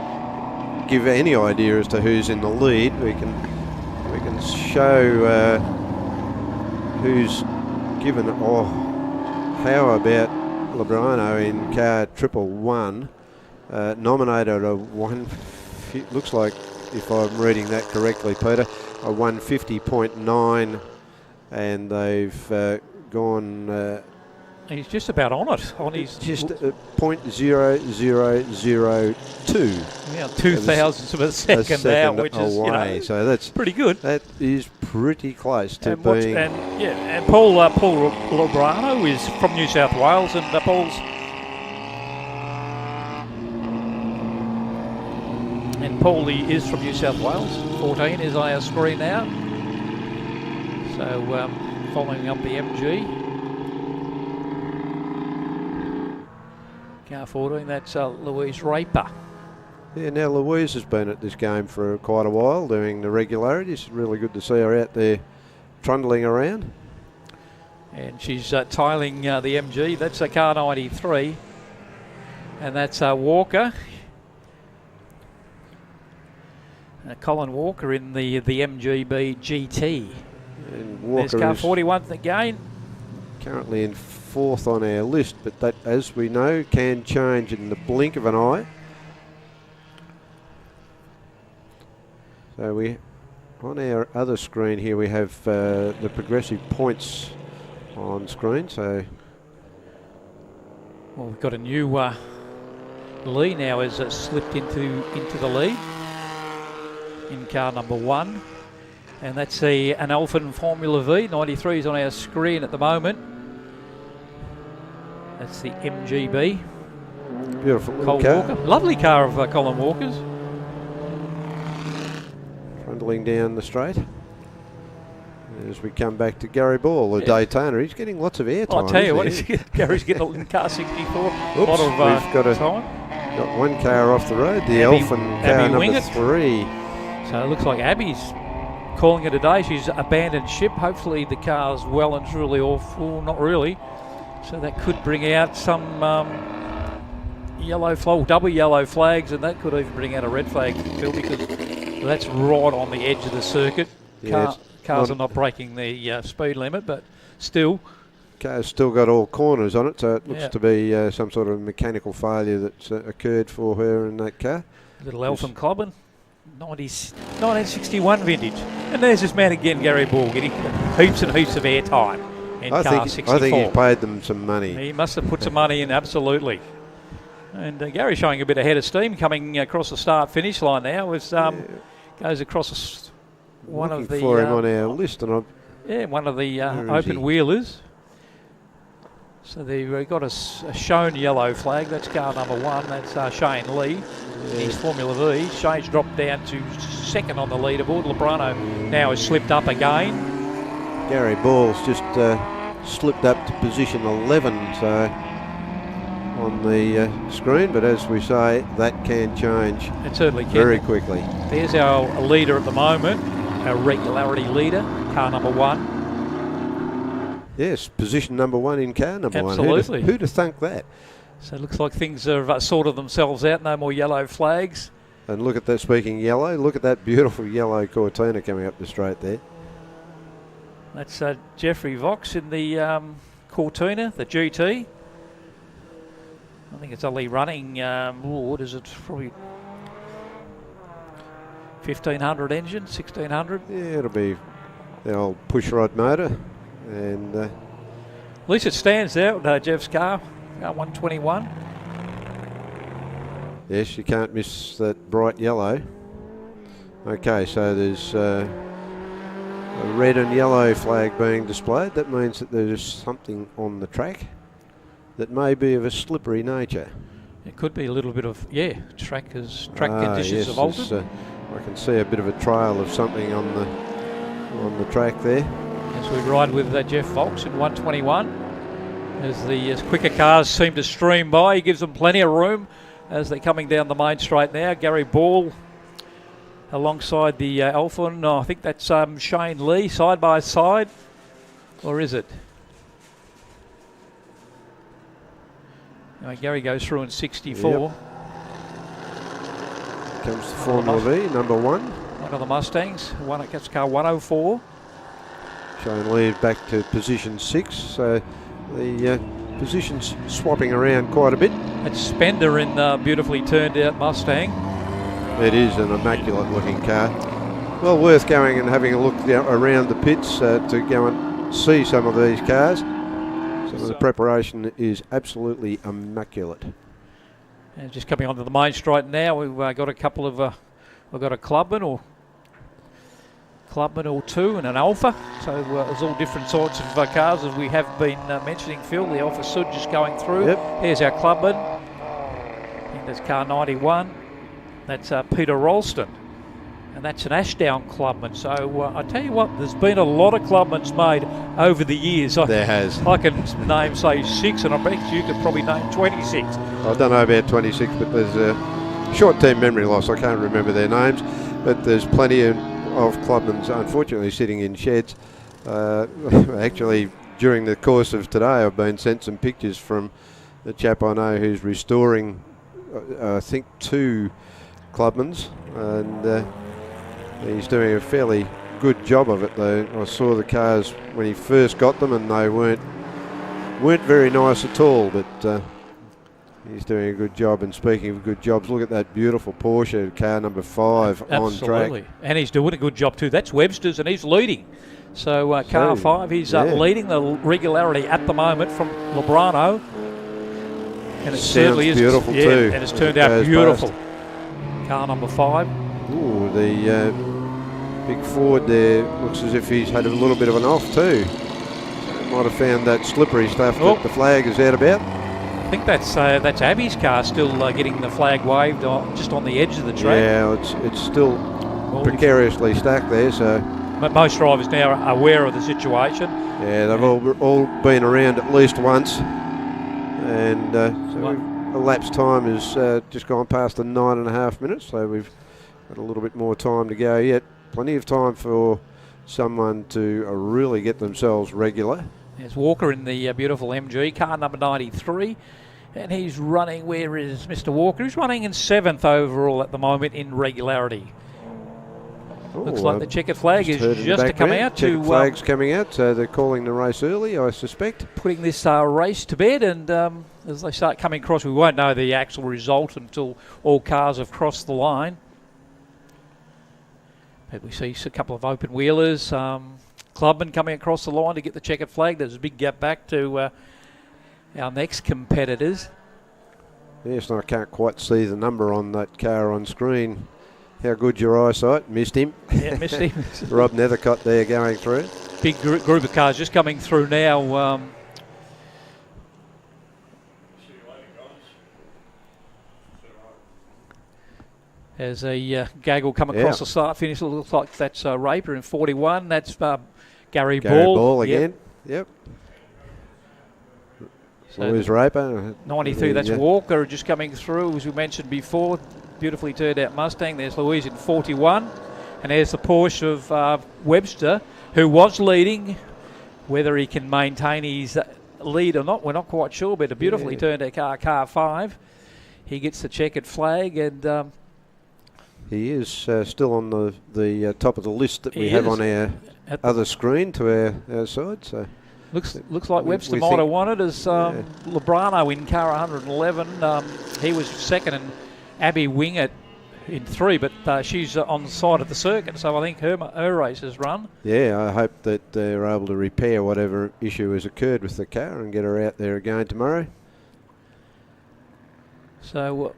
give any idea as to who's in the lead. We can show who's given. Oh, how about Lebrano in car 111, nominated a looks like, if I'm reading that correctly, Peter, a 150.9, and they've gone. He's just about on it. On his just 0.0002. Yeah, 2,000ths of a second out, which away. is so that's pretty good. That is pretty close to being. And Paul Lebrano is from New South Wales, and Paul's. And Paulie is from New South Wales. 14 is on our screen now. So following up the MG. Car 14, that's Louise Raper. Yeah, now Louise has been at this game for quite a while doing the regularity. It's really good to see her out there trundling around. And she's tiling the MG. That's a car 93. And that's Walker. Colin Walker in the MGB GT. And Walker there's car 41 again. Currently in 4th on our list, but that, as we know, can change in the blink of an eye. So on our other screen here, we have the progressive points on screen. So, well, we've got a new Lee now has slipped into the lead in car number 1, and that's an Alpha Formula V. 93 is on our screen at the moment. That's the MGB. Beautiful Cole car. Walker. Lovely car of Colin Walker's. Trundling down the straight. As we come back to Gary Ball, the Daytona, he's getting lots of airtime. I'll tell you what, Gary's getting in car 64. Oops, a lot of we've got time. Got one car off the road, the Elfin car number Wingett. 3. So it looks like Abby's calling it a day. She's abandoned ship. Hopefully the car's well and truly off. Well, not really. So that could bring out some yellow flag, double yellow flags, and that could even bring out a red flag, Phil, because that's right on the edge of the circuit. Yeah, Cars are not breaking the speed limit, but still. Car's still got all corners on it, so it looks Yeah. to be some sort of mechanical failure that's occurred for her in that car. Little Elfin Clubbin, 1961 vintage. And there's this man again, Gary Ball, getting heaps and heaps of airtime in car 64. I think he paid them some money. He must have put some money in, absolutely. And Gary showing a bit of head of steam coming across the start-finish line now. Goes across one of the... for him on our list, and one of the Where is open he? wheelers. So they've got a shown yellow flag. That's car number 1. That's Shane Lee. He's Formula V. Shane's dropped down to 2nd on the leaderboard. Lebrano now has slipped up again. Gary Ball's just slipped up to position 11, so on the screen, but as we say, that can change It certainly can. very quickly. There's our leader at the moment, our regularity leader, car number 1. Yes, position number 1 in car number 1. Absolutely. Who'd have thunk that? So it looks like things have sorted themselves out. No more yellow flags. And look at that, speaking yellow, look at that beautiful yellow Cortina coming up the straight there. That's Jeffrey Vox in the Cortina, the GT. I think it's only running, what is it, probably 1500 engine, 1600? Yeah, it'll be the old pushrod motor. And at least it stands out, Jeff's car 121. yes, you can't miss that bright yellow. Okay, so there's a red and yellow flag being displayed. That means that there's something on the track that may be of a slippery nature. It could be a little bit of, track conditions yes, have altered. I can see a bit of a trail of something on the track there. As we ride with Jeff Vox in 121, as the quicker cars seem to stream by, he gives them plenty of room as they're coming down the main straight now. Gary Ball alongside the Alpha. I think that's Shane Lee side by side, or is it? Gary goes through in 64. Yep. Comes the Formula V, number 1. One of the Mustangs. That's car 104. Shane Lee back to position 6, so the positions swapping around quite a bit. That's Spender in beautifully turned out Mustang. It is an immaculate looking car. Well worth going and having a look around the pits to go and see some of these cars. Some of the preparation is absolutely immaculate. And just coming onto the main straight now, we've got a couple of, we've got a Clubman or two and an Alpha. So there's all different sorts of cars as we have been mentioning, Phil. The Alpha Sud just going through. Yep. Here's our Clubman. I think there's car 91. That's Peter Ralston. And that's an Ashdown Clubman. So I tell you what, there's been a lot of Clubmans made over the years. There has. I can name, say, 6, and I bet you could probably name 26. I don't know about 26, but there's a short-term memory loss. I can't remember their names, but there's plenty of Clubmans, unfortunately, sitting in sheds. Actually, during the course of today, I've been sent some pictures from the chap I know who's restoring, I think, 2 Clubmans, and he's doing a fairly good job of it though. I saw the cars when he first got them and they weren't weren't very nice at all, but he's doing a good job. And speaking of good jobs, look at that beautiful Porsche car number 5 on track. Absolutely, and he's doing a good job too. That's Webster's, and he's leading. So car 5, he's leading the regularity at the moment from Lebrano. And it certainly is beautiful too. And it's turned out beautiful. Car number 5. Ooh, the big Ford there looks as if he's had a little bit of an off too. Might have found that slippery stuff that the flag is out about. I think that's Abby's car still getting the flag waved just on the edge of the track. Yeah, it's still precariously stuck there. So, but most drivers now are aware of the situation. Yeah, they've all been around at least once, and so elapsed time has just gone past the 9.5 minutes. So we've got a little bit more time to go yet. Plenty of time for someone to really get themselves regular. There's Walker in the beautiful MG, car number 93. And he's running, where is Mr. Walker? He's running in 7th overall at the moment in regularity. Looks like the checkered flag is just to come out. Checkered flag's coming out, so they're calling the race early, I suspect. Putting this race to bed, and as they start coming across, we won't know the actual result until all cars have crossed the line. But we see a couple of open wheelers. Clubman coming across the line to get the checkered flag. There's a big gap back to our next competitors. Yes, and I can't quite see the number on that car on screen. How good your eyesight? Missed him. Yeah, missed him. Rob Nethercott there going through. Big group of cars just coming through now. As a gaggle come across the start finish, it looks like that's Raper in 41. That's Gary Ball again. Yep. So there's Raper. 92, that's Walker just coming through, as we mentioned before. Beautifully turned out Mustang. There's Louise in 41. And there's the Porsche of Webster, who was leading. Whether he can maintain his lead or not, we're not quite sure, but a beautifully turned out car 5. He gets the checkered flag, and he is still on the top of the list that we have on our other screen to our side. So looks like Webster might have won it, as Lebrano in car 111. He was second, and Abby Wingett in 3, but she's on the side of the circuit, so I think her race has run. Yeah, I hope that they're able to repair whatever issue has occurred with the car and get her out there again tomorrow. So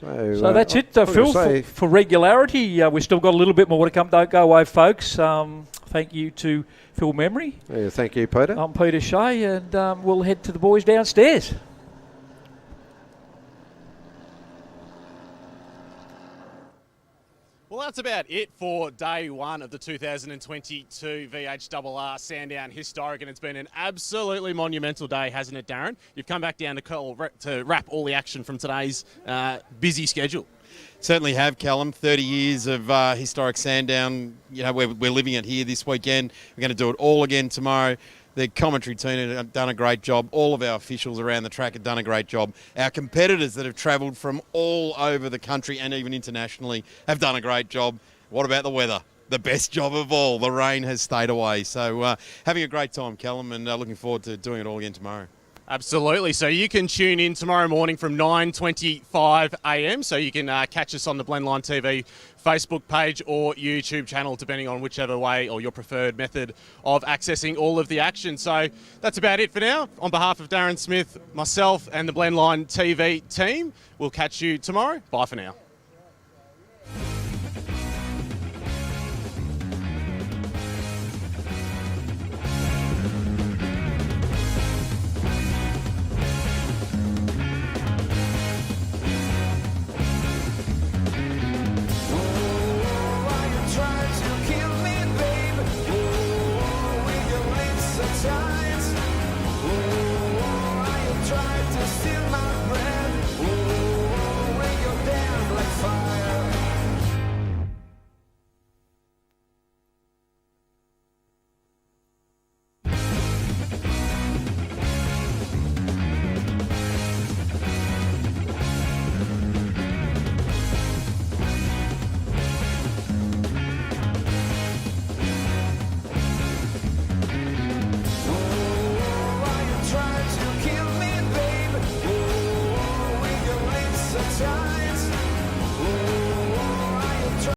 that's it, Phil, for regularity. We've still got a little bit more to come. Don't go away, folks. Thank you to Phil Memory. Yeah, thank you, Peter. I'm Peter Shea, and we'll head to the boys downstairs. Well, that's about it for day 1 of the 2022 VHRR Sandown Historic, and it's been an absolutely monumental day, hasn't it, Darren? You've come back down to wrap all the action from today's busy schedule. Certainly have, Callum. 30 years of historic Sandown. You know, we're living it here this weekend. We're going to do it all again tomorrow. The commentary team have done a great job. All of our officials around the track have done a great job. Our competitors that have travelled from all over the country and even internationally have done a great job. What about the weather? The best job of all. The rain has stayed away. So having a great time, Callum, and looking forward to doing it all again tomorrow. Absolutely. So you can tune in tomorrow morning from 9:25 a.m. So you can catch us on the Blendline TV Facebook page or YouTube channel, depending on whichever way or your preferred method of accessing all of the action. So that's about it for now. On behalf of Darren Smith, myself and the Blendline TV team, we'll catch you tomorrow. Bye for now.